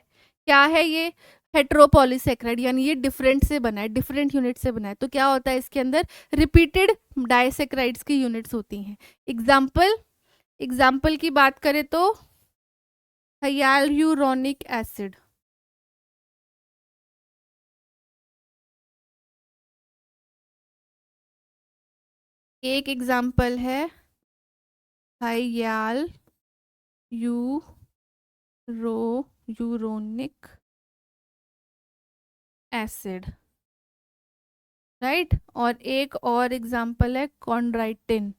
क्या है ये? हेट्रोपॉलीसेक्राइड, यानी ये डिफरेंट से बना है, डिफरेंट यूनिट से बना है। तो क्या होता है इसके अंदर? रिपीटेड डाइसेक्राइड्स की यूनिट्स होती हैं। एग्जाम्पल, एग्जाम्पल की बात करें तो हाइयालुरोनिक एसिड। एक एग्जाम्पल है हाइयालुरोनिक एसिड, राइट। और एक और एग्जाम्पल है कॉन्ड्राइटिन।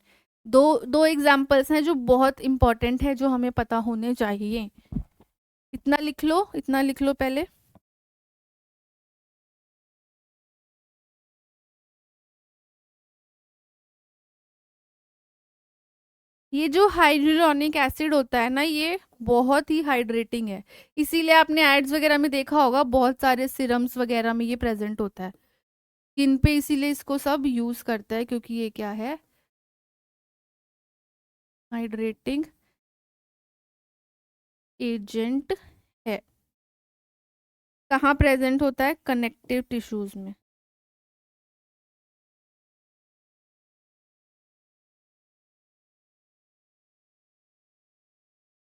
दो दो एग्जाम्पल्स हैं जो बहुत इंपॉर्टेंट है, जो हमें पता होने चाहिए। इतना लिख लो, इतना लिख लो पहले। ये जो हाइड्रोनिक एसिड होता है ना, ये बहुत ही हाइड्रेटिंग है। इसीलिए आपने एड्स वगैरह में देखा होगा, बहुत सारे सिरम्स वगैरह में ये प्रेजेंट होता है स्किन पे, इसीलिए इसको सब यूज करता है, क्योंकि ये क्या है? हाइड्रेटिंग एजेंट है। कहाँ प्रेजेंट होता है? कनेक्टिव टिश्यूज में।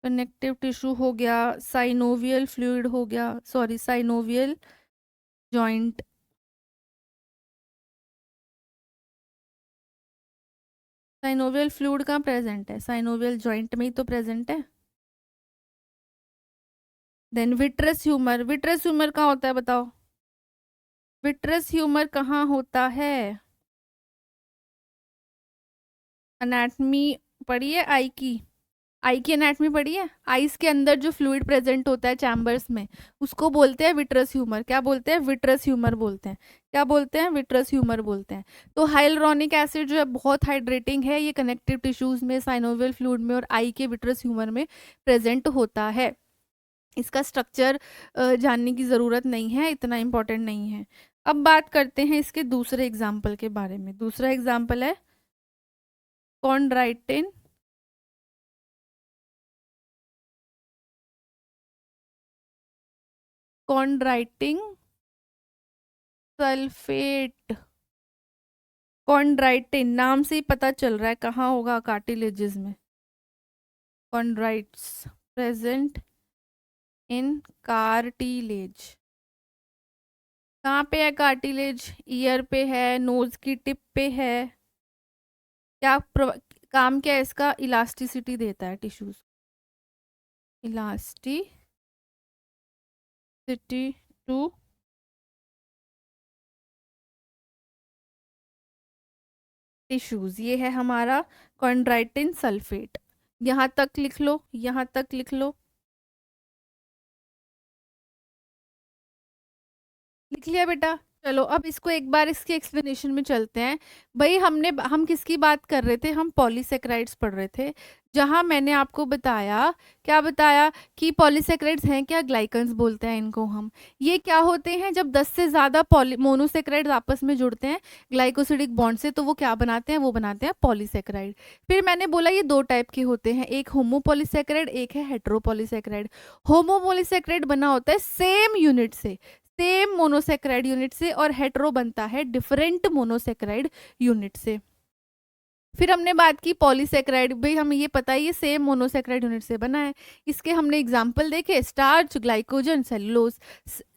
कनेक्टिव टिश्यू हो गया, साइनोवियल फ्लूइड हो गया, sorry synovial joint. Synovial fluid कहाँ प्रेजेंट है? साइनोवियल जॉइंट में ही तो प्रेजेंट है। Then vitreous humour, vitreous humour कहाँ होता है बताओ? विट्रस ह्यूमर कहाँ होता है? अनैटमी पढ़ी है आई की? आई की एनाटॉमी पढ़ी है? आईज के अंदर जो फ्लूइड प्रेजेंट होता है चैम्बर्स में, उसको बोलते हैं विट्रस ह्यूमर। क्या बोलते हैं? विट्रस ह्यूमर बोलते हैं। क्या बोलते हैं? विट्रस ह्यूमर बोलते हैं। तो हाइलुरोनिक एसिड जो है बहुत हाइड्रेटिंग है, ये कनेक्टिव टिश्यूज में, साइनोवियल फ्लूइड में और आई के विट्रस ह्यूमर में प्रेजेंट होता है। इसका स्ट्रक्चर जानने की ज़रूरत नहीं है, इतना इम्पोर्टेंट नहीं है। अब बात करते हैं इसके दूसरे एग्जाम्पल के बारे में। दूसरा एग्जाम्पल है कॉन्ड्राइटिन कॉन्ड्राइटिंग सल्फेट। कॉन्ड्राइटिन नाम से ही पता चल रहा है कहाँ होगा? कार्टिलेजेस में। कॉन्ड्राइट्स प्रेजेंट इन कार्टिलेज। कहाँ पे है कार्टिलेज? ईयर पे है, नोज की टिप पे है। क्या काम क्या है इसका? इलास्टिसिटी देता है टिश्यूज, इलास्टिसिटी टू टिश्यूज। ये है हमारा कॉन्ड्राइटिन सल्फेट। यहाँ तक लिख लो, यहाँ तक लिख लो। लिख लिया बेटा? चलो अब इसको एक बार इसके एक्सप्लेनेशन में चलते हैं। भाई हम किसकी बात कर रहे थे, हम पॉलीसेक्राइड्स पढ़ रहे थे, जहां मैंने आपको बताया, क्या बताया कि पॉलीसेक्राइड्स हैं क्या, ग्लाइकन्स बोलते हैं इनको हम। ये क्या होते हैं, जब 10 से ज़्यादा पॉली मोनोसेक्राइड्स आपस में जुड़ते हैं ग्लाइकोसिडिक बॉन्ड से, तो वो क्या बनाते हैं, वो बनाते हैं पॉलीसेक्राइड। फिर मैंने बोला ये दो टाइप के होते हैं, एक होमोपॉलीसेक्राइड, एक है हेट्रोपॉलीसेक्राइड। होमोपॉलीसेक्राइड बना होता है सेम यूनिट से, सेम मोनोसेक्राइड यूनिट से, और हेट्रो बनता है डिफरेंट मोनोसेक्राइड यूनिट से। फिर हमने बात की पॉलीसेक्राइड, भाई हमें ये पता है ये सेम मोनोसेक्राइड यूनिट से बना है। इसके हमने एग्जांपल देखे, स्टार्च, ग्लाइकोजन, सेलुलोज।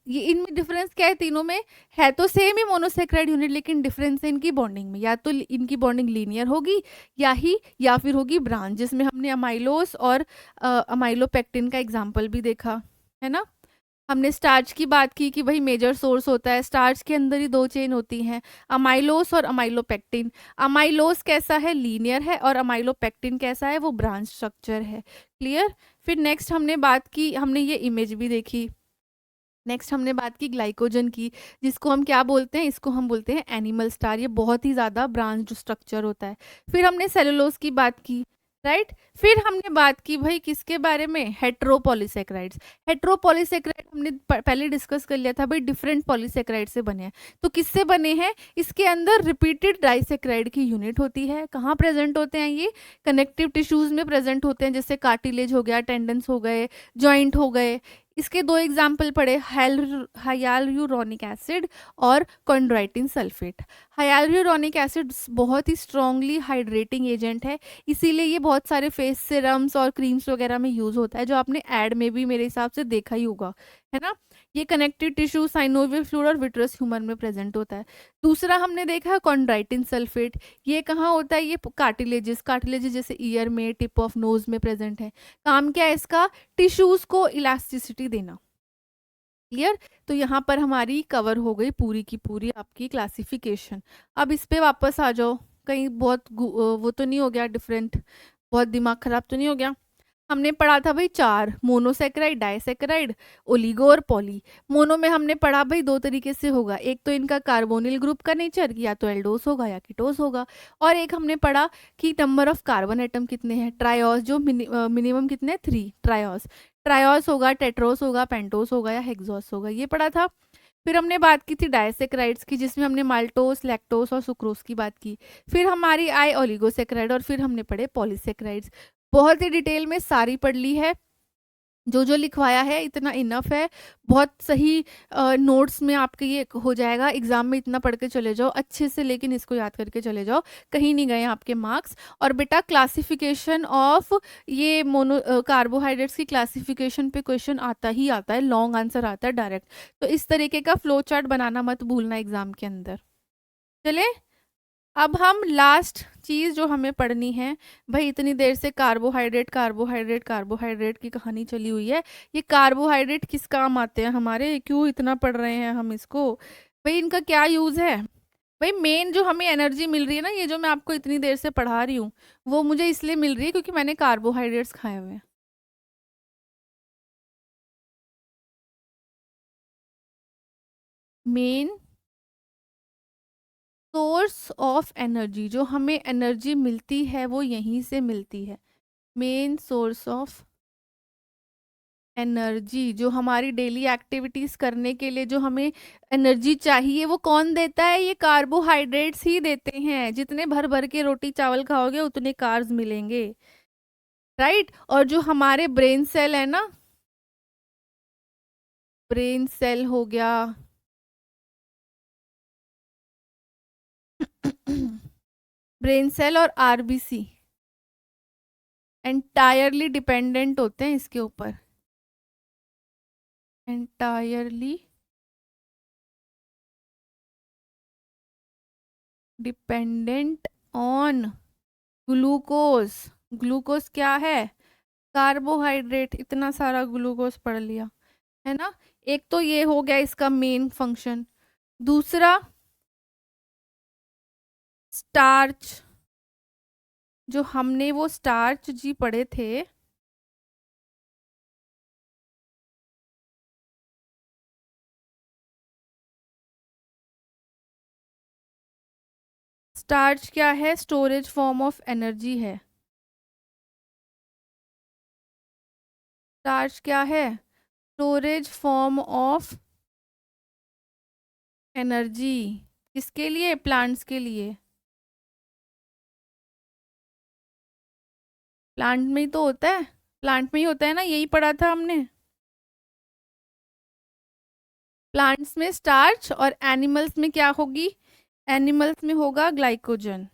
ये इनमें डिफरेंस क्या है, तीनों में है तो सेम ही मोनोसेक्राइड यूनिट, लेकिन डिफरेंस है इनकी बॉन्डिंग में, या तो इनकी बॉन्डिंग लीनियर होगी या फिर होगी ब्रांच, जिसमें हमने अमाइलोस और अमाइलोपेक्टिन का एग्जाम्पल भी देखा है ना। हमने स्टार्च की बात की कि भाई मेजर सोर्स होता है, स्टार्च के अंदर ही दो चेन होती हैं, अमाइलोस और अमाइलोपेक्टिन। अमाइलोस कैसा है, लीनियर है, और अमाइलोपेक्टिन कैसा है, वो ब्रांच स्ट्रक्चर है। क्लियर। फिर नेक्स्ट हमने बात की, हमने ये इमेज भी देखी। नेक्स्ट हमने बात की ग्लाइकोजन की, जिसको हम क्या बोलते हैं, इसको हम बोलते हैं एनिमल स्टार, ये बहुत ही ज़्यादा ब्रांच स्ट्रक्चर होता है। फिर हमने सेलुलोज की बात की, राइट। फिर हमने बात की भाई किसके बारे में, हेट्रोपॉलीसेक्राइड्स। हेट्रोपॉलीसेक्राइड हमने पहले डिस्कस कर लिया था भाई, डिफरेंट पॉलीसेक्राइड से बने हैं। तो किससे बने हैं, इसके अंदर रिपीटेड डाइसेक्राइड की यूनिट होती है। कहाँ प्रेजेंट होते हैं ये, कनेक्टिव टिश्यूज में प्रेजेंट होते हैं, जैसे कार्टिलेज हो गया, टेंडन्स हो गए, जॉइंट हो गए। इसके दो एग्जाम्पल पढ़े, हाइयालुरोनिक एसिड और कॉन्ड्राइटिन सल्फेट। हाइयालुरोनिक एसिड बहुत ही स्ट्रांगली हाइड्रेटिंग एजेंट है, इसीलिए ये बहुत सारे फेस सिरम्स और क्रीम्स वगैरह में यूज होता है, जो आपने एड में भी मेरे हिसाब से देखा ही होगा, है ना। ये कनेक्टिव टिश्यू, साइनोवियल फ्लूइड और विट्रस ह्यूमर में प्रेजेंट होता है। दूसरा हमने देखा कॉन्ड्राइटिन सल्फेट, ये कहाँ होता है, ये कार्टिलेजेस जैसे ईयर में, टिप ऑफ नोज में प्रेजेंट है। काम क्या है इसका, टिश्यूज को इलास्टिसिटी देना। क्लियर। तो यहाँ पर हमारी कवर हो गई पूरी की पूरी आपकी क्लासिफिकेशन। अब इस पे वापस आ जाओ, कहीं बहुत वो तो नहीं हो गया डिफरेंट, बहुत दिमाग खराब तो नहीं हो गया। हमने पढ़ा था भाई चार, मोनोसेक्राइड, डाइसेक्राइड, ओलिगो और पॉली। मोनो में हमने पढ़ा भाई दो तरीके से होगा, एक तो इनका कार्बोनिल ग्रुप का नेचर, या तो एल्डोस होगा या कीटोस होगा। और एक हमने पढ़ा कि नंबर ऑफ कार्बन एटम कितने हैं, ट्रायोस, जो मिनिमम कितने, 3 ट्रायोस। ट्रायोस होगा, टेट्रोस होगा, पेंटोस होगा या हेक्सोस होगा, ये पढ़ा था। फिर हमने बात की थी डाइसेक्राइड्स की, जिसमें हमने माल्टोस, लैक्टोस और सुक्रोज की बात की। फिर हमारी आए ओलिगोसेक्राइड, और फिर हमने पढ़े पॉलीसेक्राइड्स। बहुत ही डिटेल में सारी पढ़ ली है, जो जो लिखवाया है इतना इनफ है। बहुत सही नोट्स में आपके ये हो जाएगा, एग्जाम में इतना पढ़ के चले जाओ अच्छे से, लेकिन इसको याद करके चले जाओ, कहीं नहीं गए आपके मार्क्स। और बेटा क्लासिफिकेशन ऑफ ये मोनो कार्बोहाइड्रेट्स की क्लासिफिकेशन पे क्वेश्चन आता ही आता है, लॉन्ग आंसर आता है डायरेक्ट। तो इस तरीके का फ्लो चार्ट बनाना मत भूलना एग्जाम के अंदर। चले, अब हम लास्ट चीज जो हमें पढ़नी है, भाई इतनी देर से कार्बोहाइड्रेट कार्बोहाइड्रेट कार्बोहाइड्रेट की कहानी चली हुई है, ये कार्बोहाइड्रेट किस काम आते हैं हमारे, क्यों इतना पढ़ रहे हैं हम इसको, भाई इनका क्या यूज है। भाई मेन जो हमें एनर्जी मिल रही है ना, ये जो मैं आपको इतनी देर से पढ़ा रही हूँ, वो मुझे इसलिए मिल रही है क्योंकि मैंने कार्बोहाइड्रेट्स खाए हुए हैं। मेन सोर्स ऑफ एनर्जी, जो हमें एनर्जी मिलती है वो यहीं से मिलती है। मेन सोर्स ऑफ एनर्जी, जो हमारी डेली एक्टिविटीज करने के लिए जो हमें एनर्जी चाहिए, वो कौन देता है, ये कार्बोहाइड्रेट्स ही देते हैं। जितने भर भर के रोटी चावल खाओगे उतने कार्ब्स मिलेंगे, राइट। और जो हमारे ब्रेन सेल है ना, ब्रेन सेल हो गया ब्रेन सेल और आरबीसी एंटायरली डिपेंडेंट होते हैं इसके ऊपर, entirely dependent on glucose. Glucose क्या है, कार्बोहाइड्रेट। इतना सारा ग्लूकोज पढ़ लिया है ना। एक तो ये हो गया इसका मेन फंक्शन। दूसरा स्टार्च, जो हमने वो स्टार्च जी पढ़े थे, स्टार्च क्या है? स्टोरेज फॉर्म ऑफ एनर्जी है। स्टार्च क्या है? Storage form of energy. किसके लिए? प्लांट्स के लिए। प्लांट में ही तो होता है, प्लांट में ही होता है ना, यही पढ़ा था हमने। प्लांट्स में स्टार्च और एनिमल्स में क्या होगी? एनिमल्स में होगा ग्लाइकोजन।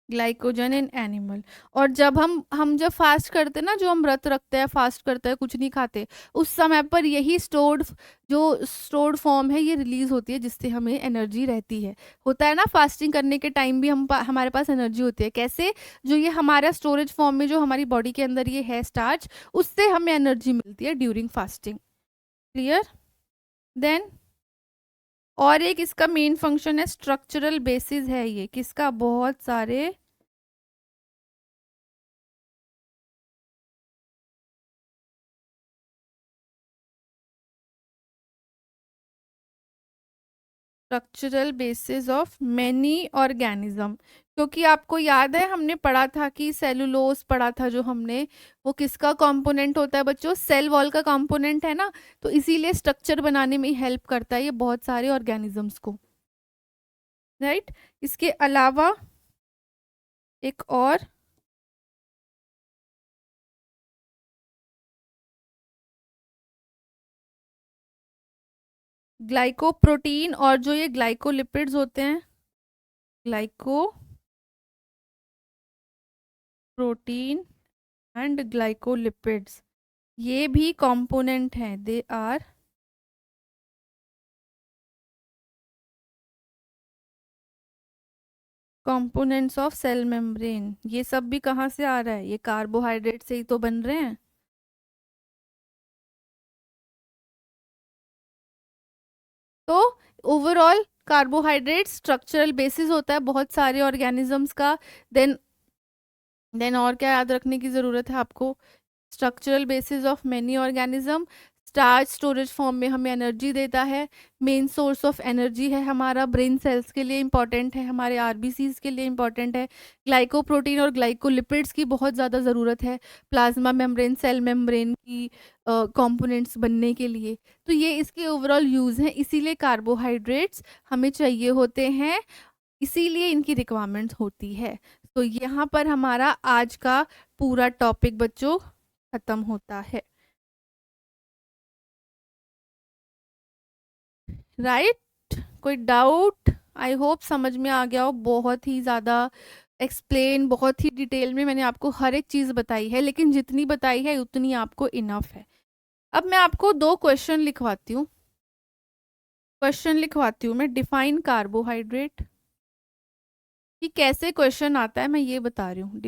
Glycogen in animal. और जब हम जब फास्ट करते हैं ना, जो हम व्रत रखते हैं, फास्ट करते हैं, कुछ नहीं खाते, उस समय पर यही स्टोर्ड फॉर्म है, ये रिलीज होती है, जिससे हमें एनर्जी रहती है। होता है ना, फास्टिंग करने के टाइम भी हमारे पास एनर्जी होती है। कैसे? जो ये हमारा स्टोरेज फॉर्म में जो हमारी बॉडी के अंदर ये है स्टार्च, उससे हमें एनर्जी मिलती है ड्यूरिंग फास्टिंग। क्लियर? देन और एक इसका मेन फंक्शन है, स्ट्रक्चरल बेसिस है ये किसका? बहुत सारे structural basis of many organism. क्योंकि आपको याद है हमने पढ़ा था कि सेलुलोज पढ़ा था जो हमने, वो किसका कंपोनेंट होता है बच्चों? सेल वॉल का कंपोनेंट है ना। तो इसीलिए स्ट्रक्चर बनाने में हेल्प करता है ये बहुत सारे ऑर्गेनिजम्स को, राइट। इसके अलावा एक और ग्लाइकोप्रोटीन और जो ये ग्लाइकोलिपिड्स होते हैं, ग्लाइकोप्रोटीन एंड ग्लाइकोलिपिड्स, ये भी कंपोनेंट हैं। They are components of cell membrane. ये सब भी कहाँ से आ रहा है? ये कार्बोहाइड्रेट से ही तो बन रहे हैं। तो ओवरऑल कार्बोहाइड्रेट स्ट्रक्चरल बेसिस होता है बहुत सारे ऑर्गेनिजम्स का। देन देन और क्या याद रखने की ज़रूरत है आपको? Structural basis of many organism. Starch storage form में हमें एनर्जी देता है। मेन सोर्स ऑफ एनर्जी है हमारा, ब्रेन सेल्स के लिए इंपॉर्टेंट है, हमारे आरबीसीज के लिए इंपॉर्टेंट है। ग्लाइकोप्रोटीन और ग्लाइकोलिपिड्स की बहुत ज़्यादा ज़रूरत है प्लाज्मा मेम्ब्रेन, सेल मेम्ब्रेन की कंपोनेंट्स बनने के लिए। तो ये इसके ओवरऑल यूज़ हैं, इसीलिए कार्बोहाइड्रेट्स हमें चाहिए होते हैं, इसीलिए इनकी रिक्वायरमेंट होती है। तो यहाँ पर हमारा आज का पूरा टॉपिक बच्चों खत्म होता है, राइट। कोई डाउट? आई होप समझ में आ गया हो। बहुत ही ज़्यादा एक्सप्लेन, बहुत ही डिटेल में मैंने आपको हर एक चीज़ बताई है, लेकिन जितनी बताई है उतनी आपको इनफ है। अब मैं आपको दो क्वेश्चन लिखवाती हूँ, मैं डिफाइन कार्बोहाइड्रेट। कि कैसे क्वेश्चन आता है मैं ये बता रही हूँ।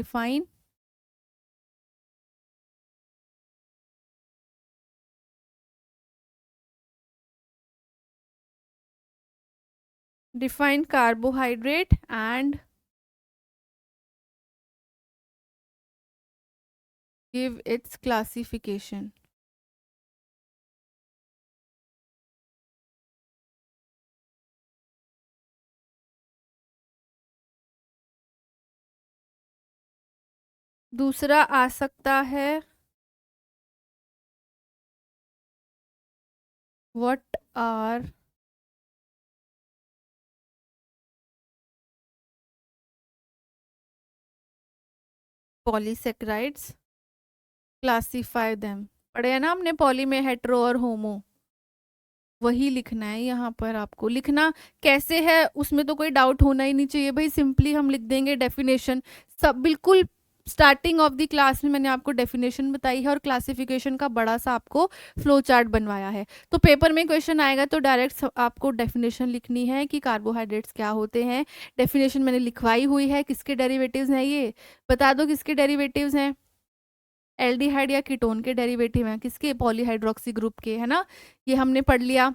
Define carbohydrate and give its classification. दूसरा आ सकता है, what are polysaccharides, classify them. पढ़े है ना हमने पॉली में हेट्रो और होमो, वही लिखना है यहाँ पर आपको। लिखना कैसे है उसमें तो कोई डाउट होना ही नहीं चाहिए भाई, सिंपली हम लिख देंगे डेफिनेशन। सब बिल्कुल स्टार्टिंग ऑफ द क्लास में मैंने आपको डेफिनेशन बताई है और क्लासिफिकेशन का बड़ा सा आपको फ्लो चार्ट बनवाया है। तो पेपर में क्वेश्चन आएगा तो डायरेक्ट आपको डेफिनेशन लिखनी है कि कार्बोहाइड्रेट्स क्या होते हैं। डेफिनेशन मैंने लिखवाई हुई है। किसके डेरिवेटिव्स हैं ये बता दो, किसके डेरिवेटिव्स हैं? एल्डिहाइड या कीटोन के डेरिवेटिव हैं, किसके? पॉलीहाइड्रोक्सी ग्रुप के, है ना। ये हमने पढ़ लिया।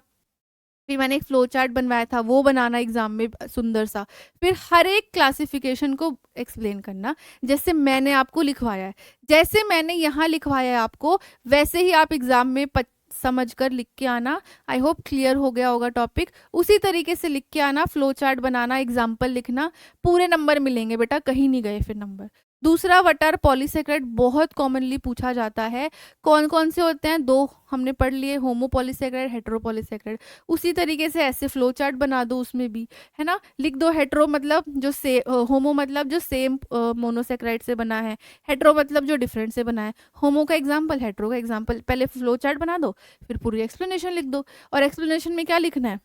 फिर मैंने एक फ्लो चार्ट बनवाया था, वो बनाना एग्जाम में सुंदर सा। फिर हर एक क्लासिफिकेशन को एक्सप्लेन करना, जैसे मैंने आपको लिखवाया है, जैसे मैंने यहाँ लिखवाया है आपको, वैसे ही आप एग्जाम में समझ कर लिख के आना। आई होप क्लियर हो गया होगा टॉपिक। उसी तरीके से लिख के आना, फ्लो चार्ट बनाना, एग्जाम्पल लिखना, पूरे नंबर मिलेंगे बेटा, कहीं नहीं गए फिर नंबर। दूसरा, व्हाट आर पॉलीसेकेराइड, बहुत कॉमनली पूछा जाता है। कौन कौन से होते हैं? दो हमने पढ़ लिए, होमो पॉलीसेकेराइड, हेटेरो पॉलीसेकेराइड। उसी तरीके से ऐसे फ्लो चार्ट बना दो, उसमें भी है ना, लिख दो हेटेरो मतलब जो से होमो मतलब जो सेम मोनोसेकेराइड से बना है, हेटेरो मतलब जो डिफरेंट से बना है। होमो का एग्जाम्पल, हेटेरो का एग्जाम्पल, पहले फ्लो चार्ट बना दो, फिर पूरी एक्सप्लेनेशन लिख दो। और एक्सप्लेनेशन में क्या लिखना है?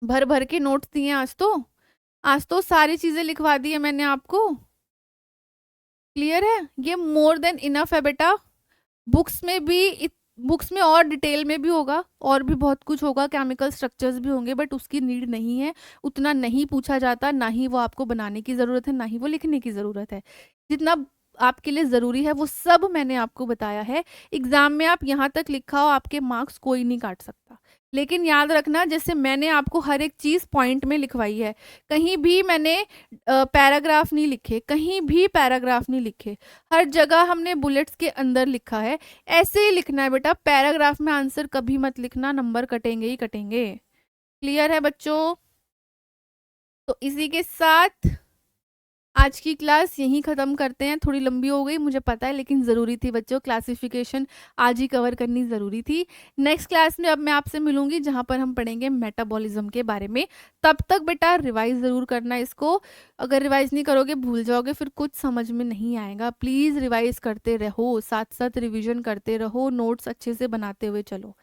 भर भर के नोट्स दिए आज तो सारी चीजें लिखवा दी है मैंने आपको। क्लियर है? ये मोर देन इनफ है बेटा। बुक्स में भी, बुक्स में और डिटेल में भी होगा, और भी बहुत कुछ होगा, केमिकल स्ट्रक्चर्स भी होंगे, बट उसकी नीड नहीं है, उतना नहीं पूछा जाता, ना ही वो आपको बनाने की ज़रूरत है, ना ही वो लिखने की ज़रूरत है। जितना आपके लिए ज़रूरी है वो सब मैंने आपको बताया है। एग्ज़ाम में आप यहाँ तक लिखा हो, आपके मार्क्स कोई नहीं काट सकता। लेकिन याद रखना, जैसे मैंने आपको हर एक चीज़ पॉइंट में लिखवाई है, कहीं भी मैंने पैराग्राफ नहीं लिखे, कहीं भी पैराग्राफ नहीं लिखे, हर जगह हमने बुलेट्स के अंदर लिखा है। ऐसे ही लिखना है बेटा, पैराग्राफ में आंसर कभी मत लिखना, नंबर कटेंगे ही कटेंगे। क्लियर है बच्चों? तो इसी के साथ आज की क्लास यहीं ख़त्म करते हैं। थोड़ी लंबी हो गई मुझे पता है, लेकिन ज़रूरी थी बच्चों, क्लासिफिकेशन आज ही कवर करनी ज़रूरी थी। नेक्स्ट क्लास में अब मैं आपसे मिलूंगी, जहाँ पर हम पढ़ेंगे मेटाबॉलिज्म के बारे में। तब तक बेटा रिवाइज ज़रूर करना इसको। अगर रिवाइज नहीं करोगे भूल जाओगे, फिर कुछ समझ में नहीं आएगा। प्लीज़ रिवाइज करते रहो, साथ साथ रिविजन करते रहो, नोट्स अच्छे से बनाते हुए चलो।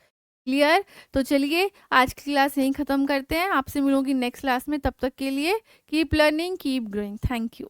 क्लियर? तो चलिए आज की क्लास यहीं ख़त्म करते हैं, आपसे मिलूंगी नेक्स्ट क्लास में। तब तक के लिए keep learning, keep growing. Thank you.